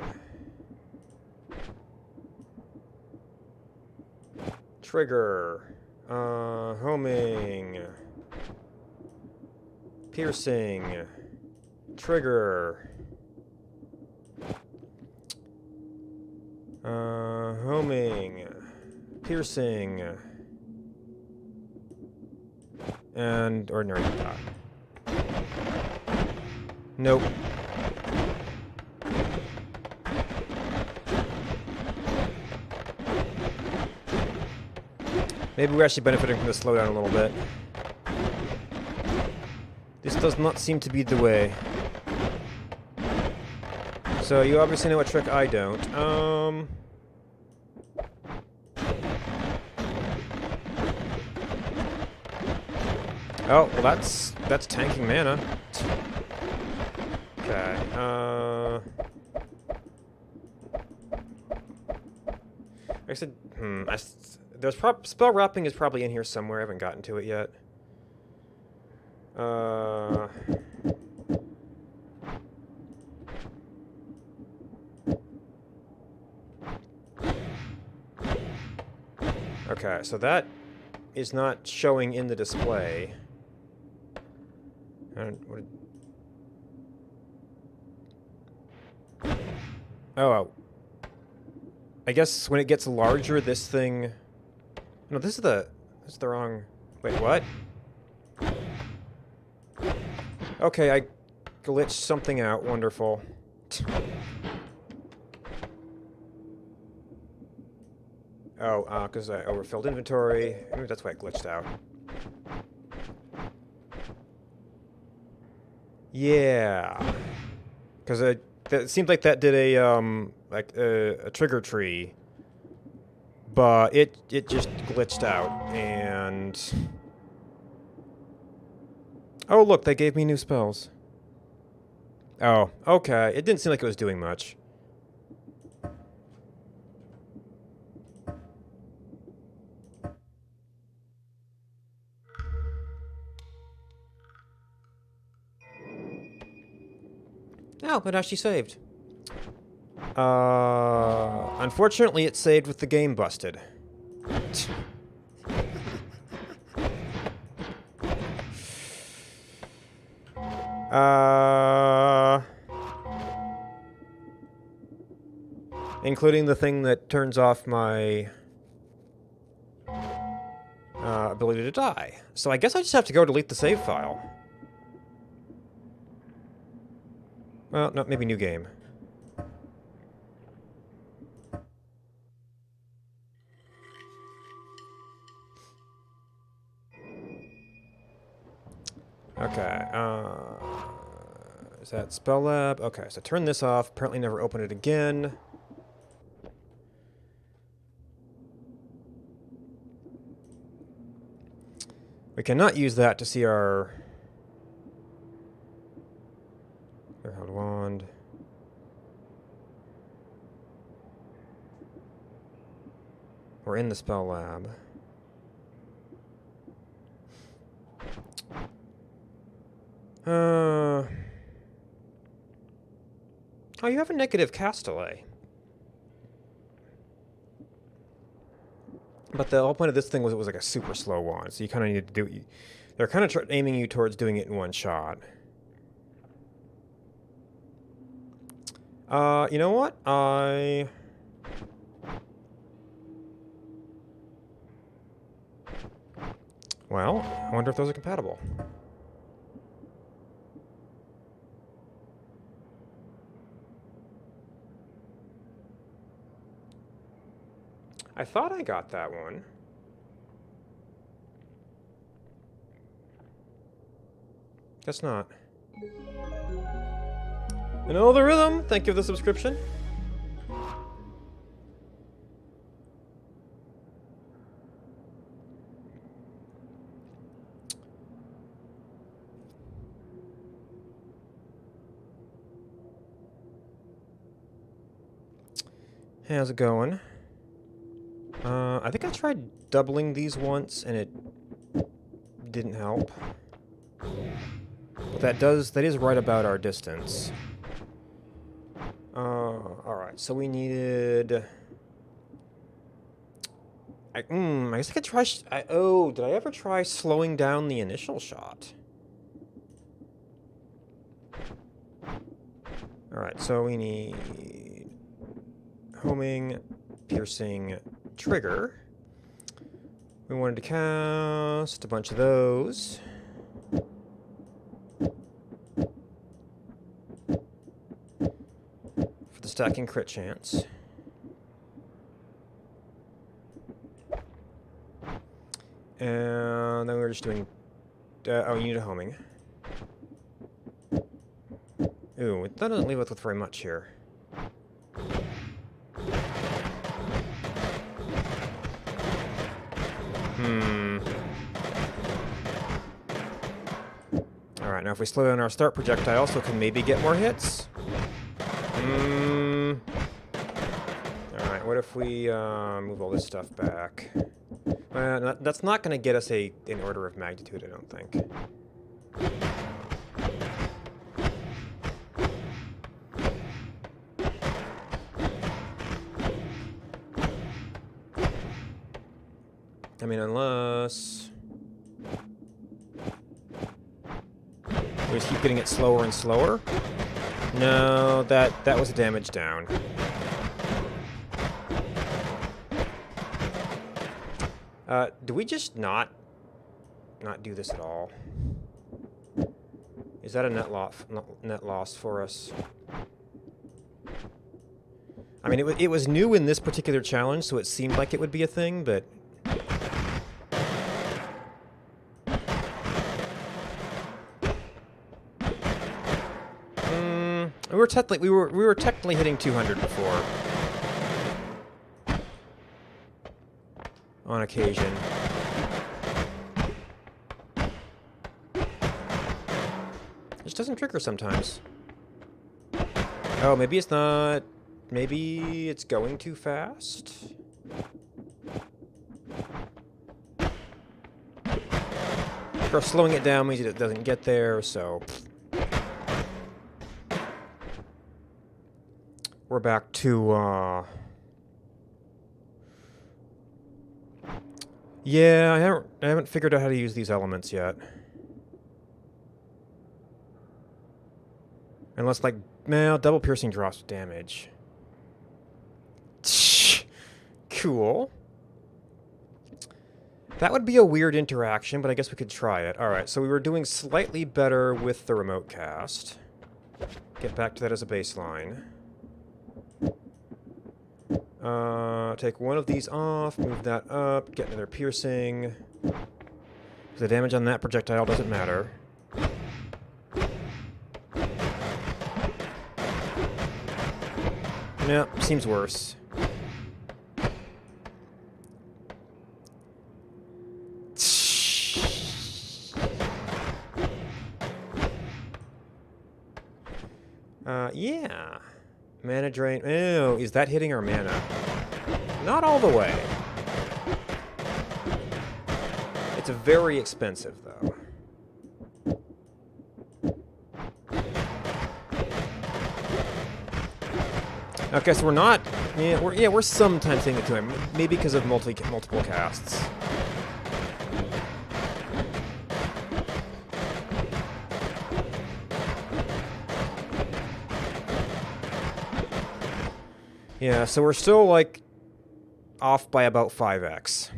Trigger. Homing. Piercing. Trigger. Homing. Piercing. And ordinary dot. Nope. Maybe we're actually benefiting from the slowdown a little bit. This does not seem to be the way. So you obviously know what trick I don't. Oh, well that's tanking mana. Okay. I said, there's spell wrapping is probably in here somewhere. I haven't gotten to it yet. Okay, so that is not showing in the display. Oh, I guess when it gets larger, this thing... No, this is the wrong... Wait, what? Okay, I glitched something out. Wonderful. Oh, because I overfilled inventory. Maybe that's why it glitched out. Yeah. Because it seemed like that did a trigger tree. But it just glitched out, and... Oh, look, they gave me new spells. Oh, okay. It didn't seem like it was doing much. Oh, it actually saved. Unfortunately, it saved with the game busted. Including the thing that turns off my ability to die. So I guess I just have to go delete the save file. Well, no, maybe new game. Okay, Is that Spell Lab? Okay, so turn this off. Apparently never open it again. We cannot use that to see our... Held wand. We're in the Spell Lab. Oh, you have a negative cast delay. But the whole point of this thing was it was like a super slow wand, so you kind of need to do it. They're kind of aiming you towards doing it in one shot. You know what? Well, I wonder if those are compatible. I thought I got that one. Guess not. And all the rhythm, thank you for the subscription. Hey, how's it going? I think I tried doubling these once and it didn't help. But that is right about our distance. Alright, so we needed... I guess I could try... did I ever try slowing down the initial shot? Alright, so we need... homing, piercing, trigger. We wanted to cast a bunch of those. For the stacking crit chance. And then we were just doing... oh, you need a homing. Ooh, that doesn't leave us with very much here. Alright, now if we slow down our start projectile so we can maybe get more hits. Alright, what if we move all this stuff back? That's not going to get us an order of magnitude, I don't think. I mean, unless... we just keep getting it slower and slower? No, that was a damage down. Do we just not do this at all? Is that a net loss for us? I mean, it was new in this particular challenge, so it seemed like it would be a thing, but... we were technically hitting 200 before. On occasion. It just doesn't trigger sometimes. Oh, maybe it's not... maybe it's going too fast? Of course, slowing it down means it doesn't get there, so... we're back to, yeah, I haven't figured out how to use these elements yet. Unless, like, well, double piercing drops damage. Cool. That would be a weird interaction, but I guess we could try it. Alright, so we were doing slightly better with the remote cast. Get back to that as a baseline. Take one of these off, move that up, get another piercing. The damage on that projectile doesn't matter. Yeah, seems worse. Yeah. Mana drain. Oh, is that hitting our mana? Not all the way. It's very expensive, though. Okay, so we're not. Yeah, we're sometimes hitting it to him. Maybe because of multiple casts. Yeah, so we're still, like, off by about 5x.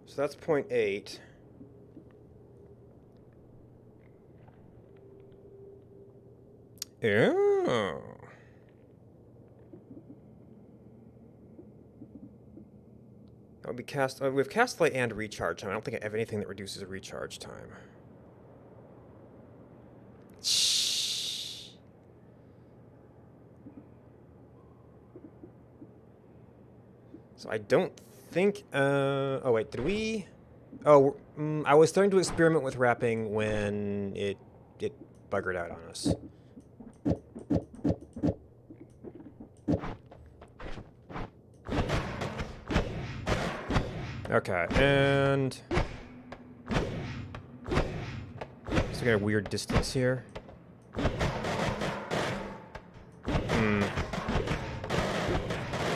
So that's 0.8. Oh. That would be cast. We have cast light and recharge time. I don't think I have anything that reduces recharge time. So I don't think. Oh wait, did we? Oh, I was starting to experiment with wrapping when it buggered out on us. Okay, and so I got a weird distance here.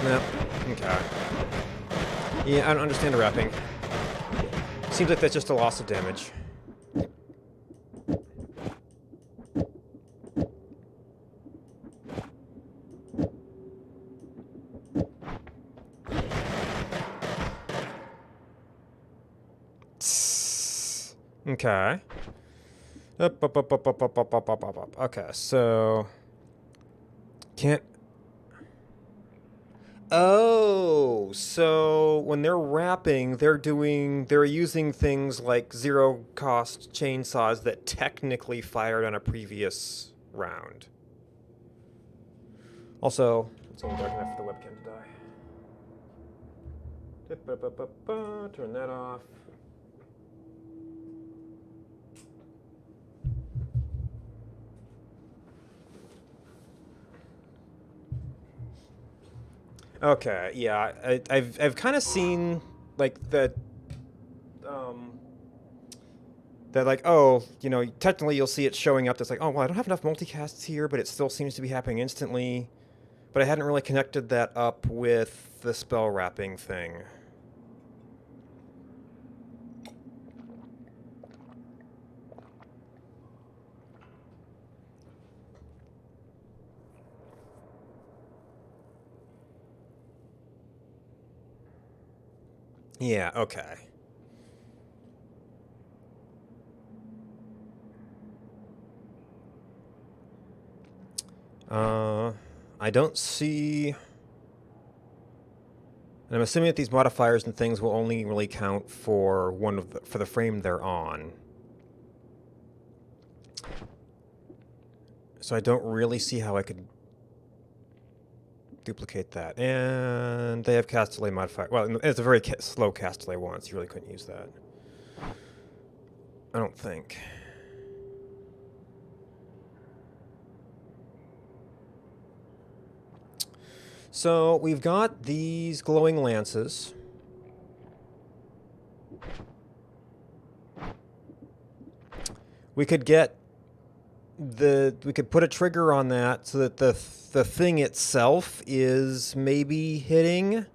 No. Okay. Yeah, I don't understand the wrapping. Seems like that's just a loss of damage. Okay. Up. Okay, so can't. Oh, so when they're wrapping, they're using things like zero-cost chainsaws that technically fired on a previous round. Also, it's only dark enough for the webcam to die. Turn that off. Okay, yeah, I've kind of seen like that like, oh, you know, technically you'll see it showing up that's like, oh well, I don't have enough multicasts here, but it still seems to be happening instantly. But I hadn't really connected that up with the spell wrapping thing. Yeah, okay. I don't see. And I'm assuming that these modifiers and things will only really count for for the frame they're on. So I don't really see how I could duplicate that. And they have cast delay modifier. Well, it's a very slow cast delay one, so you really couldn't use that. I don't think. So we've got these glowing lances. We could get we could put a trigger on that so that the thing itself is maybe hitting,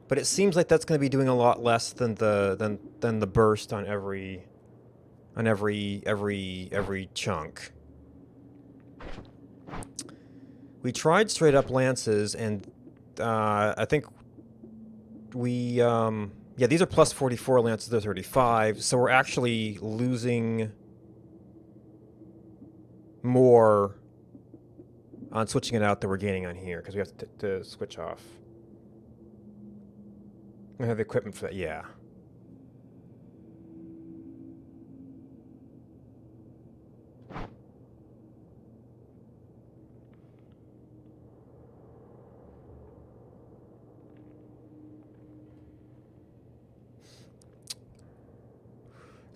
but it seems like that's going to be doing a lot less than the burst on every chunk. We tried straight up lances, and I think we yeah, these are plus 44 lances, they're 35, so we're actually losing more on switching it out than we're gaining on here, because we have to switch off. I have the equipment for that, yeah.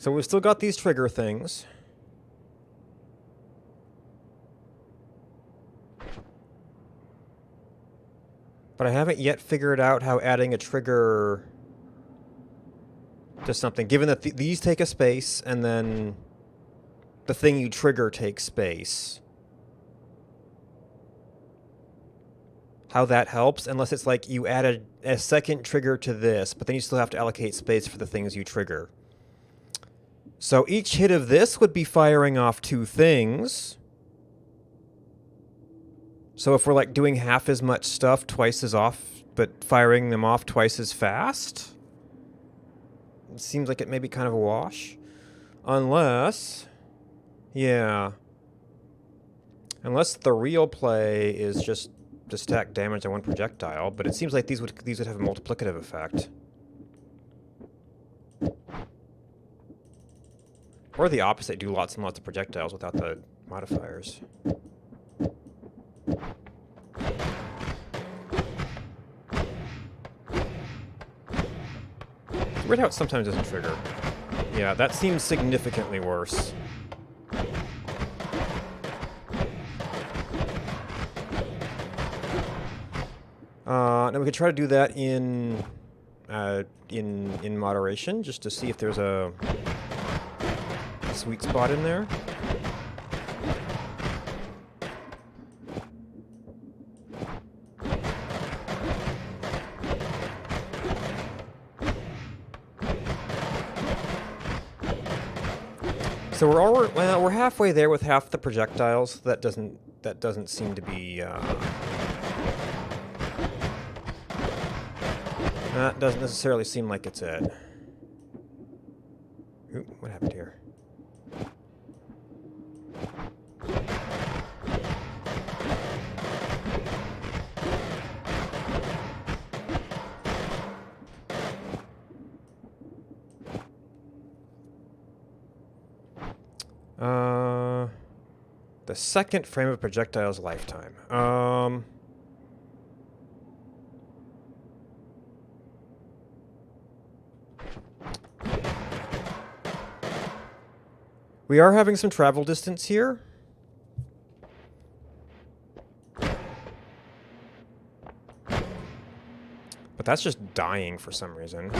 So we've still got these trigger things. But I haven't yet figured out how adding a trigger to something, given that these take a space, and then the thing you trigger takes space. How that helps, unless it's like you added a second trigger to this, but then you still have to allocate space for the things you trigger. So each hit of this would be firing off 2 things. So if we're like doing half as much stuff twice as off, but firing them off twice as fast, it seems like it may be kind of a wash. Unless, yeah. Unless the real play is just to stack damage on one projectile, but it seems like these would have a multiplicative effect. Or the opposite, do lots and lots of projectiles without the modifiers. It's weird how it sometimes doesn't trigger. Yeah, that seems significantly worse. Now we could try to do that in moderation, just to see if there's a sweet spot in there. So we're halfway there with half the projectiles. That doesn't seem to be that doesn't necessarily seem like it's it. Ooh, what happened here? The second frame of projectile's lifetime. We are having some travel distance here. But that's just dying for some reason.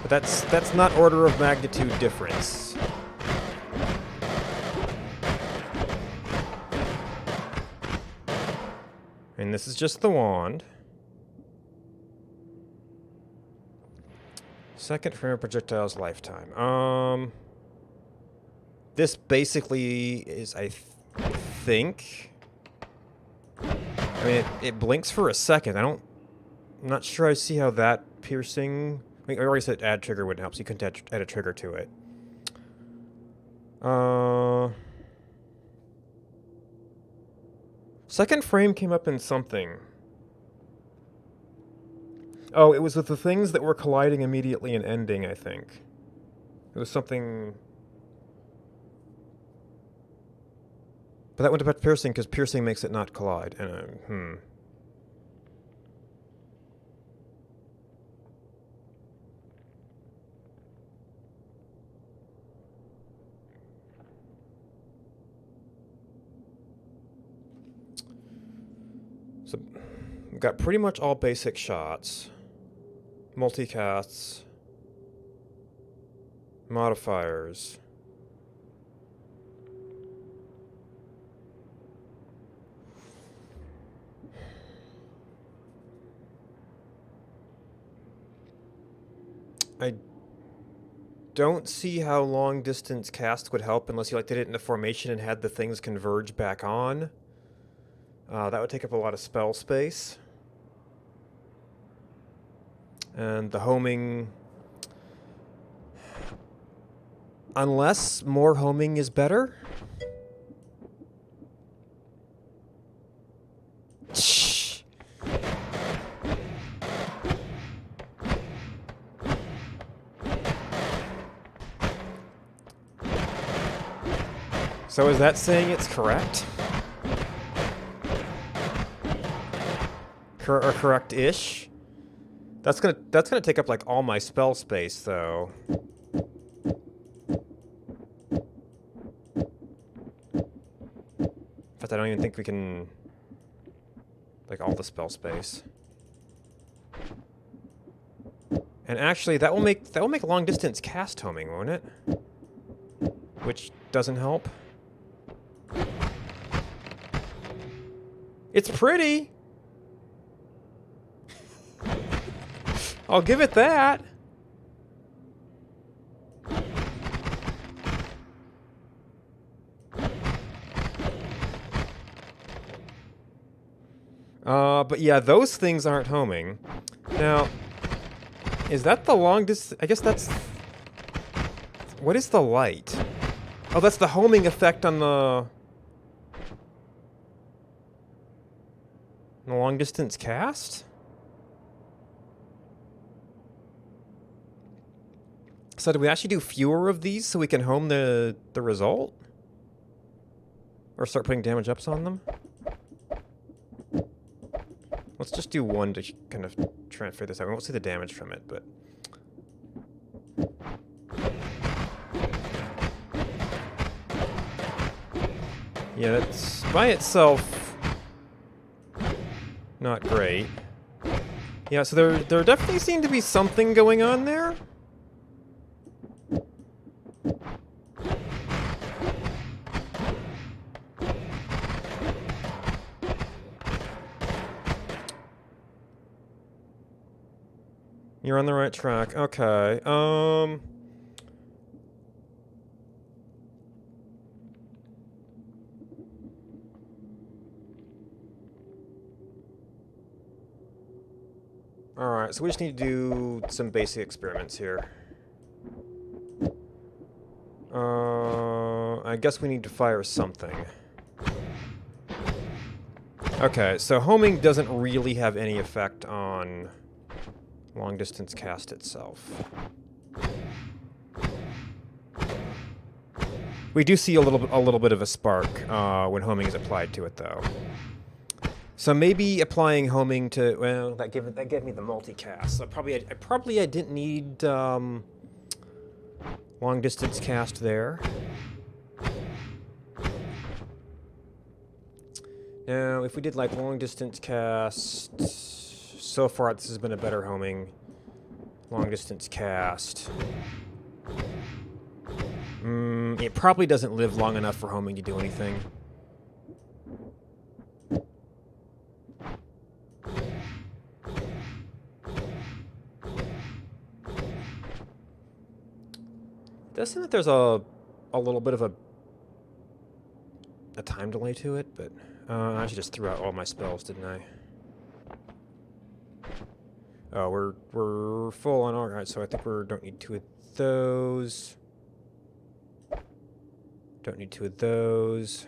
But that's not order of magnitude difference. And this is just the wand. Second frame of projectile's lifetime. This basically is, I think. I mean, it blinks for a second. I'm not sure I see how that piercing. I already said add trigger wouldn't help, so you couldn't add a trigger to it. Second frame came up in something. Oh, it was with the things that were colliding immediately and ending, I think. It was something. But that went about piercing, because piercing makes it not collide. And So, we've got pretty much all basic shots. Multicasts. Modifiers. I don't see how long distance cast would help unless you did it in a formation and had the things converge back on. That would take up a lot of spell space. And the homing... Unless more homing is better? Shh. So is that saying it's correct? or correct-ish. That's gonna take up like all my spell space though. In fact, I don't even think we can like all the spell space. And actually, that will make long distance cast homing, won't it? Which doesn't help. It's pretty. I'll give it that. But yeah, those things aren't homing. Now, is that the long distance? I guess that's... What is the light? Oh, that's the homing effect on the long distance cast? So do we actually do fewer of these so we can home the result? Or start putting damage ups on them? Let's just do one to kind of transfer this out. We won't see the damage from it, but... Yeah, that's by itself not great. Yeah, so there definitely seemed to be something going on there. You're on the right track. Okay. Alright, so we just need to do some basic experiments here. I guess we need to fire something. Okay, so homing doesn't really have any effect on long distance cast itself. We do see a little bit of a spark when homing is applied to it, though. So maybe applying homing to, well, that gave me the multicast. So I didn't need long distance cast there. Now, if we did like long distance cast, so far this has been a better homing. Long distance cast. It probably doesn't live long enough for homing to do anything. It does seem that there's a little bit of a time delay to it, but I actually just threw out all my spells, didn't I? Oh, we're full on. All right, so I think we don't need two of those. Don't need two of those.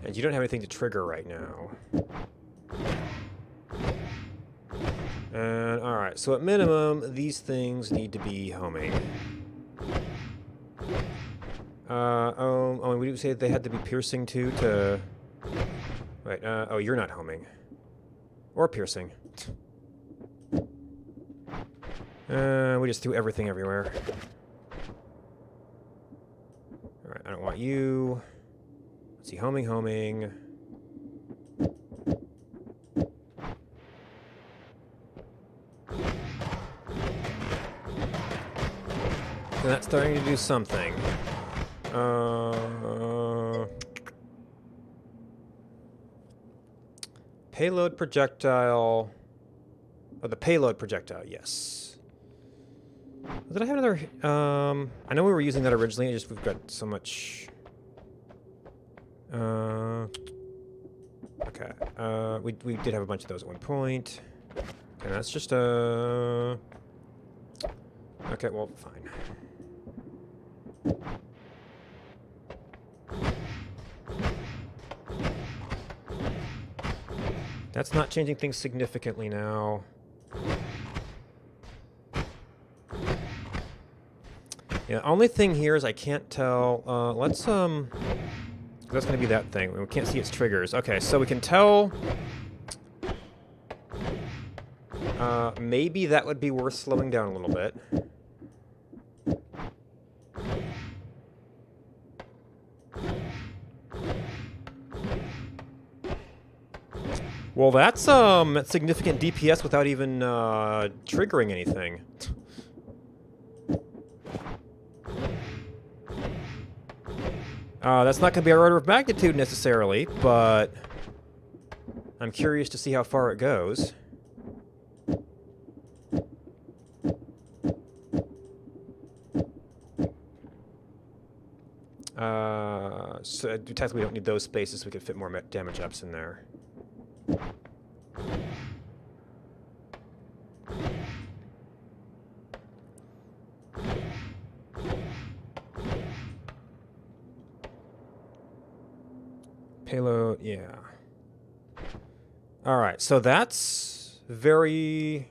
And you don't have anything to trigger right now. And, alright, so at minimum, these things need to be homing. We do say they had to be piercing too to... Wait, oh, you're not homing. Or piercing. We just threw everything everywhere. Alright, I don't want you. Let's see, homing. And that's starting to do something. Payload projectile. Oh, the payload projectile, yes. Did I have another... I know we were using that originally, just we've got so much... Okay. We did have a bunch of those at one point. And that's just okay, well, fine. That's not changing things significantly now. Yeah, only thing here is I can't tell. Let's that's gonna be that thing. We can't see its triggers. Okay, so we can tell. Maybe that would be worth slowing down a little bit. Well, that's significant DPS without even triggering anything. That's not going to be our order of magnitude necessarily, but I'm curious to see how far it goes. So technically we don't need those spaces, so we can fit more damage ups in there. Payload, yeah. Alright, so that's very...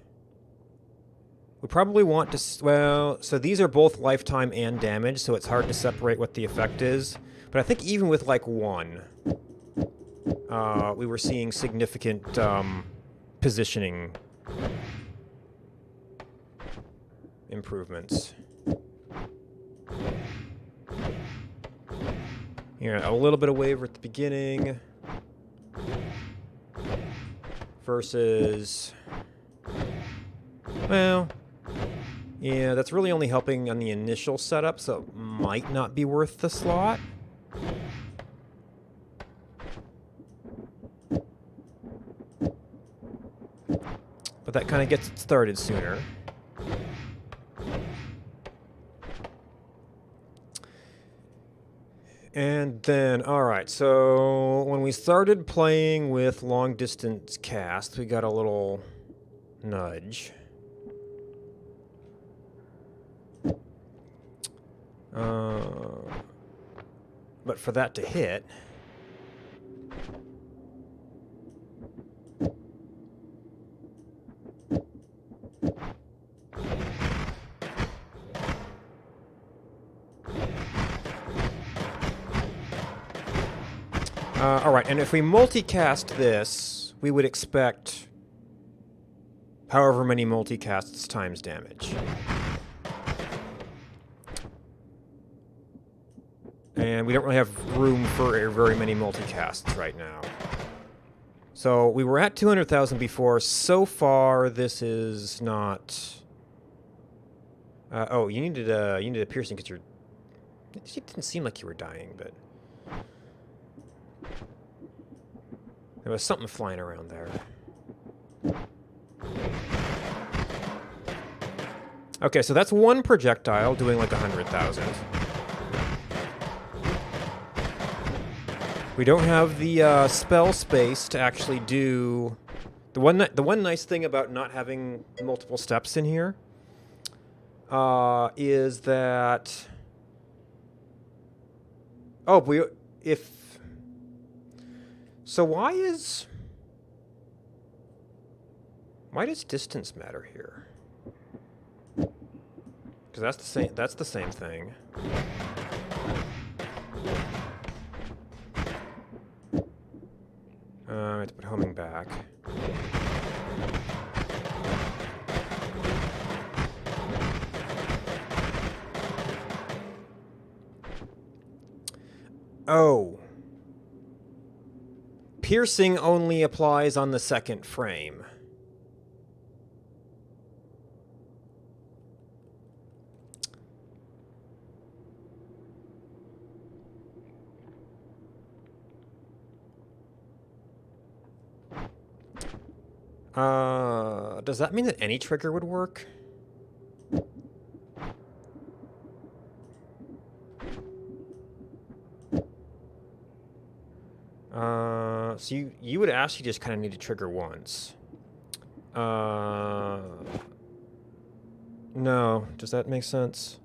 We probably want to... Well, so these are both lifetime and damage, so it's hard to separate what the effect is. But I think even with, like, one, we were seeing significant positioning improvements. Here, a little bit of waver at the beginning versus... Well, yeah, that's really only helping on the initial setup, so it might not be worth the slot. But that kind of gets it started sooner. And then, alright, so when we started playing with long distance cast, we got a little nudge. But for that to hit... Alright, and if we multicast this, we would expect however many multicasts times damage. And we don't really have room for very many multicasts right now. So we were at 200,000 before. So far, this is not... oh, you needed a piercing because it didn't seem like you were dying, but... There was something flying around there. Okay, so that's one projectile doing like 100,000. We don't have the spell space to actually do... The one nice thing about not having multiple steps in here is that... Oh, So why does distance matter here? Because that's the same thing. I have to put homing back. Oh. Piercing only applies on the second frame. Does that mean that any trigger would work? So you would actually just kind of need to trigger once. No, does that make sense?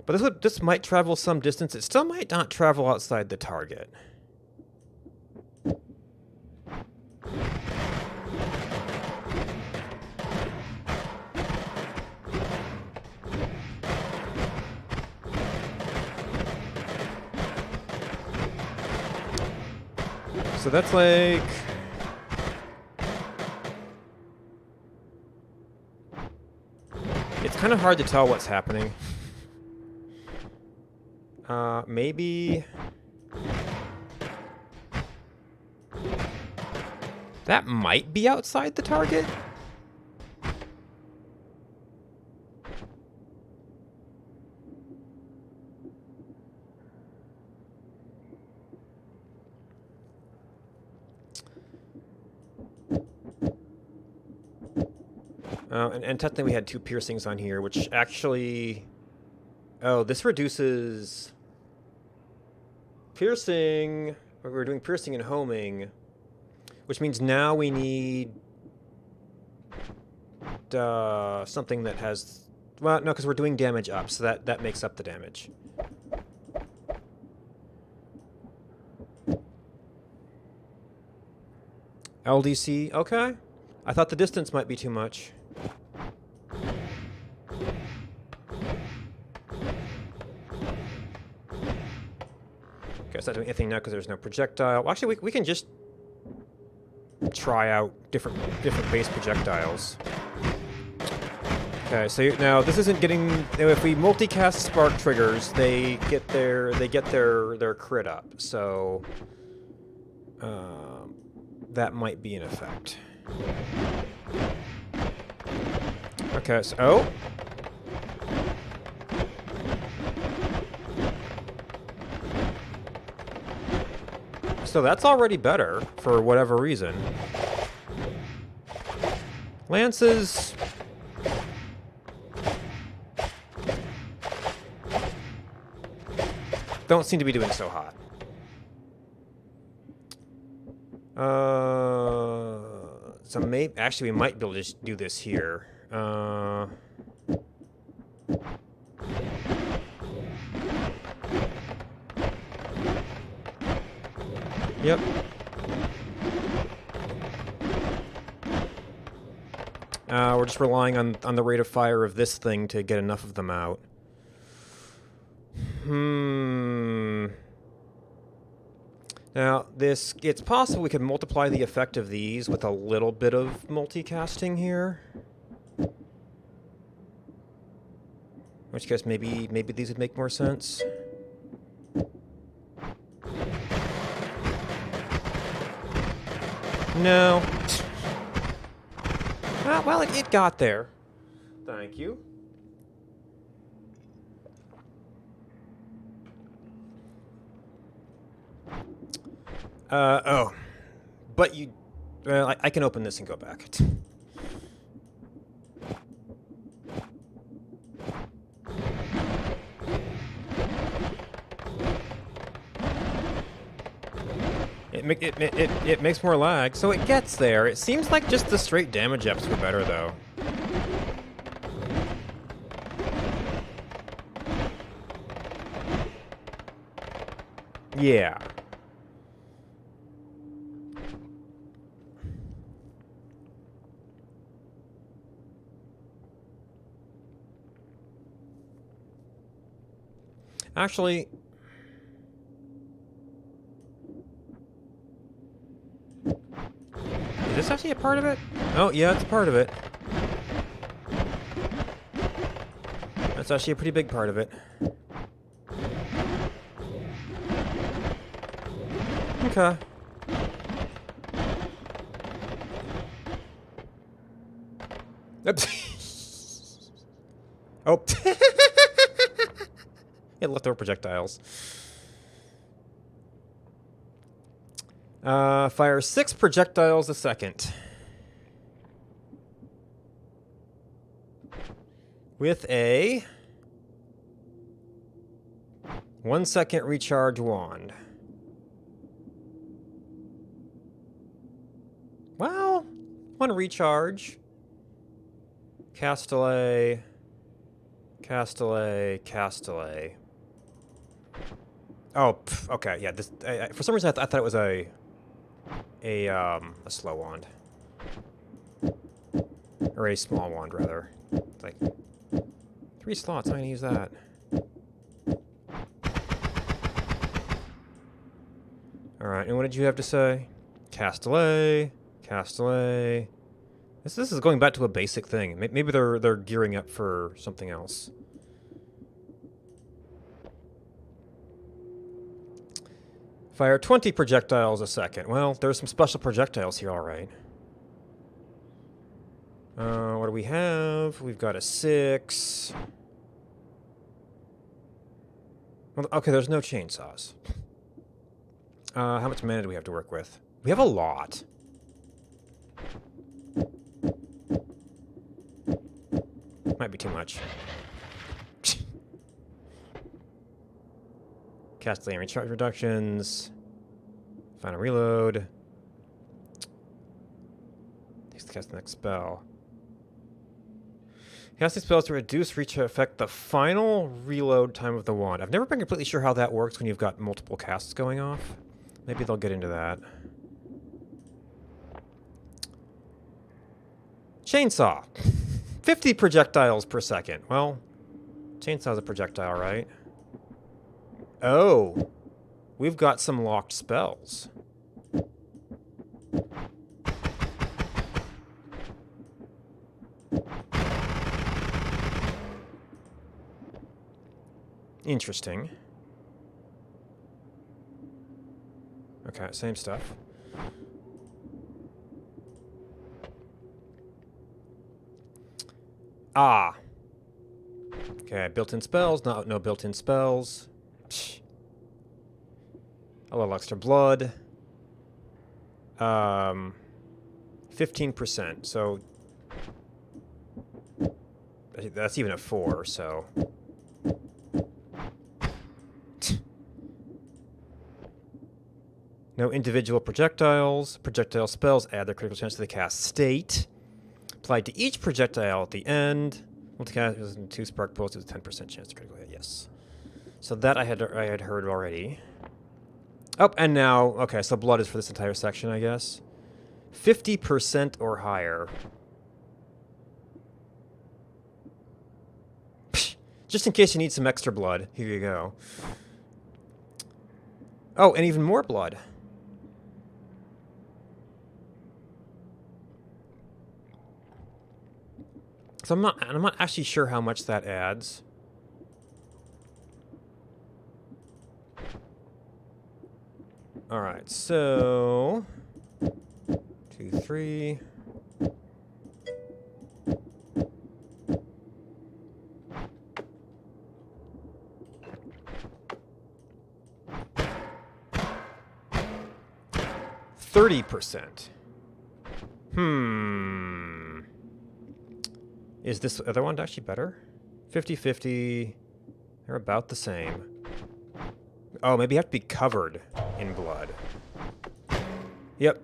But this might travel some distance. It still might not travel outside the target. So that's like... It's kind of hard to tell what's happening. Maybe... That might be outside the target? And technically we had 2 piercings on here, which actually... Oh, this reduces... Piercing... We're doing piercing and homing, which means now we need... something that has... Well, no, because we're doing damage up, so that makes up the damage. LDC, okay. I thought the distance might be too much. Okay, it's not doing anything now because there's no projectile. Well, actually, we can just try out different base projectiles. Okay, so now this isn't getting... If we multicast spark triggers, they get their crit up. So that might be an effect. Okay, so... Oh! So that's already better, for whatever reason. Lances... don't seem to be doing so hot. So maybe... Actually, we might be able to just do this here. Yep. We're just relying on the rate of fire of this thing to get enough of them out. Now, it's possible we could multiply the effect of these with a little bit of multicasting here. In which case, maybe these would make more sense. No. Well, it got there. Thank you. Oh. But you... Well, I can open this and go back. It makes more lag, so it gets there. It seems like just the straight damage ups were better, though. Yeah. Actually... Is this actually a part of it? Oh, yeah, it's a part of it. That's actually a pretty big part of it. Okay. Oops. Oh. It left over projectiles. Fire 6 projectiles a second. With a 1 second recharge wand. Well, 1 recharge. Castellet. Castellet. Castellet. Oh, okay, yeah. This for some reason I thought it was a slow wand, or a small wand rather. It's like 3 slots. I'm gonna use that. All right, Alright, and what did you have to say? Castellet. Castellet. This is going back to a basic thing. Maybe they're gearing up for something else. Fire 20 projectiles a second. Well, there's some special projectiles here, alright. What do we have? We've got a 6. Well, okay, there's no chainsaws. How much mana do we have to work with? We have a lot. Might be too much. Castellan recharge reductions. Final reload. Takes to cast the next spell. Casting spells to reduce reach effect the final reload time of the wand. I've never been completely sure how that works when you've got multiple casts going off. Maybe they'll get into that. Chainsaw. 50 projectiles per second. Well, chainsaw's a projectile, right? Oh. We've got some locked spells. Interesting. Okay, same stuff. Ah. Okay, built-in spells, no built-in spells. Psh. A little extra blood. 15%, so that's even a 4, so no individual projectiles. Projectile spells add their critical chance to the cast state. Applied to each projectile at the end. Multicast is 2 spark bolts with a 10% chance to critical hit. Yes. So that I had heard already. Oh, and now, okay, so blood is for this entire section, I guess. 50% or higher. Just in case you need some extra blood, here you go. Oh, and even more blood. So I'm not actually sure how much that adds. All right, so 2, 3. %. Is this other one actually better? 50-50. They're about the same. Oh, maybe you have to be covered in blood. Yep.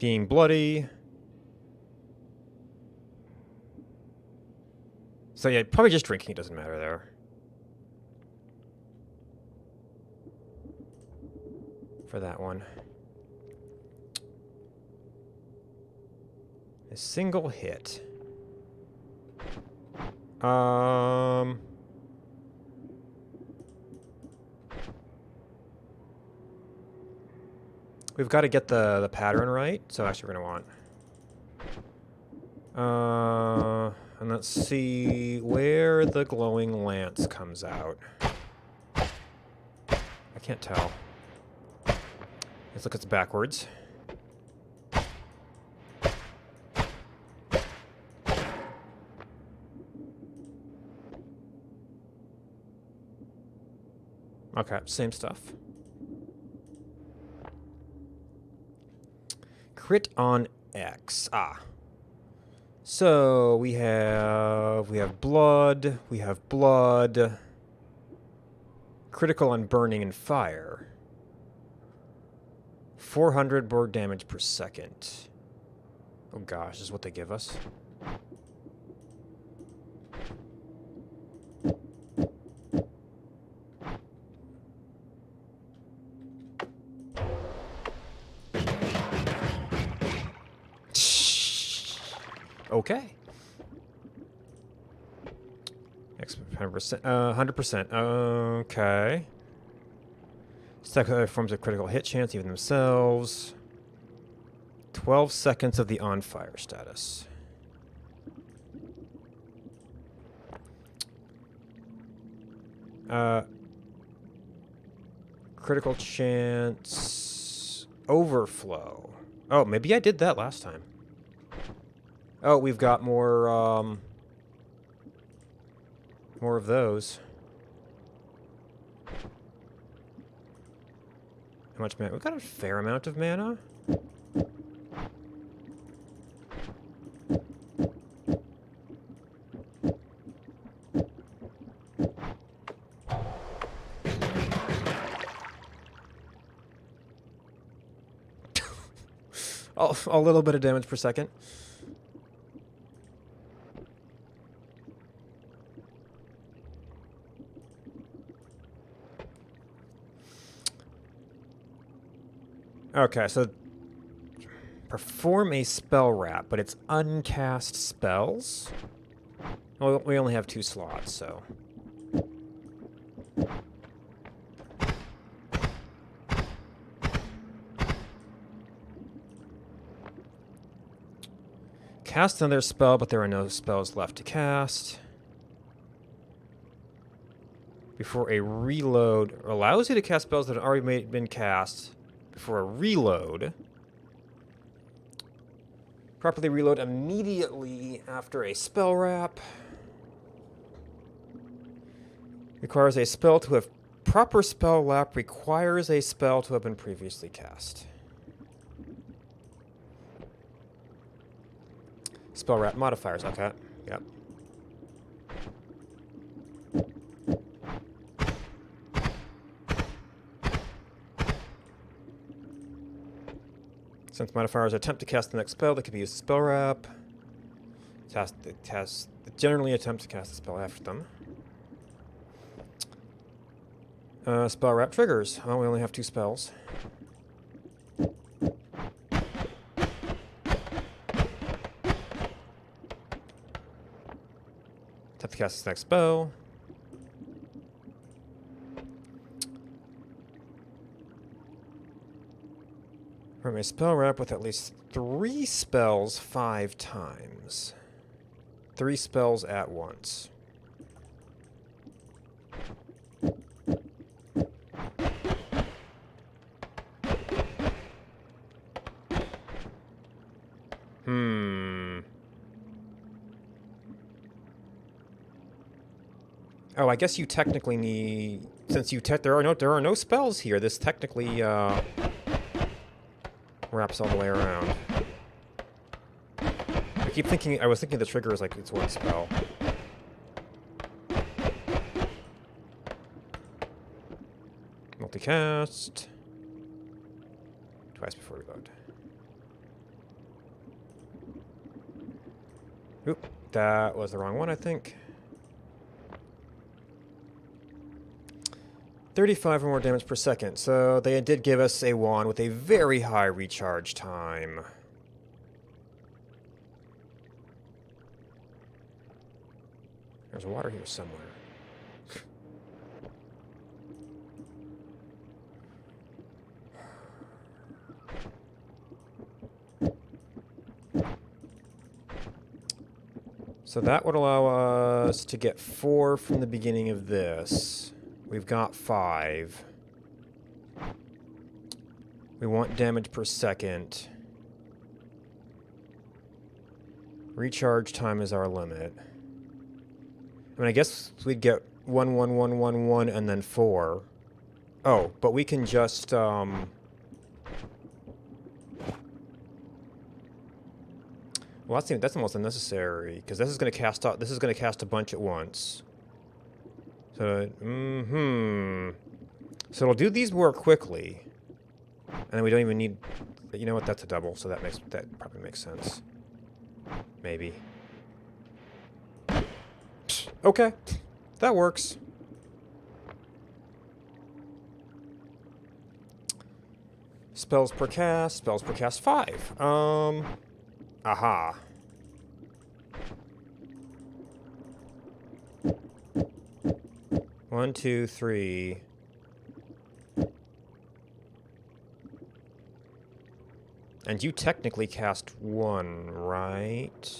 Being bloody. So yeah, probably just drinking, it doesn't matter there. For that one. A single hit. We've got to get the pattern right, so actually we're going to want... and let's see where the glowing lance comes out. I can't tell. Let's look at it backwards. Okay, same stuff. Crit on X. Ah. So we have blood, we have blood. Critical on burning and fire. 400 board damage per second. Oh gosh, this is what they give us. Okay. 100%. 100%. Okay. Stack other forms of critical hit chance, even themselves. 12 seconds of the on fire status. Critical chance overflow. Oh, maybe I did that last time. Oh, we've got more of those. How much mana? We've got a fair amount of mana. A little bit of damage per second. Okay, so perform a spell wrap, but it's uncast spells. Well, we only have 2 slots, so. Cast another spell, but there are no spells left to cast. Before a reload allows you to cast spells that have already been cast. Before a reload. Properly reload immediately after a spell wrap. Requires a spell to have proper spell wrap. Requires a spell to have been previously cast. Spell wrap modifiers, okay. Yep. Since modifiers attempt to cast the next spell, they can be used as spell wrap. Generally attempt to cast the spell after them. Spell wrap triggers. Oh, we only have 2 spells. Attempt to cast this next spell. Perform a spell wrap with at least 3 spells 5 times. 3 spells at once. Oh, I guess you technically need, since there are no spells here. This technically wraps all the way around. I was thinking the trigger is like it's 1 spell. Multicast. Twice before reload. Oop, that was the wrong one, I think. 35 or more damage per second. So they did give us a wand with a very high recharge time. There's water here somewhere. So that would allow us to get 4 from the beginning of this. We've got 5. We want damage per second. Recharge time is our limit. I mean, I guess we'd get 1, 1, 1, 1, 1, and then 4. Oh, but we can just, well, that's almost unnecessary, because this is going to cast a bunch at once. So, So it'll do these more quickly. And then we don't even need, you know what, that's a double, so that probably makes sense. Maybe. Okay, that works. Spells per cast 5. Aha. 1, 2, 3. And you technically cast 1, right?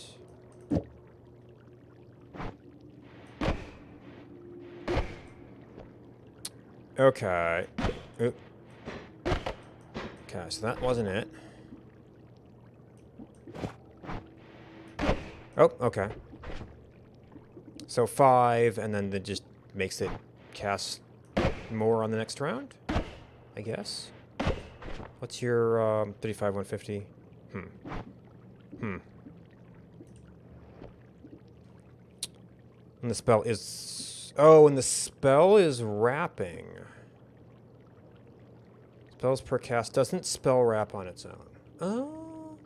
Okay. Oop. Okay, so that wasn't it. Oh, okay. So 5, and then it just makes it cast more on the next round, I guess. What's your 35, 150? And the spell is... Oh, and the spell is wrapping. Spells per cast doesn't spell wrap on its own. Oh.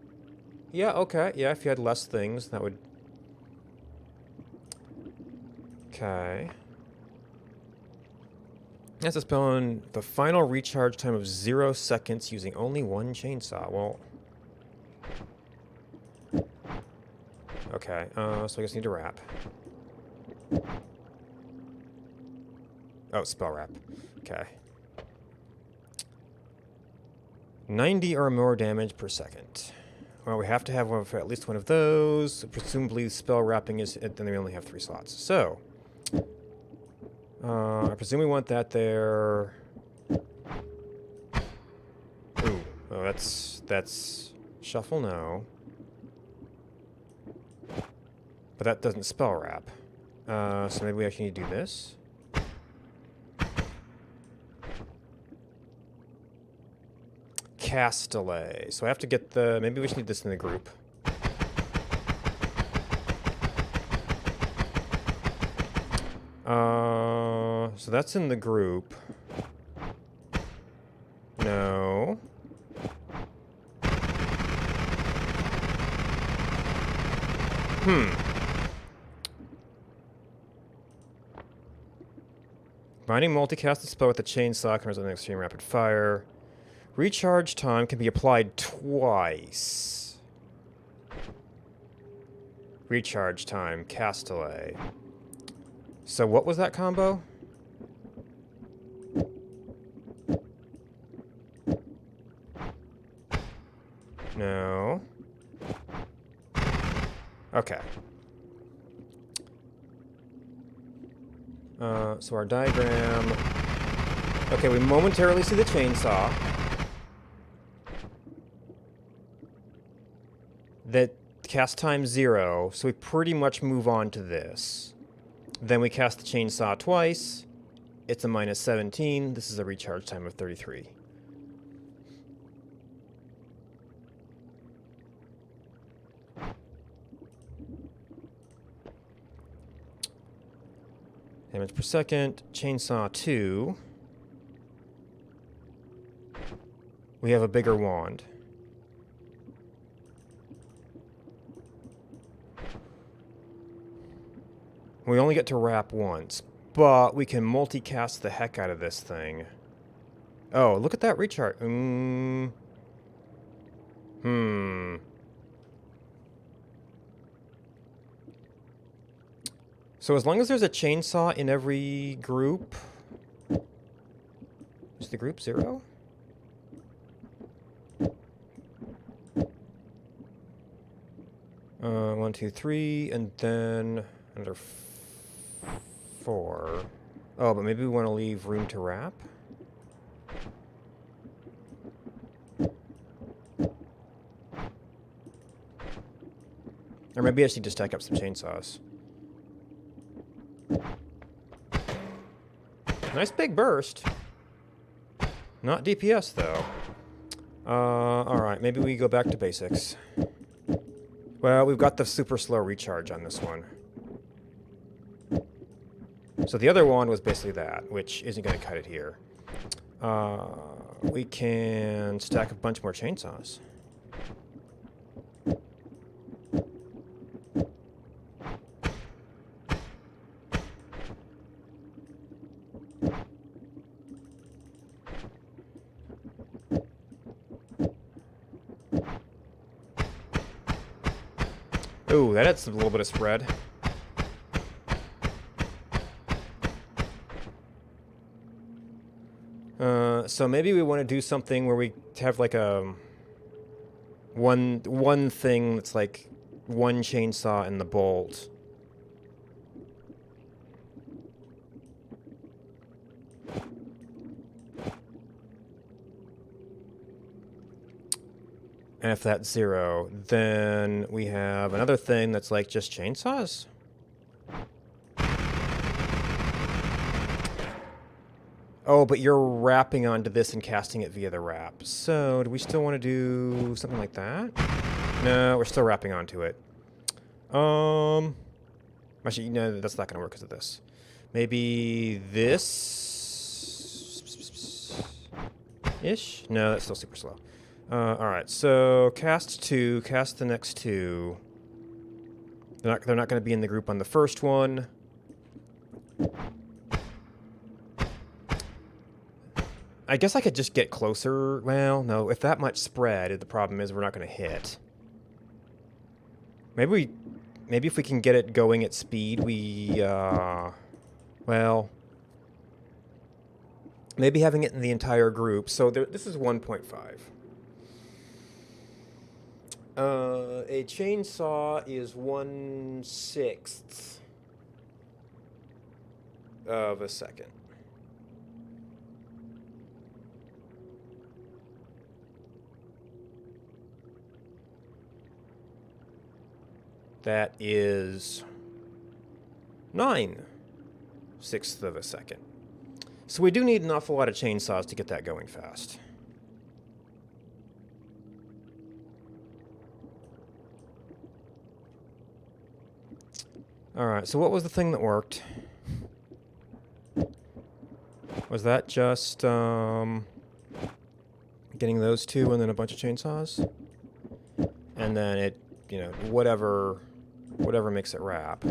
Yeah, okay. Yeah, if you had less things, that would... Okay. That's a spell on the final recharge time of 0 seconds using only 1 chainsaw. Well... Okay, so I guess I need to wrap. Oh, spell wrap. Okay. 90 or more damage per second. Well, we have to have one for at least one of those. Presumably, spell wrapping is... Then we only have 3 slots. So... I presume we want that there. Ooh. Oh, that's... Shuffle, no. But that doesn't spell wrap. So maybe we actually need to do this. Cast delay. So I have to get the... Maybe we should need this in the group. So that's in the group. No. Binding multicast the spell with the chainsaw can result in extreme rapid fire. Recharge time can be applied twice. Recharge time, cast delay. So what was that combo? No. Okay. So our diagram... Okay, we momentarily see the chainsaw. That cast time 0, so we pretty much move on to this. Then we cast the chainsaw twice. It's a minus 17. This is a recharge time of 33. Damage per second. Chainsaw 2. We have a bigger wand. We only get to wrap once, but we can multicast the heck out of this thing. Oh, look at that recharge. So as long as there's a chainsaw in every group... Is the group 0? One, two, three, and then another 4. Oh, but maybe we want to leave room to wrap? Or maybe I just need to stack up some chainsaws. Nice big burst. Not DPS, though. Alright, maybe we go back to basics. Well, we've got the super slow recharge on this one. So the other one was basically that, which isn't going to cut it here. We can stack a bunch more chainsaws. Ooh, that adds a little bit of spread. So maybe we want to do something where we have like a one thing that's like one chainsaw and the bolt. And if that's 0, then we have another thing that's like just chainsaws. Oh, but you're wrapping onto this and casting it via the wrap. So do we still want to do something like that? No, we're still wrapping onto it. Actually, no, that's not going to work because of this. Maybe this-ish? No, that's still super slow. Alright, so cast 2, cast the next 2. They're not going to be in the group on the first one. I guess I could just get closer. Well, no, if that much spread, the problem is we're not going to hit. Maybe if we can get it going at speed, well, maybe having it in the entire group. So this is 1.5. A chainsaw is 1/6 of a second. That is 9/6 of a second. So we do need an awful lot of chainsaws to get that going fast. Alright, so what was the thing that worked? Was that just getting those 2 and then a bunch of chainsaws? And then it, you know, whatever makes it wrap.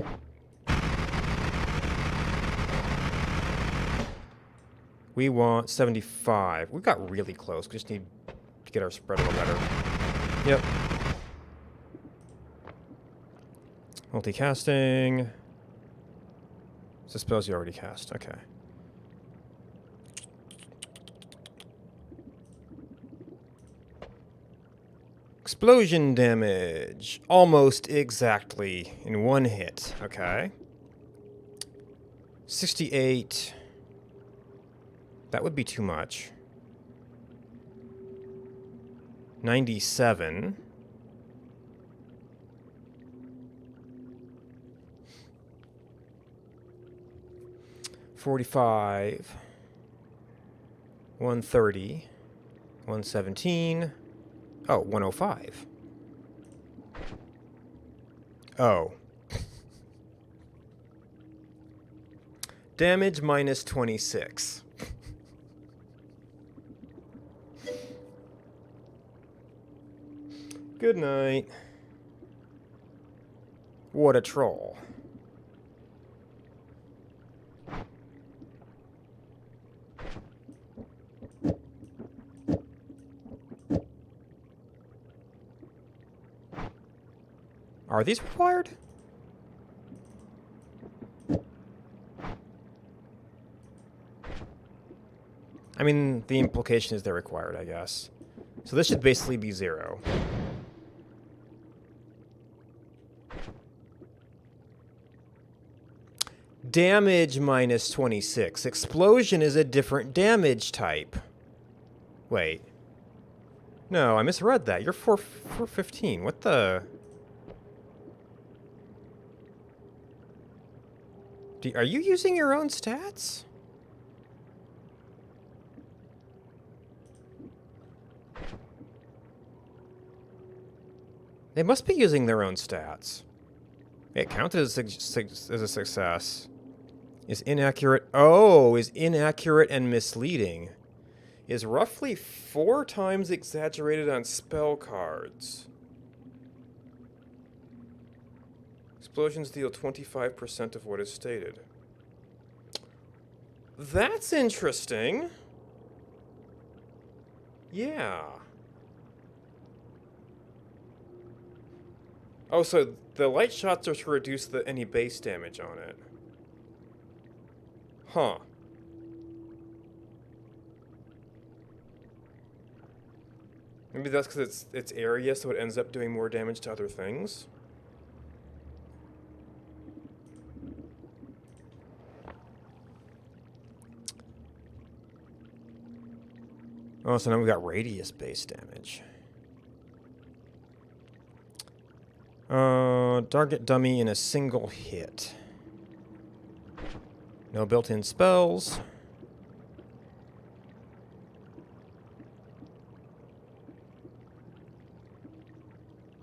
We want 75. We got really close. We just need to get our spread a little better. Yep. Multicasting. So suppose you already cast. Okay. Explosion damage. Almost exactly in 1 hit. Okay. 68. That would be too much. 97. $45. 130. 117. Oh, 105. Oh. Damage minus 26. Good night. What a troll. Are these required? I mean, the implication is they're required, I guess. So this should basically be 0. Damage minus 26. Explosion is a different damage type. Wait. No, I misread that. You're 415. What the... Are you using your own stats? They must be using their own stats. It counted as a success. Is inaccurate. Oh, is inaccurate and misleading. Is roughly 4 times exaggerated on spell cards. Explosions deal 25% of what is stated. That's interesting. Yeah. Oh, so the light shots are to reduce any base damage on it. Huh. Maybe that's because it's area, so it ends up doing more damage to other things. Oh, so now we've got radius-based damage. Target dummy in a single hit. No built-in spells.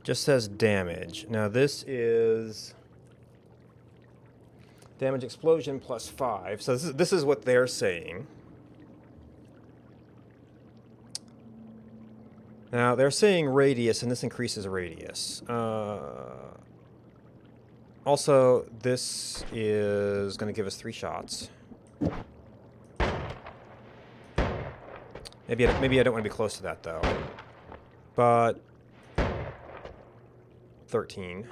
Just says damage. Now this is damage explosion plus 5. So this is what they're saying. Now they're saying radius, and this increases radius. Also, this is going to give us 3 shots. Maybe I don't want to be close to that though. But 13.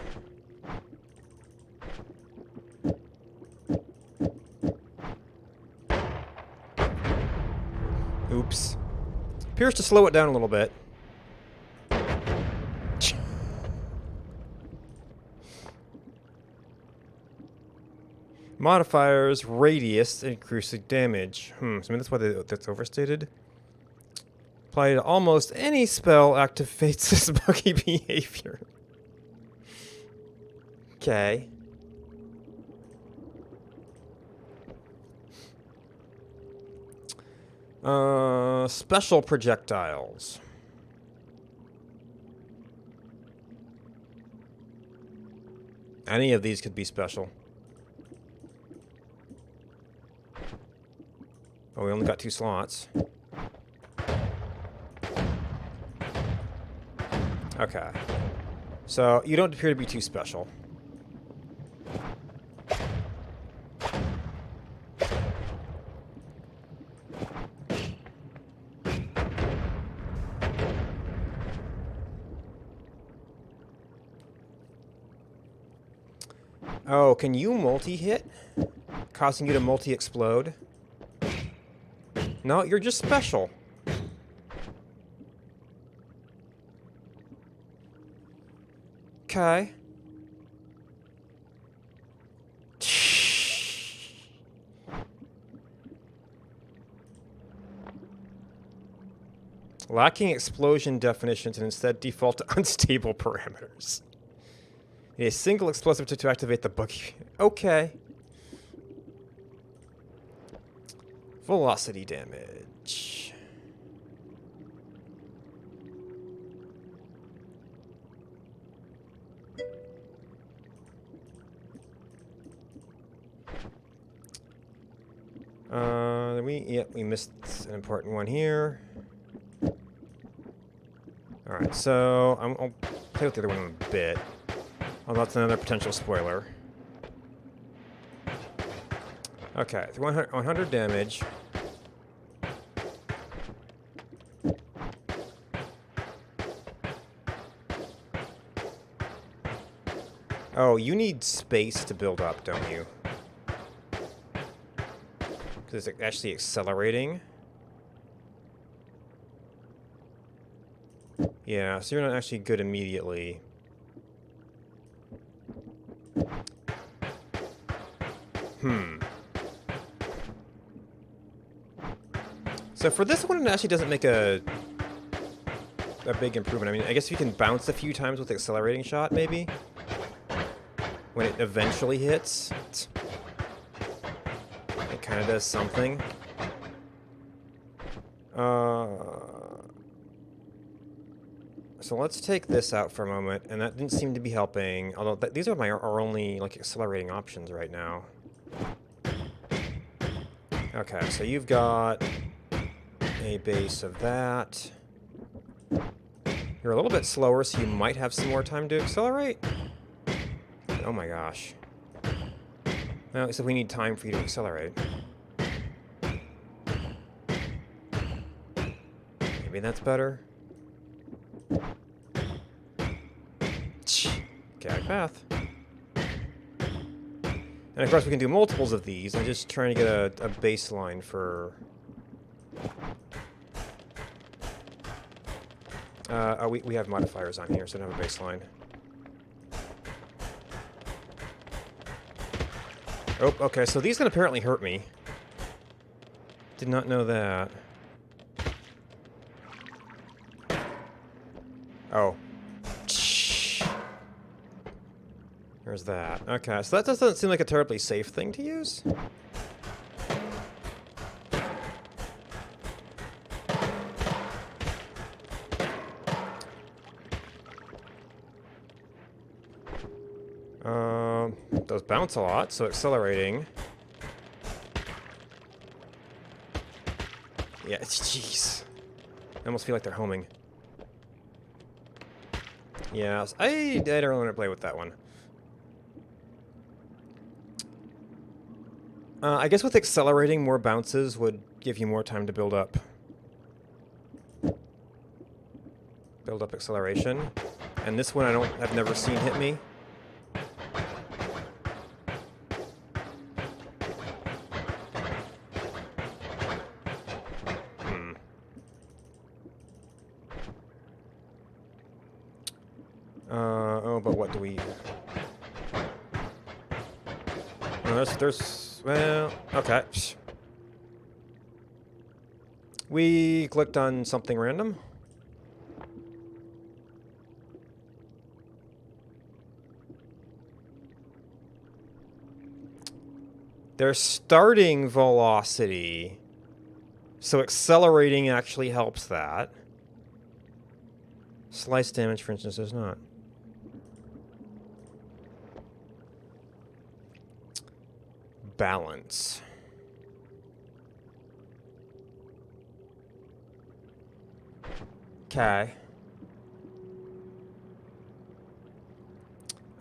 Oops. Appears to slow it down a little bit. Modifiers, radius, increasing damage. So I mean, that's why that's overstated. Apply to almost any spell activates this buggy behavior. Okay. Special projectiles. Any of these could be special. Oh, we only got 2 slots. Okay. So, you don't appear to be too special. Oh, can you multi-hit? Causing you to multi-explode? No, you're just special. Okay. Lacking explosion definitions and instead default to unstable parameters. A single explosive to activate the buggy. Okay. Velocity damage. We missed an important one here. All right, so I'll play with the other one in a bit. Oh, that's another potential spoiler. Okay, 100 damage. Oh, you need space to build up, don't you? Because it's actually accelerating. Yeah, so you're not actually good immediately. So for this one, it actually doesn't make a big improvement. I mean, I guess if you can bounce a few times with the accelerating shot, maybe? When it eventually hits, it kind of does something. So let's take this out for a moment, and that didn't seem to be helping. Although these are our only like accelerating options right now. Okay, so you've got a base of that. You're a little bit slower, so you might have some more time to accelerate. Oh my gosh. Well, so we need time for you to accelerate. Maybe that's better. Chaotic path. And of course we can do multiples of these. I'm just trying to get a baseline for Oh, we have modifiers on here, so I don't have a baseline. Oh, okay, so these can apparently hurt me. Did not know that. Oh. There's that. Okay, so that doesn't seem like a terribly safe thing to use. Those bounce a lot, so accelerating. Yeah, jeez. I almost feel like they're homing. Yeah, I don't really want to play with that one. I guess with accelerating, more bounces would give you more time to build up. Build up acceleration. And this one I've never seen hit me. Oh, but what do we... well, okay. We clicked on something random. Their starting velocity. So accelerating actually helps that. Slice damage, for instance, does not. Balance. Okay.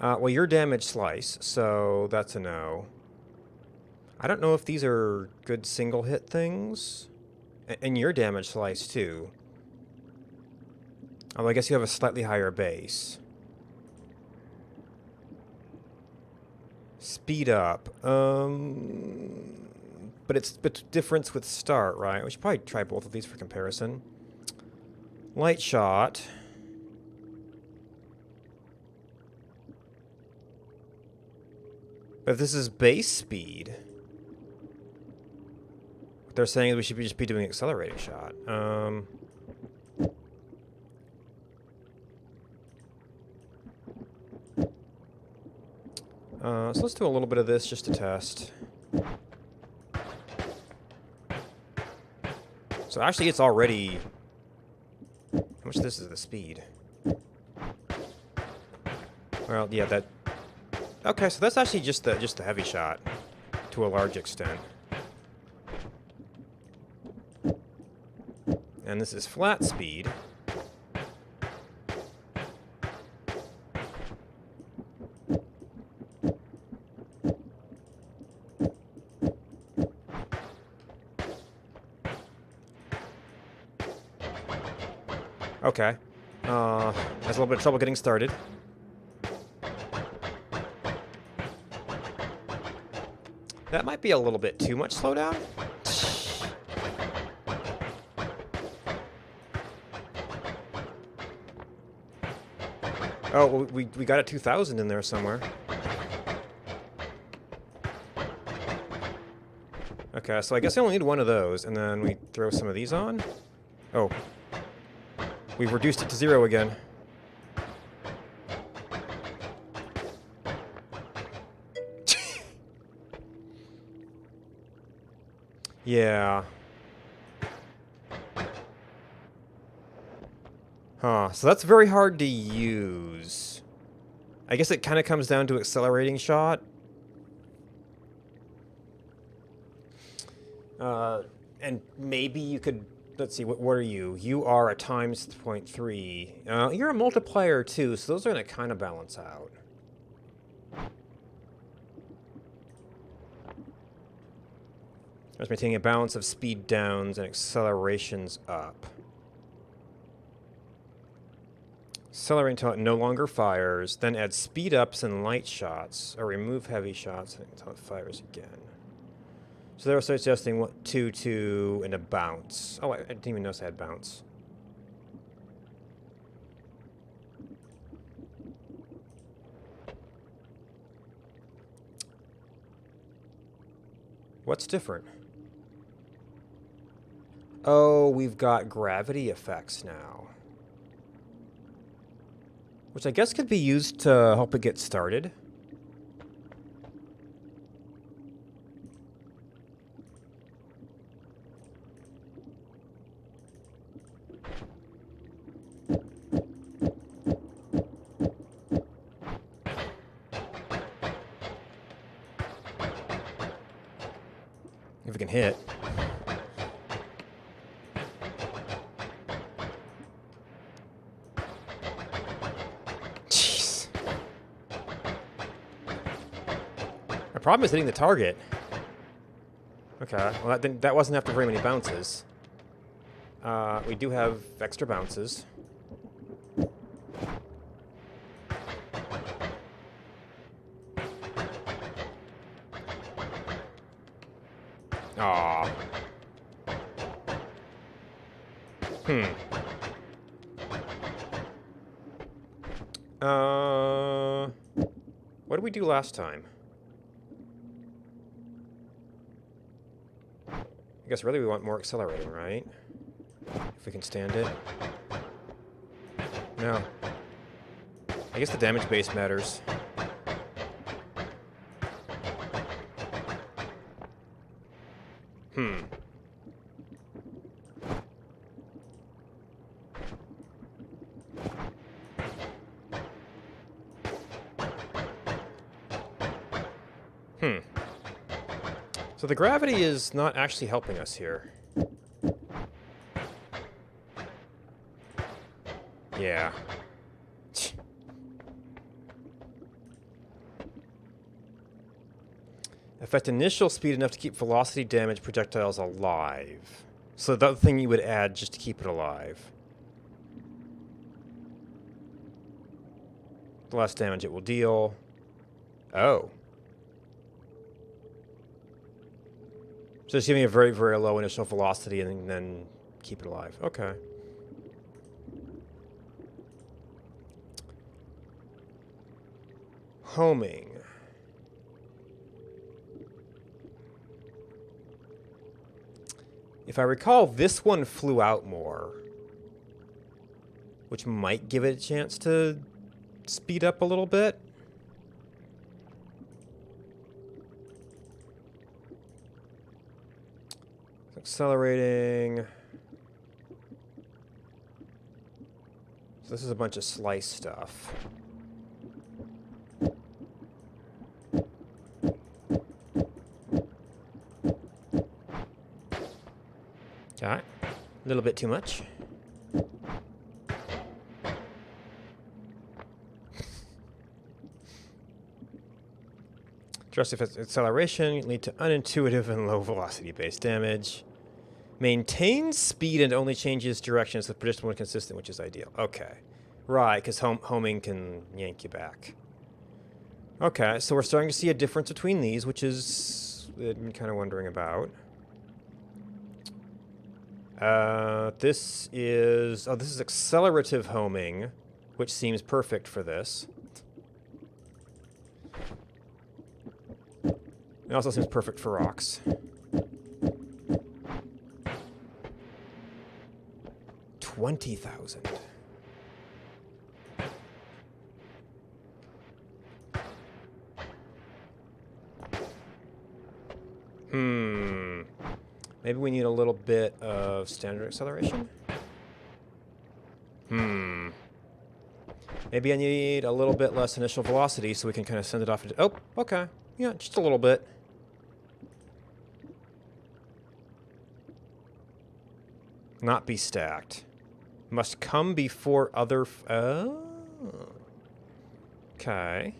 Well, your damage slice, so that's a no. I don't know if these are good single hit things. And your damage slice, too. Although I guess you have a slightly higher base. Speed up. But it's difference with start, right? We should probably try both of these for comparison. Light shot. If this is base speed, what they're saying is we should just be doing accelerating shot. So let's do a little bit of this just to test. So actually it's already... How much of this is the speed? Well, yeah, that... Okay, so that's actually just the heavy shot, to a large extent. And this is flat speed. Okay. Has a little bit of trouble getting started. That might be a little bit too much slowdown. Oh, well, we got a 2,000 in there somewhere. Okay, so I guess I only need one of those, and then we throw some of these on. Oh. We've reduced it to 0 again. Yeah. Huh, so that's very hard to use. I guess it kind of comes down to accelerating shot. And maybe you could... Let's see, what are you? You are a times 0.3. You're a multiplier too, so those are going to kind of balance out. Just maintaining a balance of speed downs and accelerations up. Accelerate until it no longer fires, then add speed ups and light shots, or remove heavy shots until it fires again. So they were suggesting what 2, 2, and a bounce. Oh, I didn't even notice I had bounce. What's different? Oh, we've got gravity effects now. Which I guess could be used to help it get started. If we can hit. Jeez. My problem is hitting the target. Okay, well that wasn't after very many bounces. We do have extra bounces. Aww. What did we do last time? I guess really we want more accelerating, right? If we can stand it. No. I guess the damage base matters. So the gravity is not actually helping us here. Yeah. Affect initial speed enough to keep velocity damage projectiles alive. So the other thing you would add just to keep it alive. The less damage it will deal. Oh. So just giving a very, very low initial velocity and then keep it alive. Okay. Homing. If I recall, this one flew out more, which might give it a chance to speed up a little bit. Accelerating. So this is a bunch of slice stuff. Alright. A little bit too much. Drastic acceleration lead to unintuitive and low velocity based damage. Maintains speed and only changes directions with predictable and consistent, which is ideal. Okay. Right, because homing can yank you back. Okay, so we're starting to see a difference between these, which is I've been kind of wondering about. This is accelerative homing, which seems perfect for this. It also seems perfect for rocks. 20,000. Maybe we need a little bit of standard acceleration? Maybe I need a little bit less initial velocity so we can kind of send it off into... Oh, okay. Yeah, just a little bit. Not be stacked. Must come before other... Oh. Okay.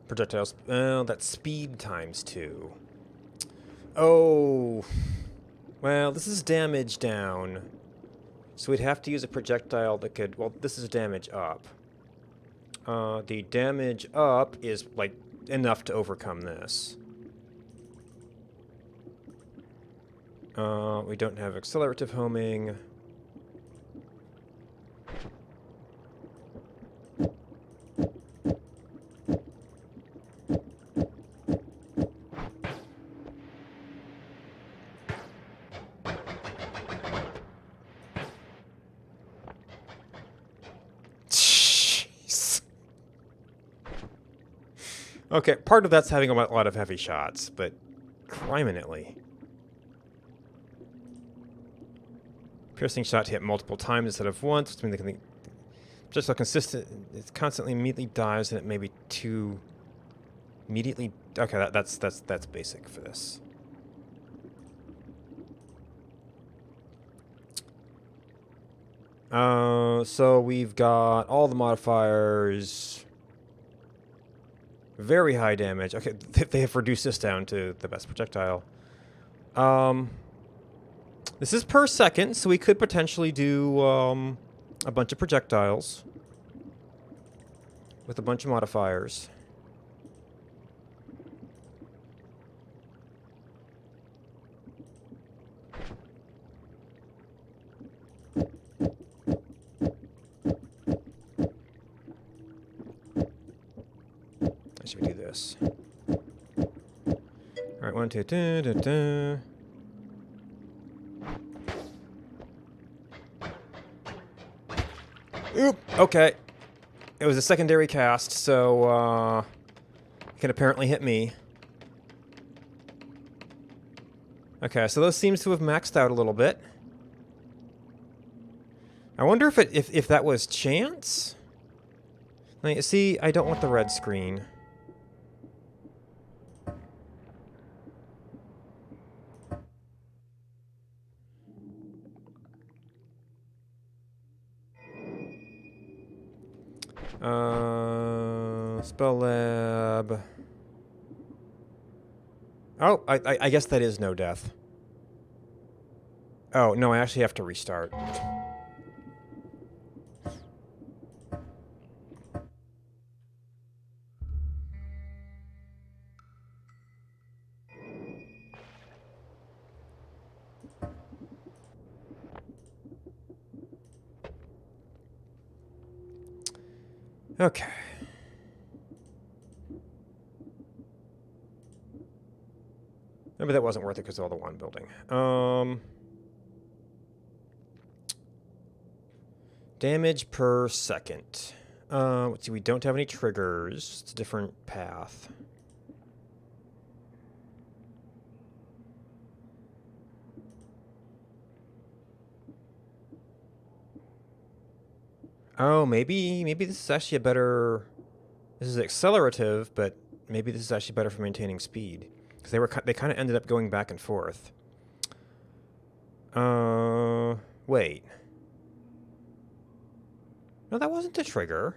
Projectiles. Oh, that's speed times 2. Oh. Well, this is damage down. So we'd have to use a projectile that could... Well, this is damage up. The damage up is, like, enough to overcome this. We don't have accelerative homing. Jeez. Okay, part of that's having a lot of heavy shots, but criminally. Piercing shot to hit multiple times instead of once, which means they can just so consistent. It constantly immediately dies, and it may be too immediately. Okay, that's basic for this. So we've got all the modifiers. Very high damage. Okay, they have reduced this down to the best projectile. This is per second, so we could potentially do a bunch of projectiles with a bunch of modifiers. How should we do this? All right, 1, 2, 2. Oop, okay. It was a secondary cast, so it can apparently hit me. Okay, so those seems to have maxed out a little bit. I wonder if that was chance? Now, see, I don't want the red screen. Spell lab. Oh, I guess that is no death. Oh, no, I actually have to restart. Okay. Maybe that wasn't worth it because of all the one building. Damage per second. Let's see, we don't have any triggers. It's a different path. Oh, maybe this is actually a better... This is accelerative, but maybe this is actually better for maintaining speed. Because they kind of ended up going back and forth. Wait. No, that wasn't the trigger.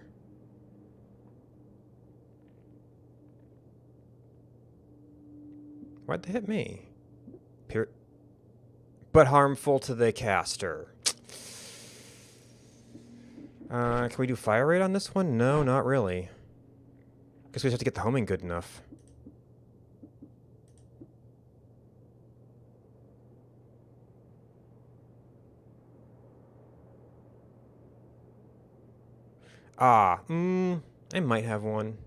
Why'd they hit me? But harmful to the caster. Can we do fire rate on this one? No, not really. Guess we just have to get the homing good enough. I might have one.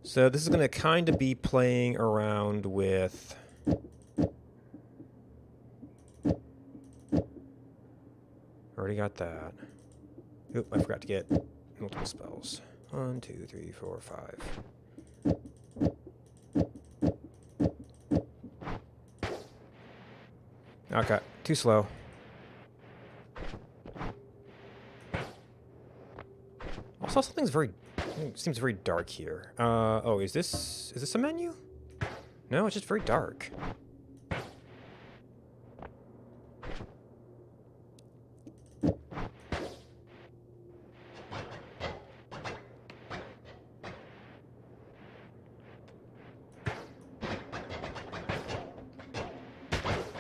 So this is going to kind of be playing around with... Already got that. Oop, I forgot to get multiple spells. 1, 2, 3, 4, 5. Okay, too slow. Also, something's very... seems very dark here. Oh, is this a menu? No, it's just very dark.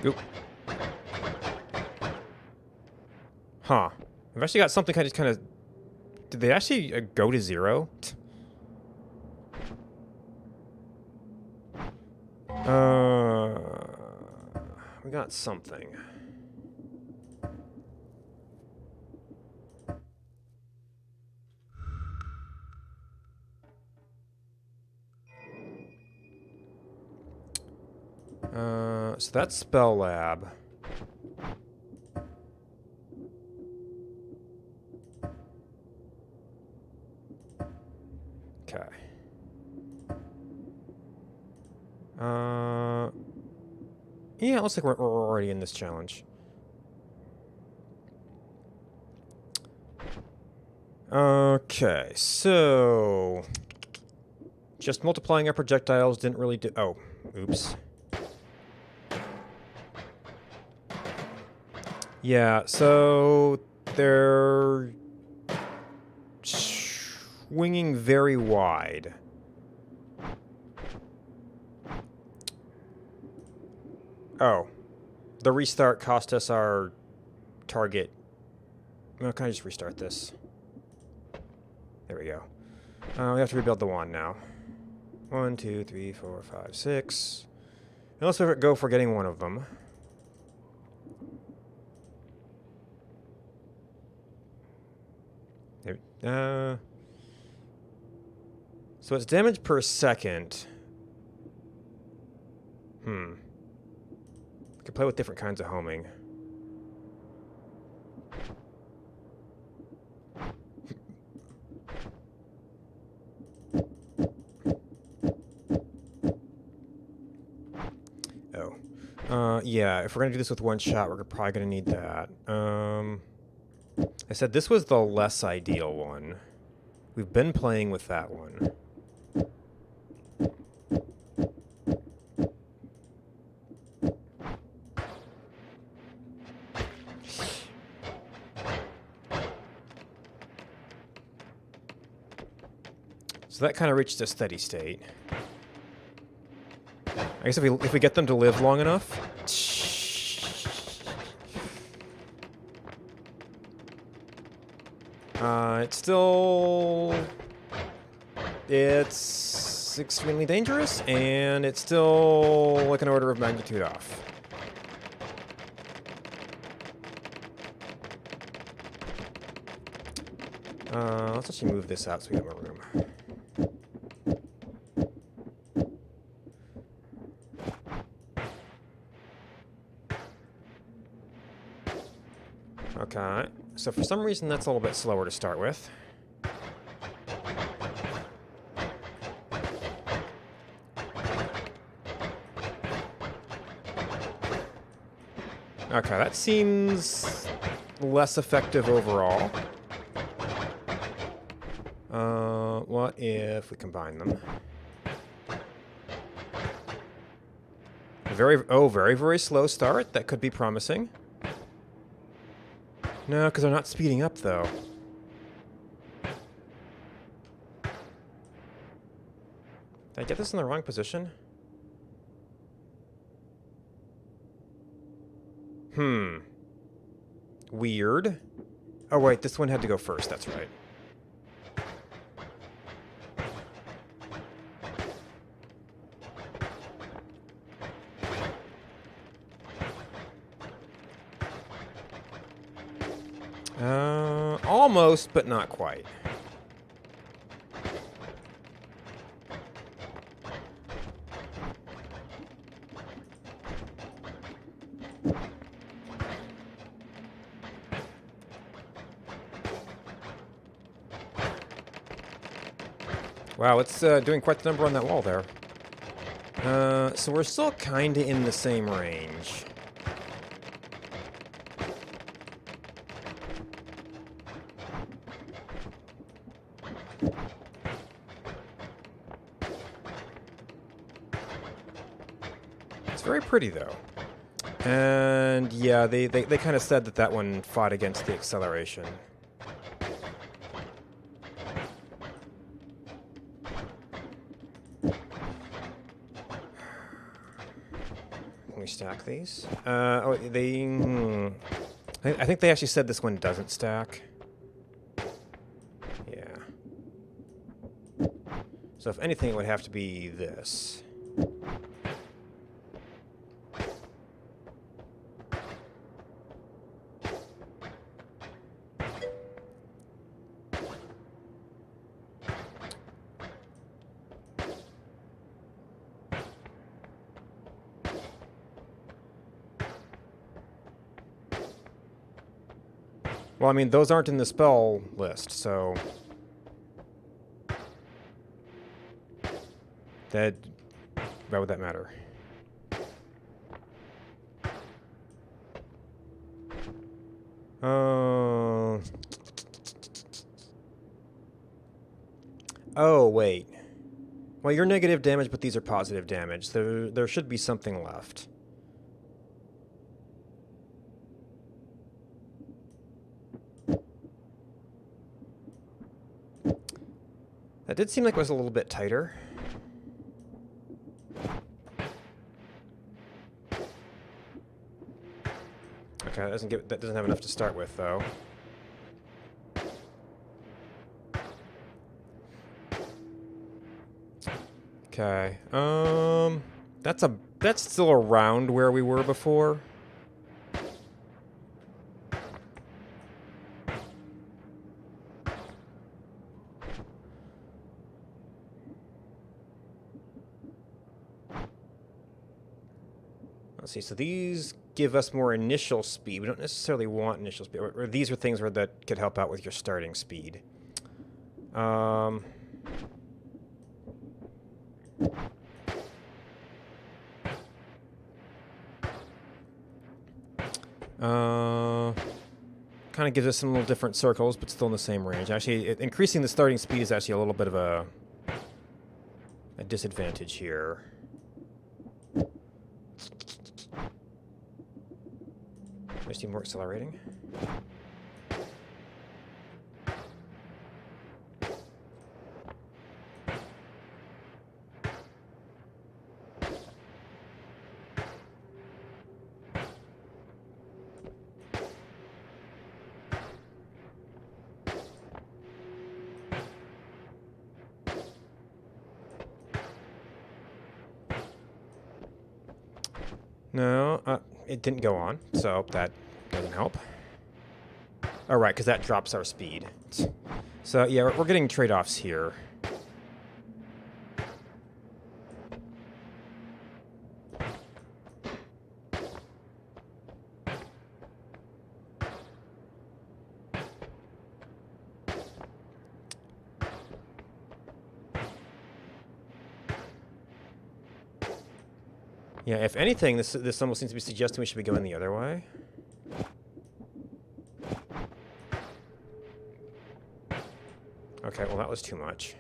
Oop. Huh. I've actually got something kind of... Did they actually go to 0? We got something. So that's Spell Lab. Okay. Yeah, it looks like we're already in this challenge. Okay, so... Just multiplying our projectiles didn't really do... Oh, oops. Yeah, so... They're... swinging very wide. Oh. The restart cost us our target. Well, can I just restart this? There we go. We have to rebuild the wand now. 1, 2, 3, 4, 5, 6. And let's go for getting one of them. There, so it's damage per second. We could play with different kinds of homing. Yeah, if we're gonna do this with one shot, we're probably gonna need that. I said this was the less ideal one. We've been playing with that one. So that kind of reached a steady state. I guess if we get them to live long enough. It's extremely dangerous, and it's still like an order of magnitude off. Let's actually move this out so we have more room. Okay, so for some reason that's a little bit slower to start with. Okay, that seems less effective overall. What if we combine them? Very, very slow start. That could be promising. No, because they're not speeding up, though. Did I get this in the wrong position? Weird. Oh, wait, this one had to go first. That's right. Almost, but not quite. Wow, it's doing quite the number on that wall there. So we're still kind of in the same range. It's very pretty, though. And yeah, they kind of said that one fought against the acceleration. Can we stack these? I think they actually said this one doesn't stack. Yeah. So if anything, it would have to be this. Well, I mean, those aren't in the spell list, so... That... Why would that matter? Oh, wait. Well, you're negative damage, but these are positive damage. There should be something left. That did seem like it was a little bit tighter. Okay, that doesn't have enough to start with, though. Okay. That's still around where we were before. Let's see, so these give us more initial speed. We don't necessarily want initial speed. Or these are things that could help out with your starting speed. Kind of gives us some little different circles, but still in the same range. Actually, increasing the starting speed is actually a little bit of a disadvantage here. I just need more accelerating. No, it didn't go on, so that doesn't help. All right, because that drops our speed. So yeah, we're getting trade-offs here. Yeah, if anything, this almost seems to be suggesting we should be going the other way. Okay, well that was too much.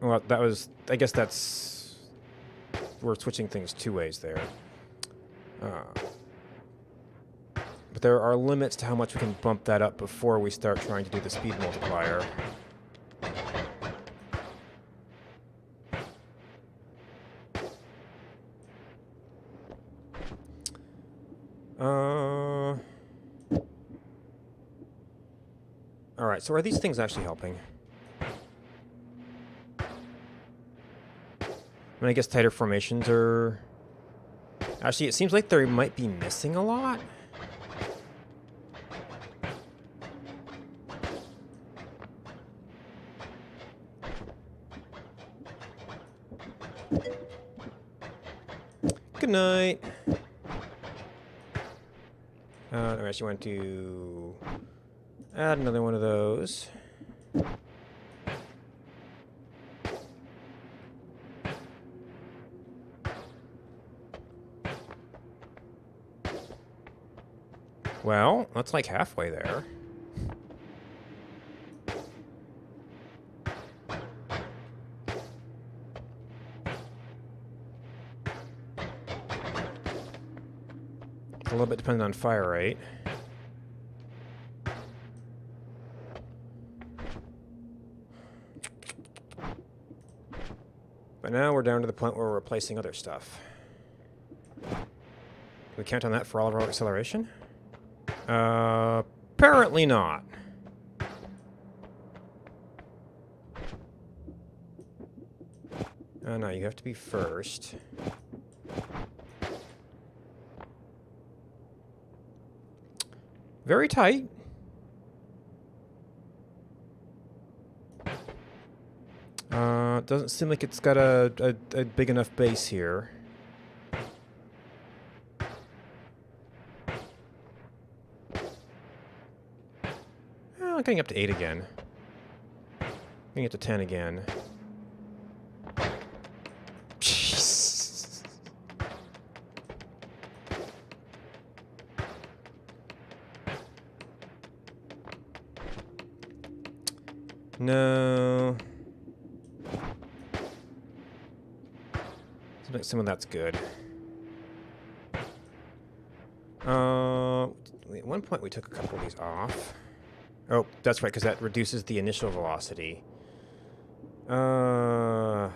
Well, that was... I guess that's... We're switching things two ways there. But there are limits to how much we can bump that up before we start trying to do the speed multiplier. Alright, so are these things actually helping? I mean, I guess tighter formations are... Actually, it seems like they might be missing a lot. Good night. I actually want to add another one of those. Well, that's like halfway there. A little bit dependent on fire rate. But now we're down to the point where we're replacing other stuff. Can we count on that for all of our acceleration? Apparently not. Oh no, you have to be first. Very tight. Doesn't seem like it's got a big enough base here. Oh, getting up to 8 again. Getting up to 10 again. Jeez. No. Some of that's good. At one point we took a couple of these off. Oh, that's right, because that reduces the initial velocity. And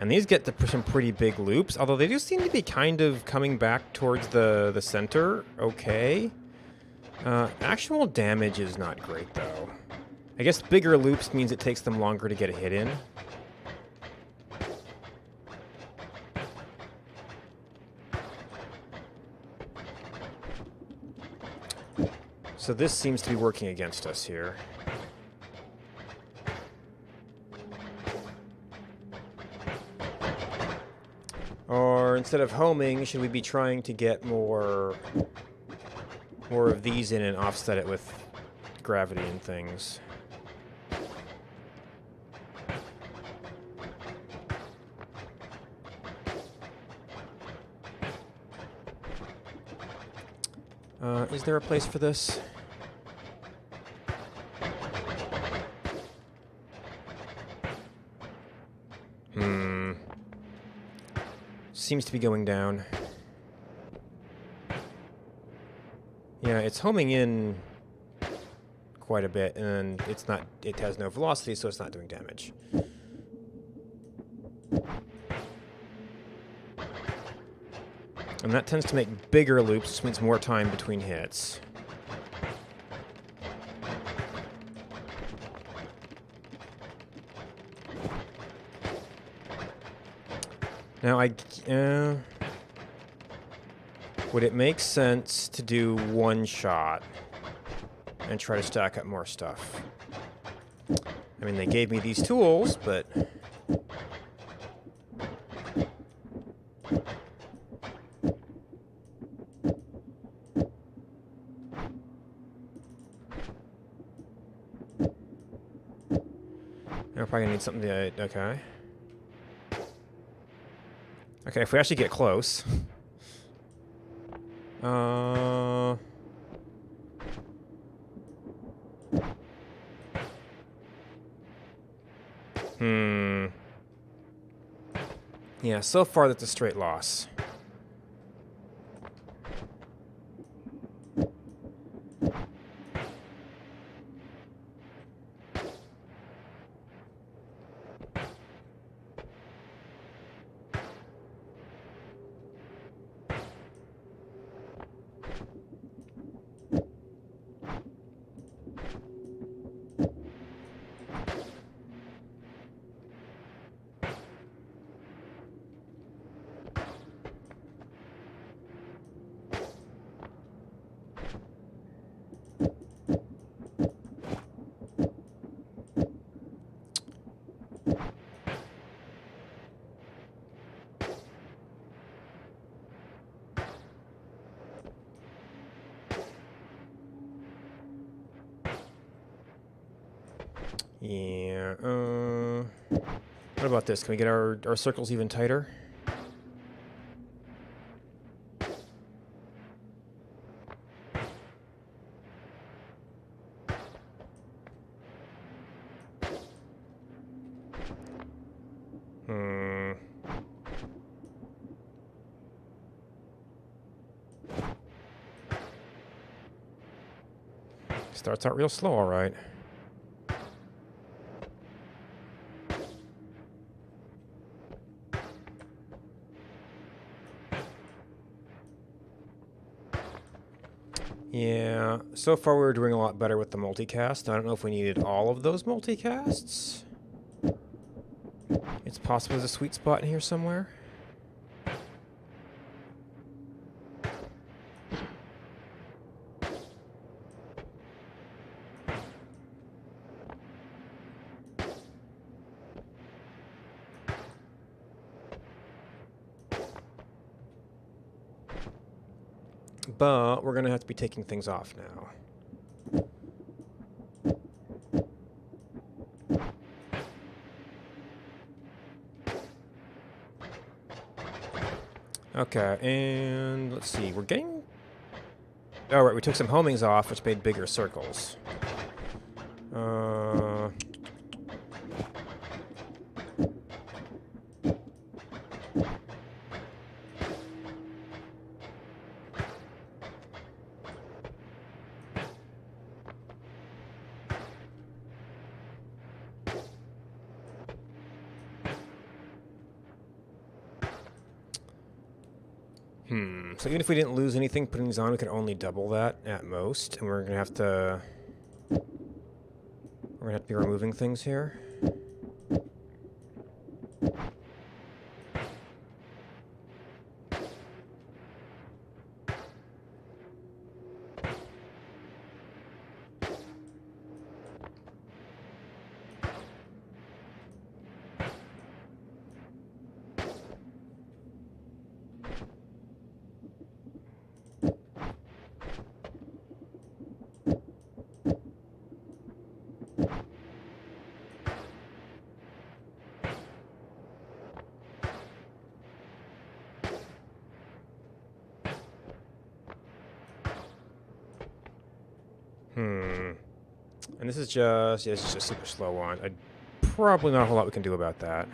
these get to some pretty big loops, although they do seem to be kind of coming back towards the center. Okay. Actual damage is not great, though. I guess bigger loops means it takes them longer to get a hit in. So this seems to be working against us here. Or instead of homing, should we be trying to get more of these in and offset it with gravity and things? Is there a place for this? Seems to be going down. Yeah, it's homing in quite a bit, and it's not. It has no velocity, so it's not doing damage. And that tends to make bigger loops, which means more time between hits. Now, would it make sense to do one shot and try to stack up more stuff? I mean, they gave me these tools, but... I'm probably gonna need something to... Okay. Okay, if we actually get close. Yeah, so far that's a straight loss. Yeah, what about this? Can we get our circles even tighter? Starts out real slow, all right. Yeah, so far we were doing a lot better with the multicast. I don't know if we needed all of those multicasts. It's possible there's a sweet spot in here somewhere. But we're going to have to be taking things off now. Okay, and let's see. We're getting... Oh, right, we took some homings off, which made bigger circles. So even if we didn't lose anything putting these on, we could only double that at most, and we're gonna have to be removing things here. And this is just, yeah, it's just a super slow one. Probably not a whole lot we can do about that.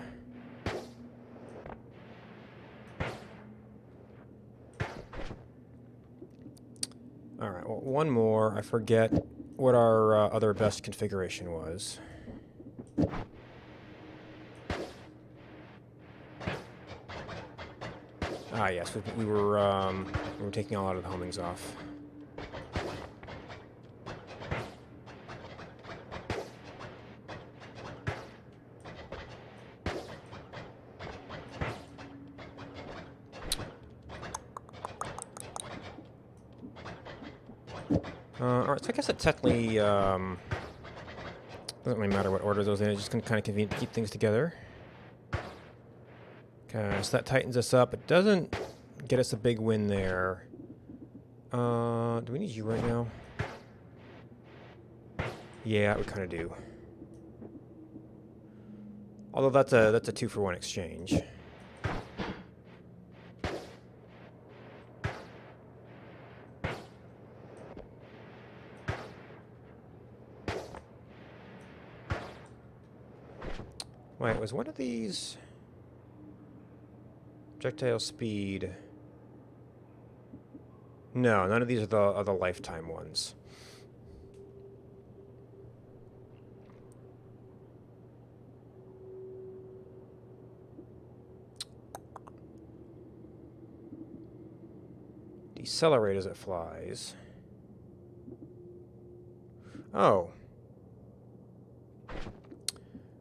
Alright, well, one more. I forget what our other best configuration was. Ah, yes, we were taking a lot of the homings off. Alright, so I guess it technically doesn't really matter what order those in. It's just kind of convenient to keep things together. Okay, so that tightens us up. It doesn't get us a big win there. Do we need you right now? Yeah, we kind of do. Although that's a 2-for-1 exchange. Wait, was one of these projectile speed? No, none of these are the lifetime ones. Decelerate as it flies. Oh.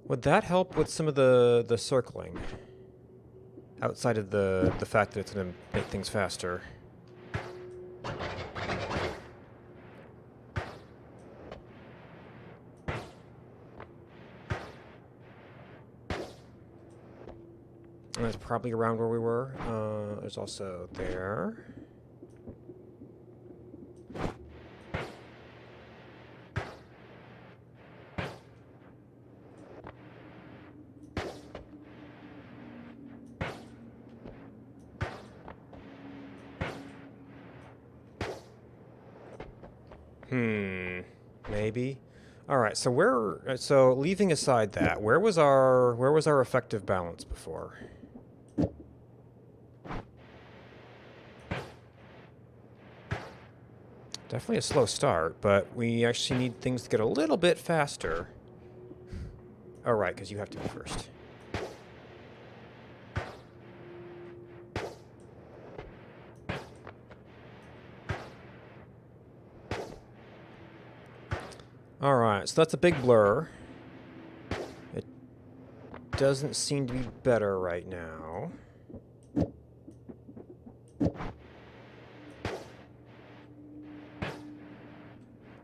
Would that help with some of the circling? Outside of the fact that it's going to make things faster. And that's probably around where we were. There's also there. Maybe. All right. So leaving aside that, where was our effective balance before? Definitely a slow start, but we actually need things to get a little bit faster. Oh, right, because you have to be first. Alright, so that's a big blur. It doesn't seem to be better right now.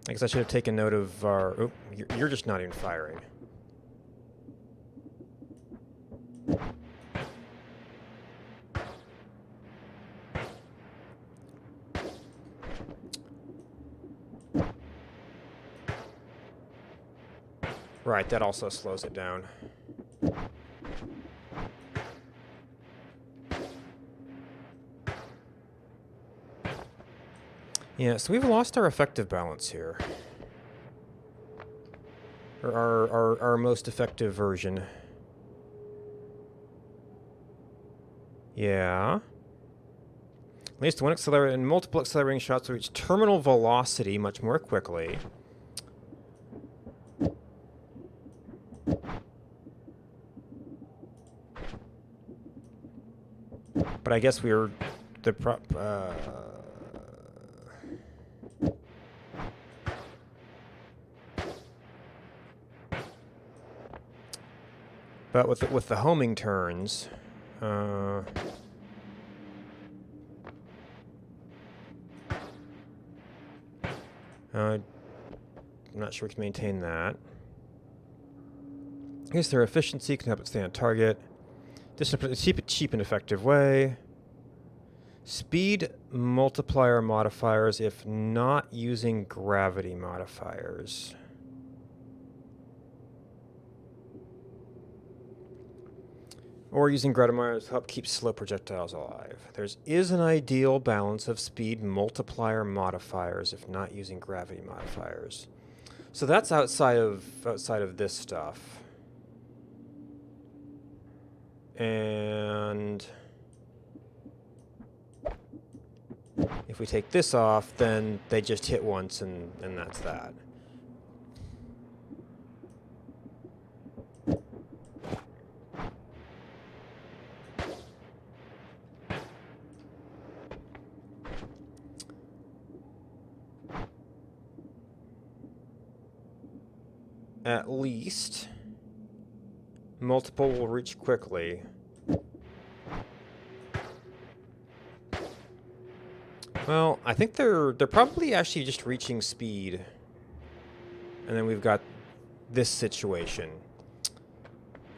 I guess I should have taken note of our... Oh, you're just not even firing. Right, that also slows it down. Yeah, so we've lost our effective balance here. Or our most effective version. Yeah. At least one accelerator and multiple accelerating shots will reach terminal velocity much more quickly. But I guess we were the but with the homing turns, I'm not sure we can maintain that. I guess their efficiency can help it stay on target. Just a cheap and effective way. Speed multiplier modifiers if not using gravity modifiers. Or using gravity modifiers to help keep slow projectiles alive. There is an ideal balance of speed multiplier modifiers if not using gravity modifiers. So that's outside of this stuff. And if we take this off, then they just hit once and that's that. At least multiple will reach quickly. Well, I think they're probably actually just reaching speed. And then we've got this situation.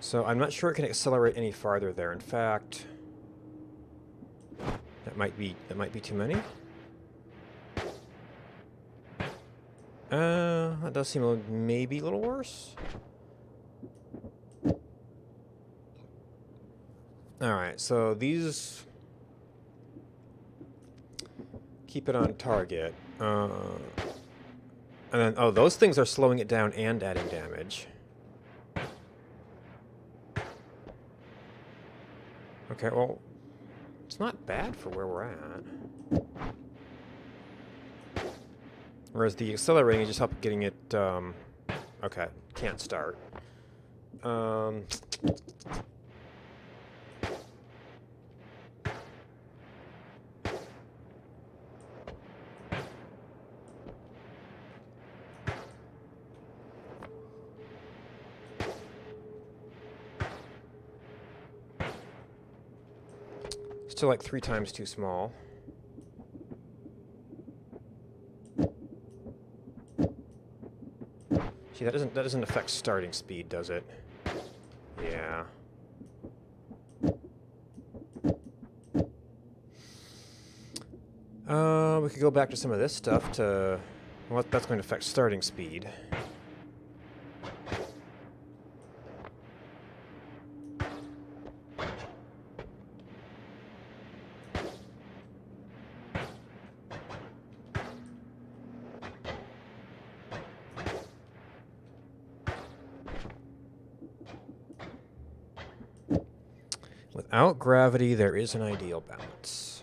So I'm not sure it can accelerate any farther there. In fact, that might be too many. That does seem maybe a little worse. Alright, so these keep it on target. And then, oh, those things are slowing it down and adding damage. Okay, well, it's not bad for where we're at. Whereas the accelerating is just help getting it, okay, can't start. Still like 3 times too small. See, that doesn't affect starting speed, does it? Yeah. We could go back to some of this stuff to... Well, that's going to affect starting speed. Without gravity, there is an ideal balance.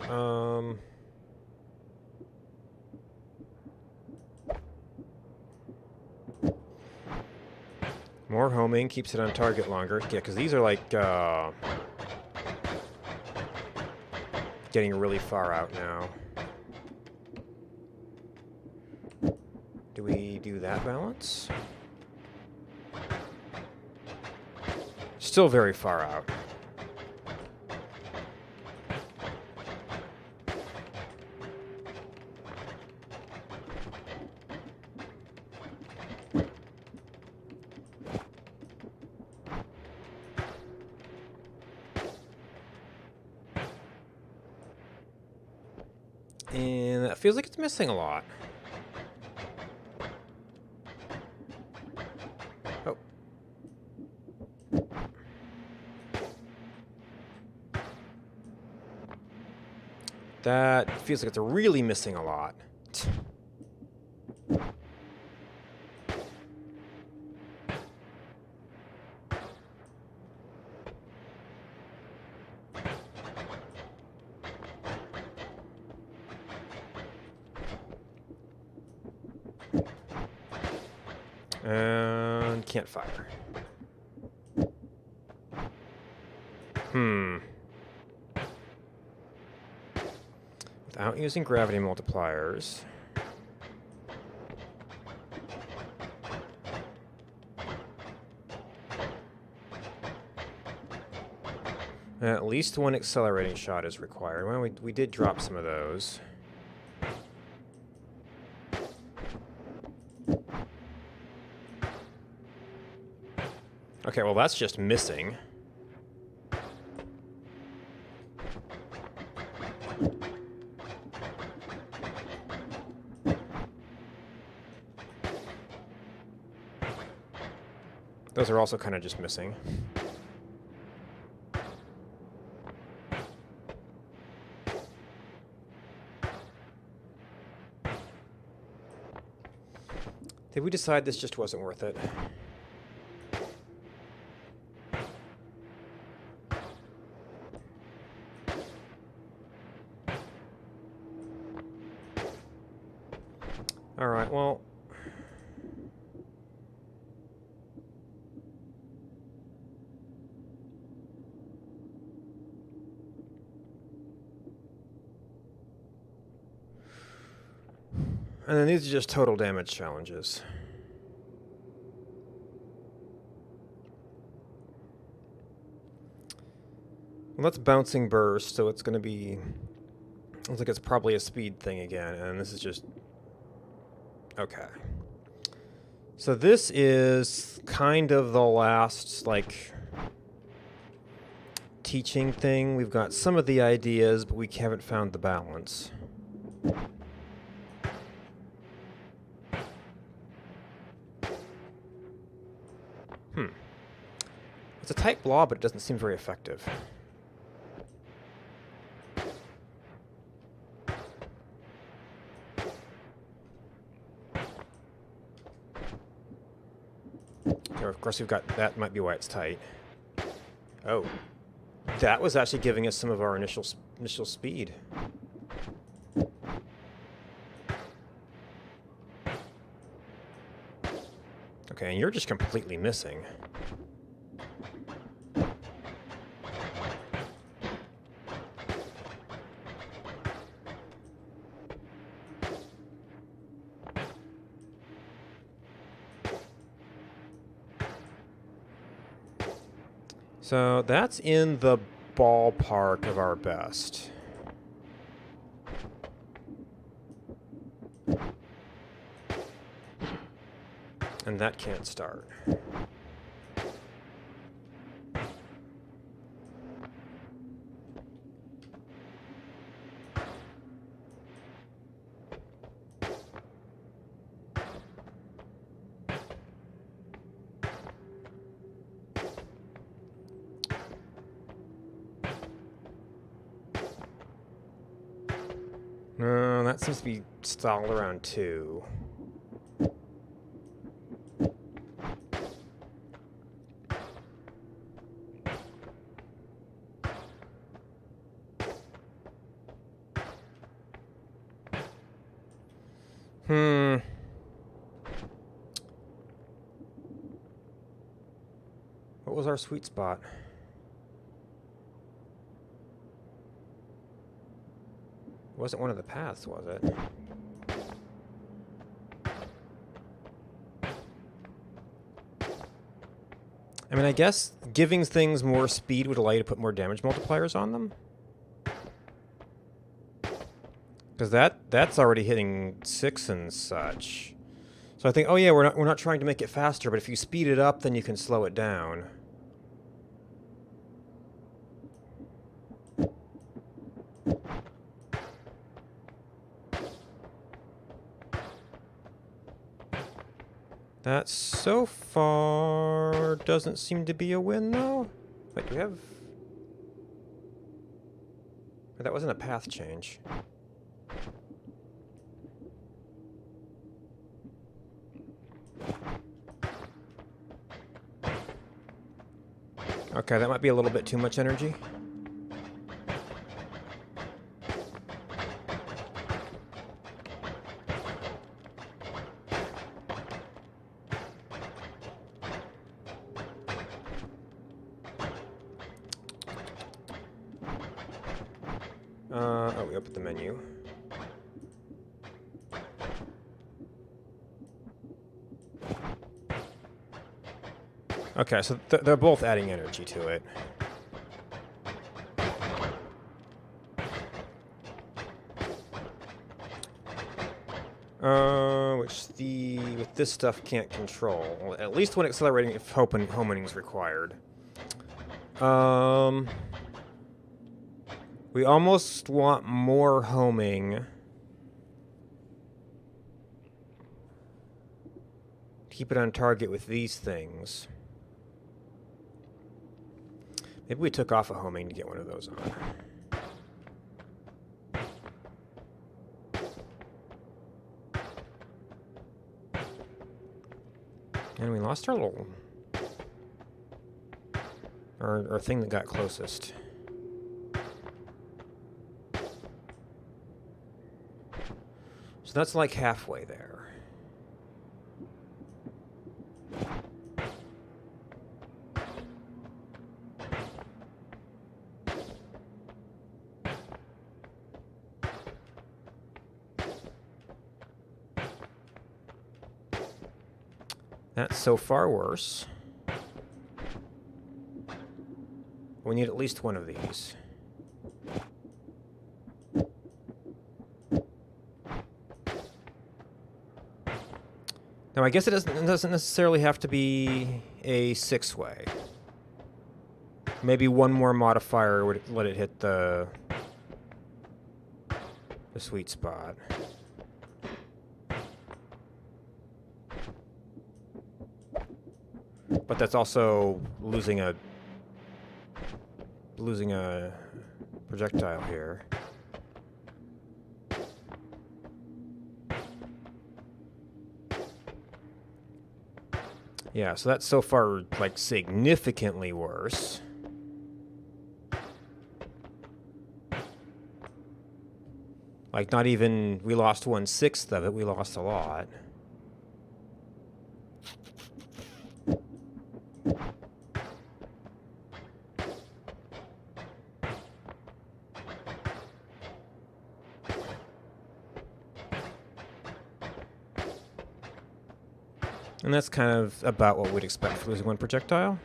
More homing keeps it on target longer. Yeah, because these are like getting really far out now. Do we do that balance? Still very far out. And that feels like it's missing a lot. Oh. That feels like it's really missing a lot. And can't fire. Without using gravity multipliers. At least one accelerating shot is required. Well, we did drop some of those. Okay, well that's just missing. Those are also kind of just missing. Did we decide this just wasn't worth it? All right, well... And then these are just total damage challenges. Well, that's bouncing burst, so it's going to be... Looks like it's probably a speed thing again, and this is just... Okay. So this is kind of the last, like, teaching thing. We've got some of the ideas, but we haven't found the balance. It's a tight blob, but it doesn't seem very effective. Okay, of course, we've got that. Might be why it's tight. Oh, that was actually giving us some of our initial speed. Okay, and you're just completely missing. So that's in the ballpark of our best. And that can't start. No, that seems to be stalled around 2. What was our sweet spot? It wasn't one of the paths, was it? I mean, I guess giving things more speed would allow you to put more damage multipliers on them. Because that's already hitting 6 and such. So I think, oh yeah, we're not trying to make it faster, but if you speed it up, then you can slow it down. That so far doesn't seem to be a win, though. Wait, do we have... That wasn't a path change. Okay, that might be a little bit too much energy. Oh, we opened the menu. Okay, so they're both adding energy to it. With this stuff can't control. At least when accelerating, if homing is required. We almost want more homing. Keep it on target with these things. Maybe we took off a homing to get one of those on. And we lost our little... Our thing that got closest. So that's like halfway there. That's so far worse. We need at least one of these. Now, I guess it doesn't necessarily have to be a 6-way. Maybe one more modifier would let it hit the sweet spot. But that's also losing a projectile here. Yeah, so that's so far like significantly worse. Like not even we lost 1/6 of it, we lost a lot. And that's kind of about what we'd expect for losing one projectile.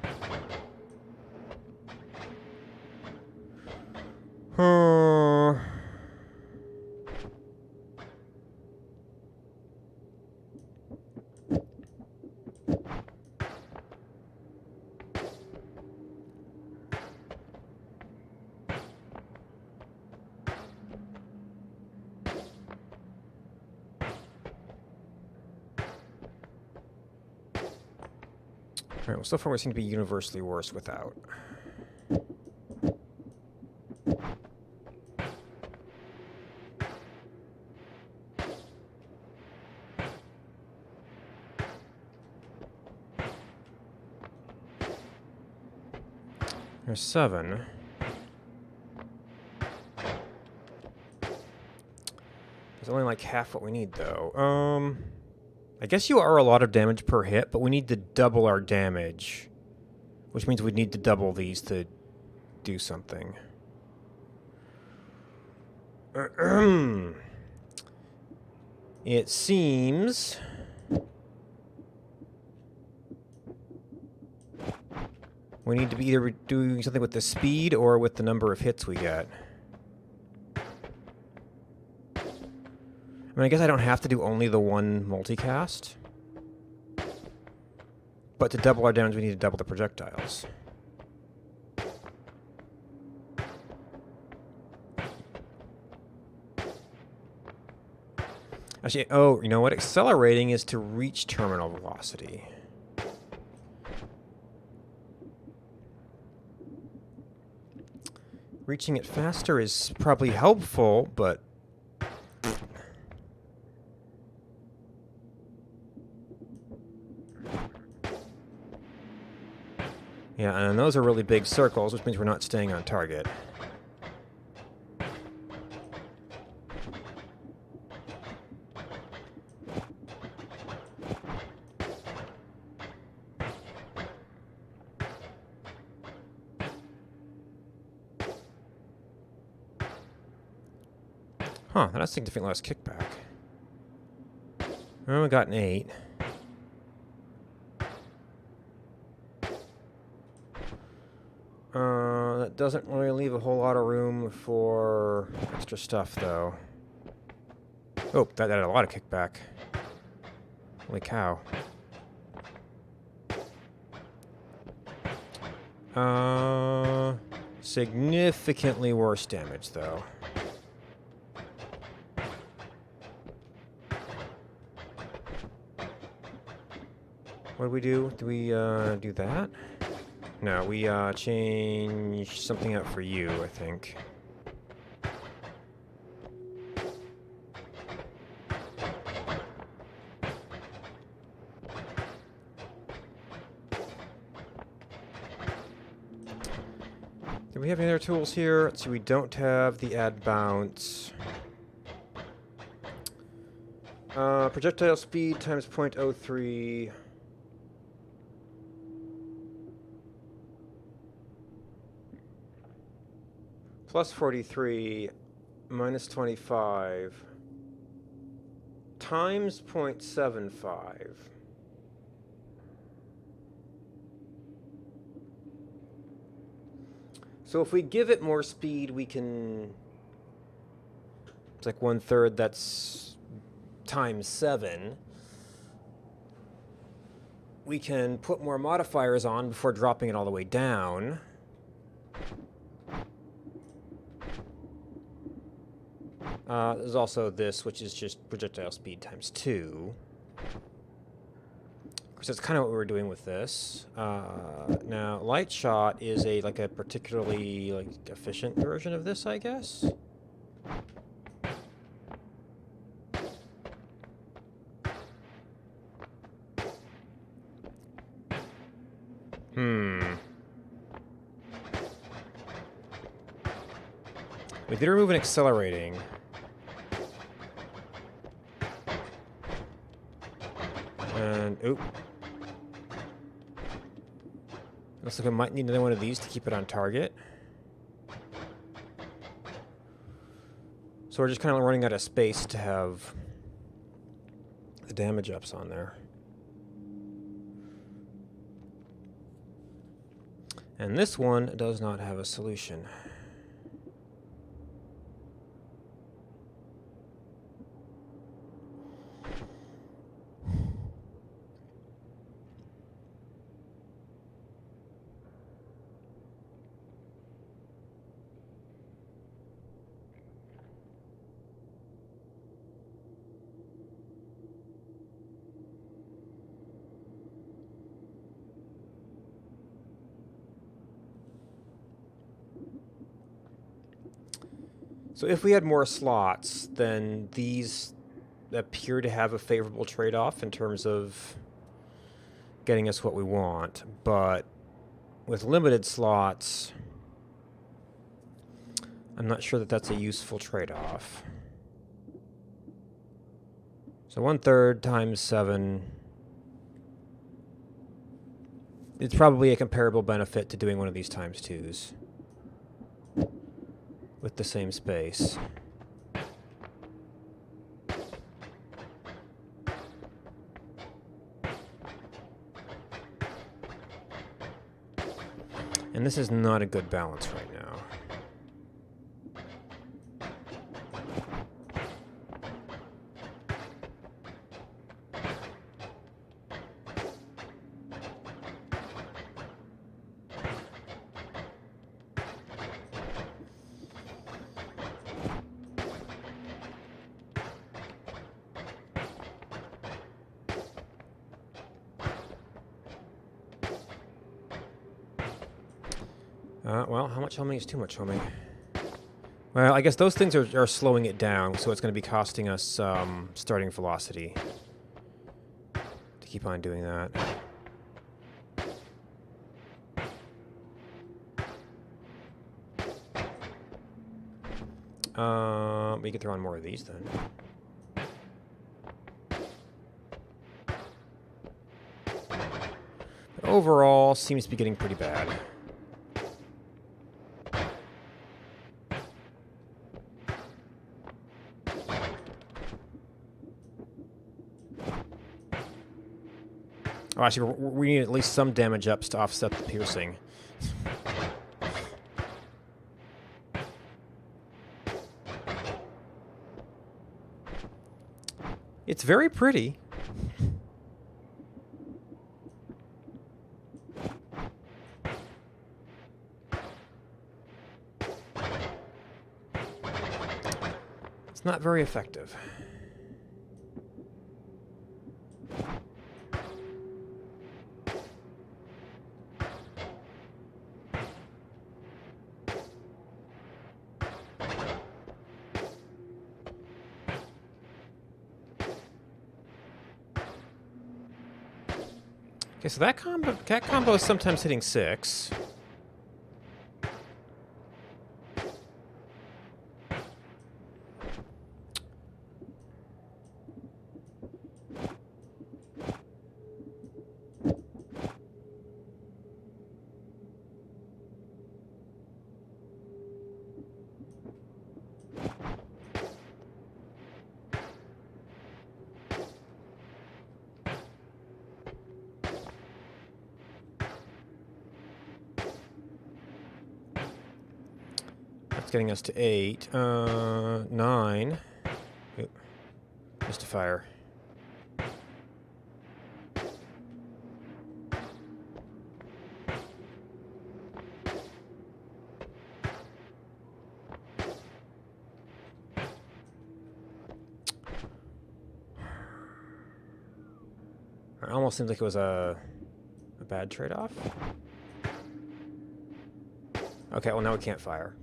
Alright, well, so far we seem to be universally worse without. There's 7. There's only like half what we need, though. I guess you are a lot of damage per hit, but we need to double our damage. Which means we need to double these to do something. It seems... We need to be either doing something with the speed or with the number of hits we get. I mean, I guess I don't have to do only the one multicast. But to double our damage, we need to double the projectiles. Actually, oh, you know what? Accelerating is to reach terminal velocity. Reaching it faster is probably helpful, but... yeah, and those are really big circles, which means we're not staying on target. Huh, that's significantly less kickback. Oh, we got an 8. That doesn't really leave a whole lot of room for extra stuff, though. Oh, that had a lot of kickback. Holy cow. Significantly worse damage, though. What do we do? Do we do that? No, we change something out for you, I think. Do we have any other tools here? Let's see, we don't have the add bounce. Projectile speed times 0.03. Plus 43, minus 25, times 0.75. So if we give it more speed, we can... it's like 1/3, that's times 7. We can put more modifiers on before dropping it all the way down. There's also this, which is just projectile speed times 2. Of course, that's kind of what we were doing with this. Now, light shot is a particularly efficient version of this, I guess. We did remove an accelerating. And, oop. Looks like I might need another one of these to keep it on target. So we're just kind of running out of space to have the damage ups on there. And this one does not have a solution. So if we had more slots, then these appear to have a favorable trade-off in terms of getting us what we want. But with limited slots, I'm not sure that that's a useful trade-off. So 1/3 times 7. It's probably a comparable benefit to doing one of these times 2s. With the same space. And this is not a good balance right now. Well, how much homing is too much homing? Well, I guess those things are slowing it down, so it's going to be costing us starting velocity to keep on doing that. We could throw on more of these then. But overall, seems to be getting pretty bad. Oh, actually, we need at least some damage ups to offset the piercing. It's very pretty. It's not very effective. Okay, so that combo is sometimes hitting 6. Getting us to 8. 9. Oop. Missed a fire. It almost seems like it was a bad trade-off. Okay, well now we can't fire.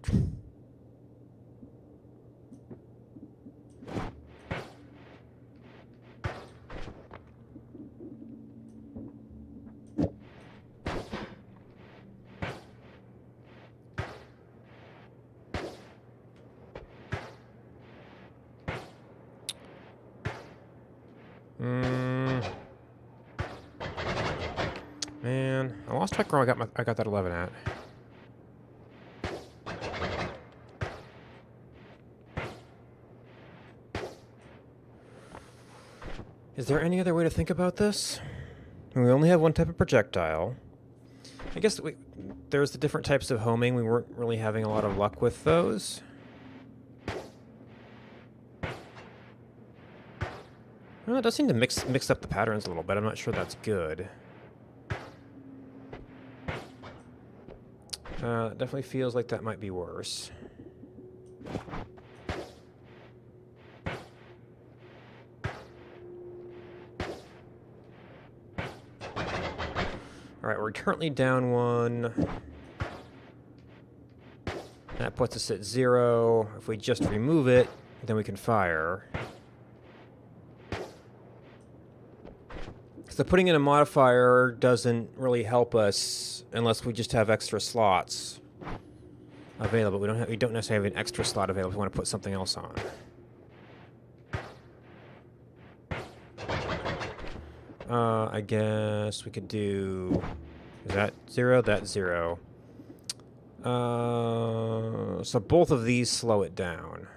Man, I lost track where I got that 11 at. Is there any other way to think about this? We only have one type of projectile. I guess there's the different types of homing. We weren't really having a lot of luck with those. Well, it does seem to mix up the patterns a little bit. I'm not sure that's good. It definitely feels like that might be worse. Alright, we're currently down 1. That puts us at 0. If we just remove it, then we can fire. So putting in a modifier doesn't really help us unless we just have extra slots available. We don't necessarily have an extra slot available if we want to put something else on. I guess we could do... Is that 0? That's 0. So both of these slow it down.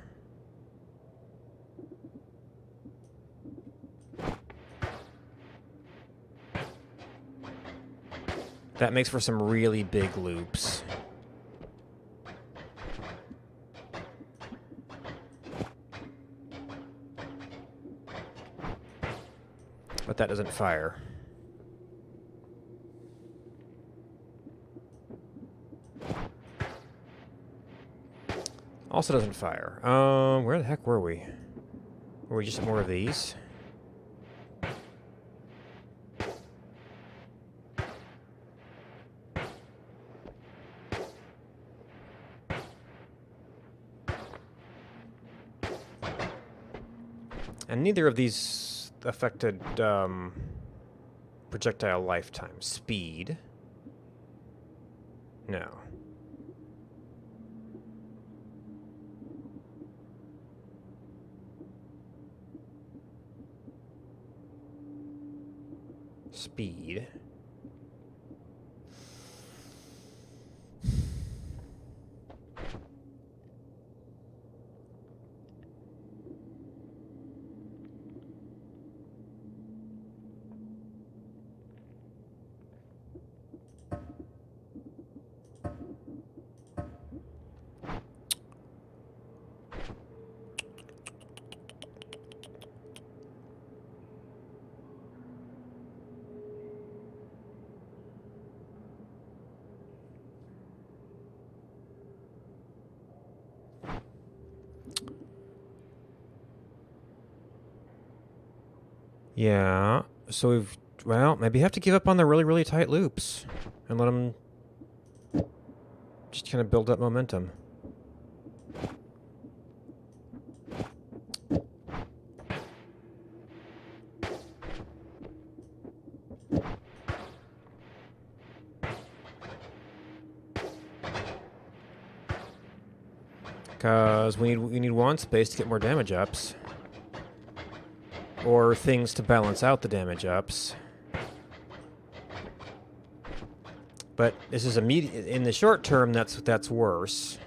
That makes for some really big loops. But that doesn't fire. Also doesn't fire. Where the heck were we? Were we just more of these? And neither of these affected projectile lifetime. Speed. No. Speed. Yeah, so we've, well, maybe have to give up on the really, really tight loops and let them just kind of build up momentum. Because we need wand space to get more damage ups. Or things to balance out the damage ups. But this is immediate. In the short term, that's worse.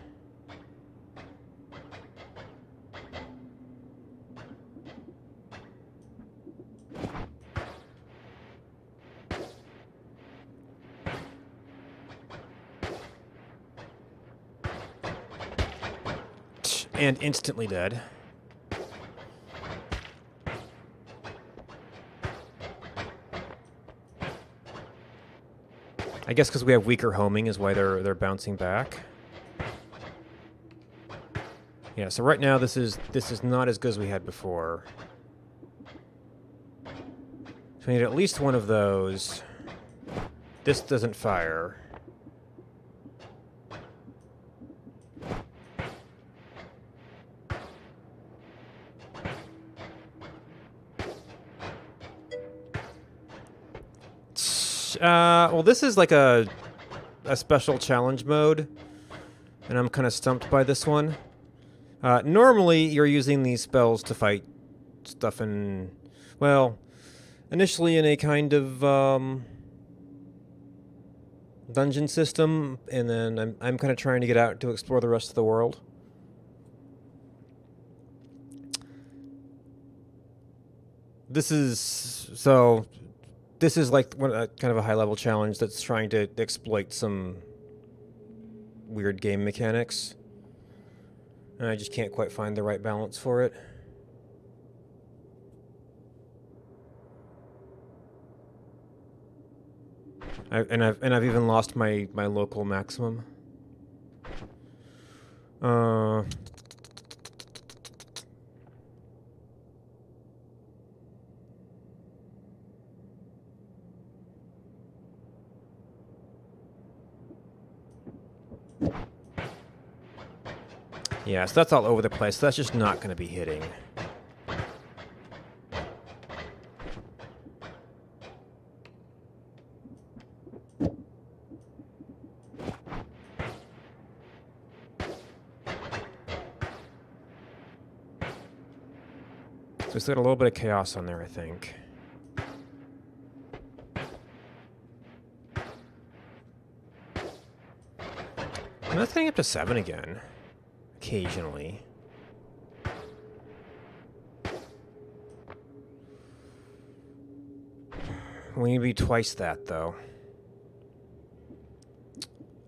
And instantly dead. I guess because we have weaker homing is why they're bouncing back. Yeah, so right now this is not as good as we had before. So we need at least one of those. This doesn't fire. Well, this is like a special challenge mode, and I'm kind of stumped by this one. Normally, you're using these spells to fight stuff in, well, initially in a kind of dungeon system, and then I'm kind of trying to get out to explore the rest of the world. This is like kind of a high-level challenge that's trying to exploit some weird game mechanics. And I just can't quite find the right balance for it. I've even lost my local maximum. Yeah, so that's all over the place. So that's just not going to be hitting. So it's got a little bit of chaos on there, I think. And that's getting up to 7 again. Occasionally. We need to be twice that, though.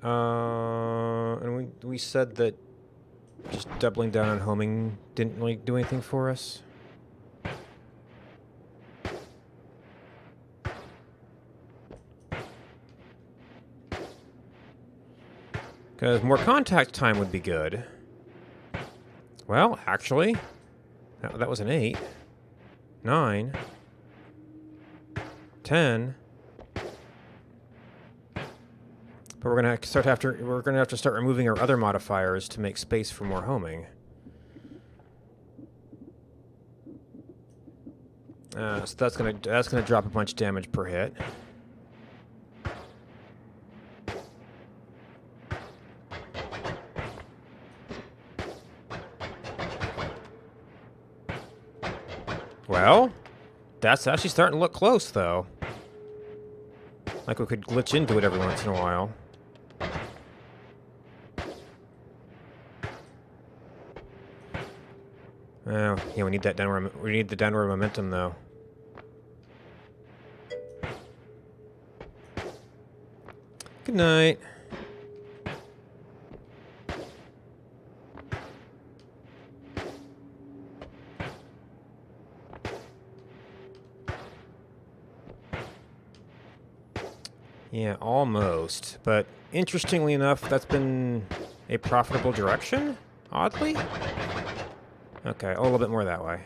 And we said that just doubling down on homing didn't really do anything for us. Because more contact time would be good. Well, actually, that was an 8. 9. 10. But we're gonna have to start removing our other modifiers to make space for more homing. So that's gonna drop a bunch of damage per hit. Well, that's actually starting to look close, though. Like we could glitch into it every once in a while. Oh, yeah, we need that downward. We need the downward momentum, though. Good night. Yeah, almost. But interestingly enough, that's been a profitable direction, oddly. Okay, a little bit more that way.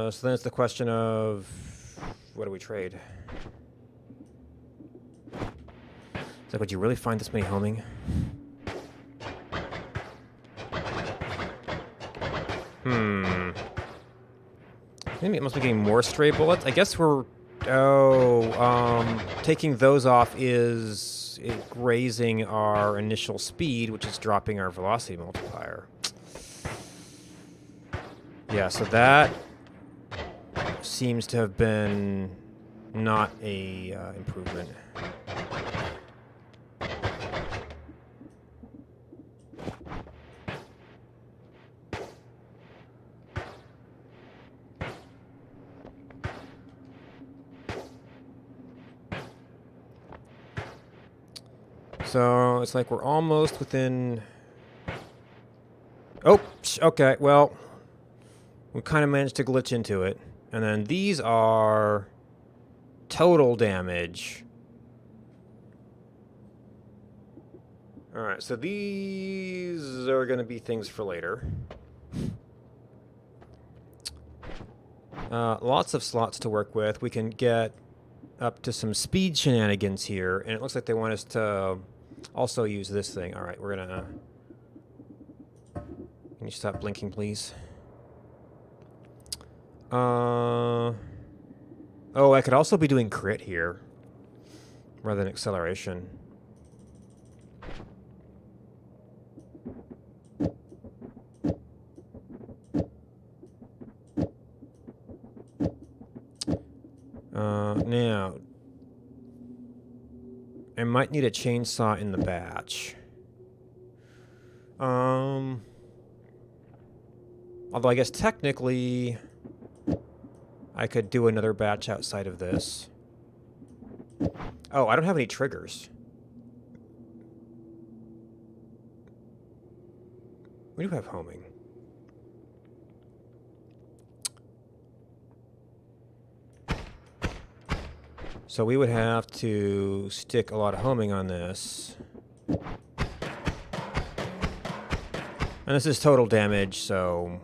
So then it's the question of, what do we trade? It's like, would you really find this many homing? Maybe it must be getting more stray bullets. I guess we're... taking those off is raising our initial speed, which is dropping our velocity multiplier. Yeah, so that seems to have been not a improvement. So it's like we're almost within... Oh, okay, well, we kind of managed to glitch into it. And then these are total damage. Alright, so these are going to be things for later. Lots of slots to work with. We can get up to some speed shenanigans here, and it looks like they want us to also use this thing. Alright, we're gonna... Can you stop blinking, please? Oh, I could also be doing crit here, rather than acceleration. Now, I might need a chainsaw in the batch. Although I guess technically I could do another batch outside of this. Oh, I don't have any triggers. We do have homing. So we would have to stick a lot of homing on this. And this is total damage, so...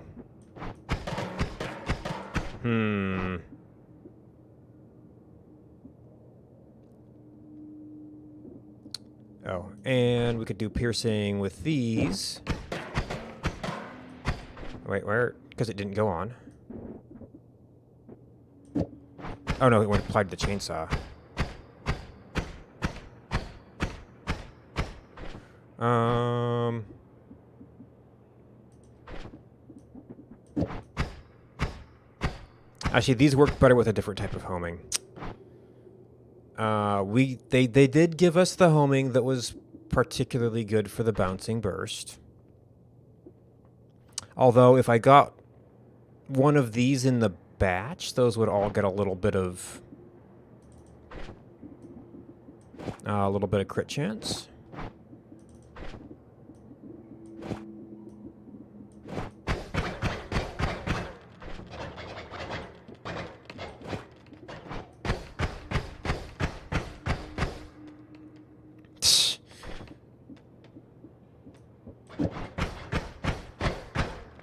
Oh, and we could do piercing with these. Wait, where? Because it didn't go on. Oh no, it went applied to the chainsaw. Actually, these work better with a different type of homing. They did give us the homing that was particularly good for the bouncing burst. Although, if I got one of these in the batch, those would all get a little bit of crit chance.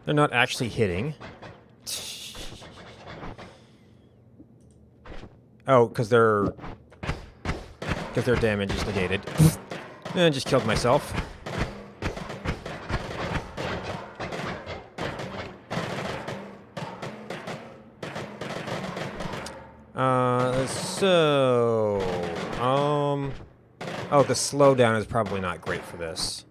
They're not actually hitting. Oh, because their damage is negated. And I just killed myself. Oh, the slowdown is probably not great for this.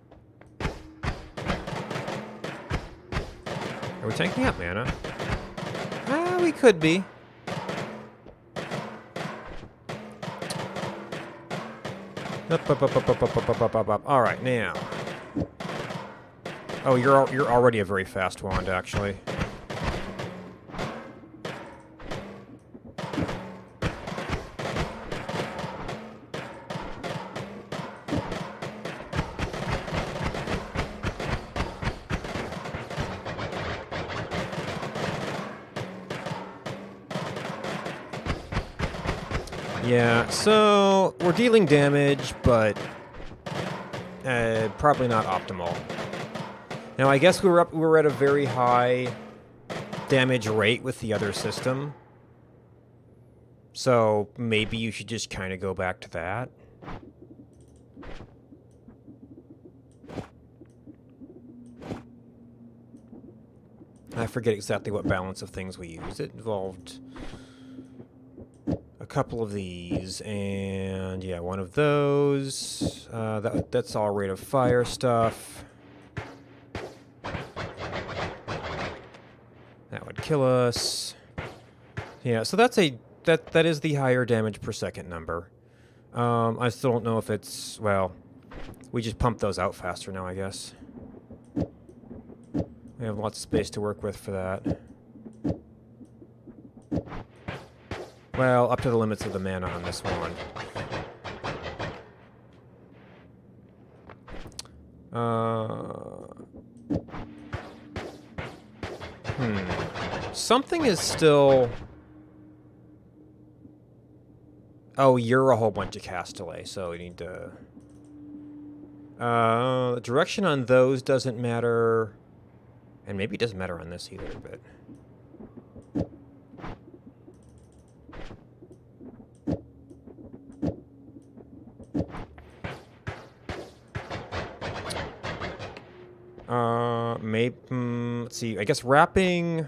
Are we tanking up mana? We could be. All right, now. Oh, you're already a very fast wand, actually. Yeah, so we're dealing damage, but probably not optimal. Now, I guess we were at a very high damage rate with the other system, so maybe you should just kind of go back to that. I forget exactly what balance of things we used. It involved a couple of these, and yeah, one of those. That's all rate of fire stuff. That would kill us. Yeah, so that is the higher damage per second number. I still don't know if it's, well, we just pump those out faster now, I guess. We have lots of space to work with for that. Well, up to the limits of the mana on this one. Something is still... Oh, you're a whole bunch of cast delay, so we need to... The direction on those doesn't matter. And maybe it doesn't matter on this either, but... maybe, let's see, I guess wrapping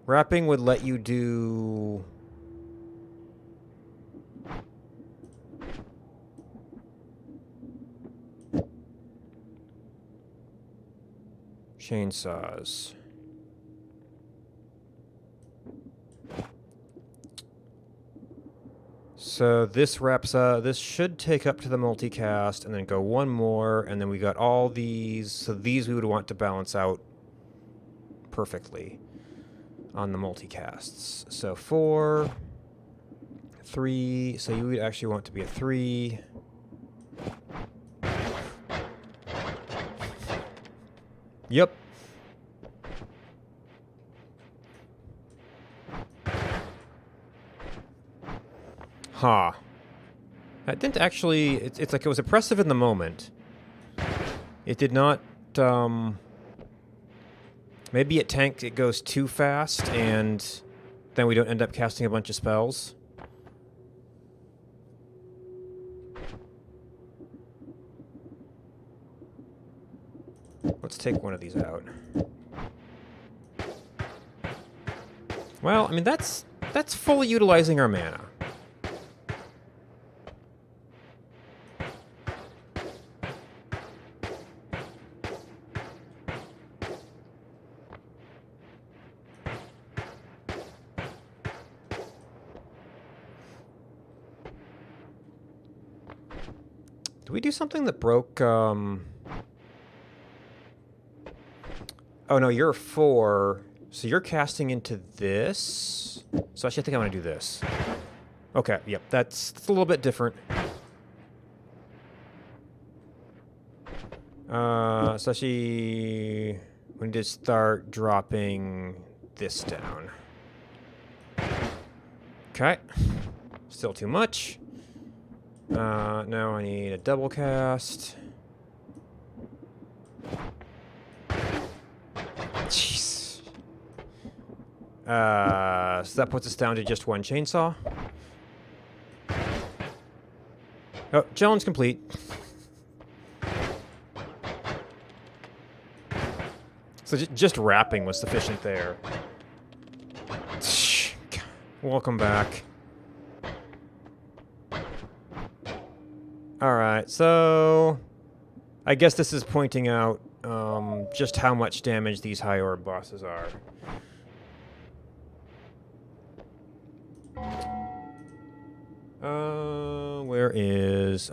would let you do... chainsaws. So this wraps up, this should take up to the multicast and then go one more, and then we got all these. So these we would want to balance out perfectly on the multicasts. So 4, 3, so you would actually want to be a 3. Yep. Huh. That didn't actually... It's like it was oppressive in the moment. It did not... maybe it goes too fast, and then we don't end up casting a bunch of spells. Let's take one of these out. Well, I mean, that's fully utilizing our mana. Did we do something that broke, Oh, no, you're a 4. So you're casting into this. So actually, I think I want to do this. Okay, yep, that's a little bit different. So actually, we need to start dropping this down. Okay. Still too much. Now I need a double cast. Jeez. So that puts us down to just one chainsaw. Oh, challenge complete. So just wrapping was sufficient there. Welcome back. Alright, so I guess this is pointing out just how much damage these high orb bosses are. Where is...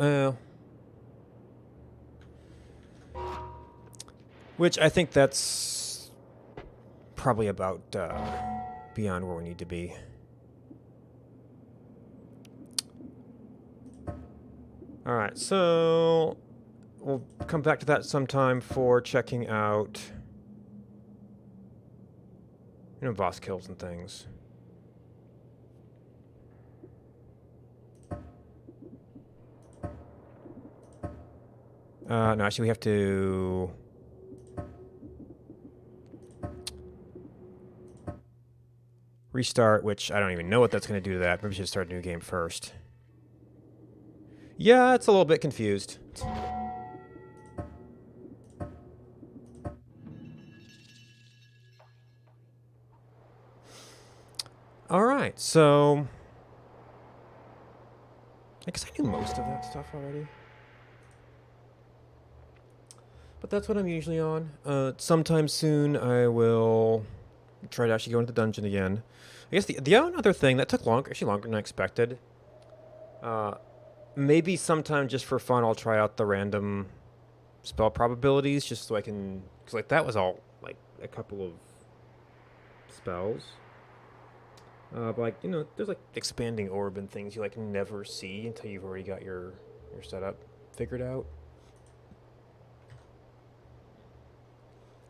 which I think that's probably about beyond where we need to be. Alright, so we'll come back to that sometime for checking out, you know, boss kills and things. No, actually we have to... restart, which I don't even know what that's going to do to that. Maybe we should start a new game first. Yeah, it's a little bit confused. Alright, so... I guess I knew most of that stuff already. But that's what I'm usually on. Sometime soon I will try to actually go into the dungeon again. I guess the other thing that took longer, actually longer than I expected. Maybe sometime just for fun I'll try out the random spell probabilities just so I can... Because like that was all like a couple of spells. But like, you know, there's like expanding orb and things you like never see until you've already got your setup figured out.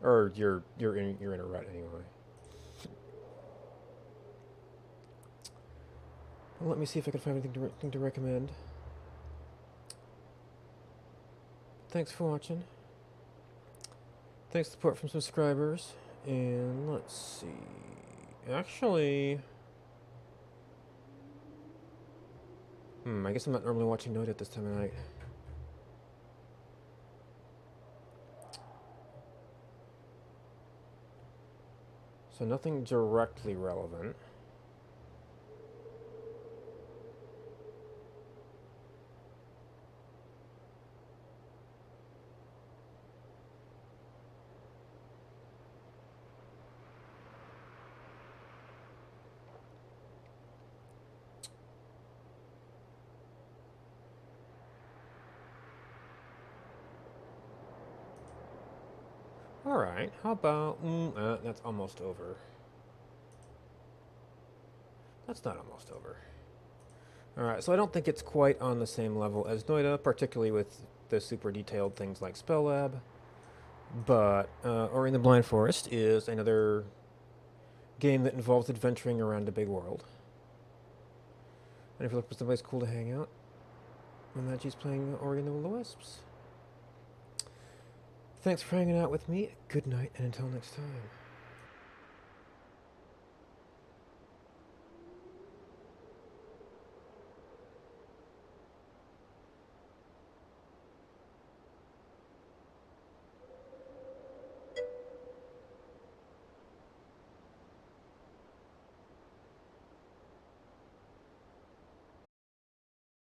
Or you're in a rut anyway. Well, let me see if I can find anything to recommend. Thanks for watching. Thanks for support from subscribers. And let's see. Actually, I guess I'm not normally watching Noid at this time of night. So nothing directly relevant. Alright, how about... that's almost over. That's not almost over. Alright, so I don't think it's quite on the same level as Noida, particularly with the super detailed things like Spell Lab. But Ori and the Blind Forest is another game that involves adventuring around a big world. And if you're looking for someplace cool to hang out, Magi's playing Ori and the Will-O-Wisps. Thanks for hanging out with me. Good night, and until next time.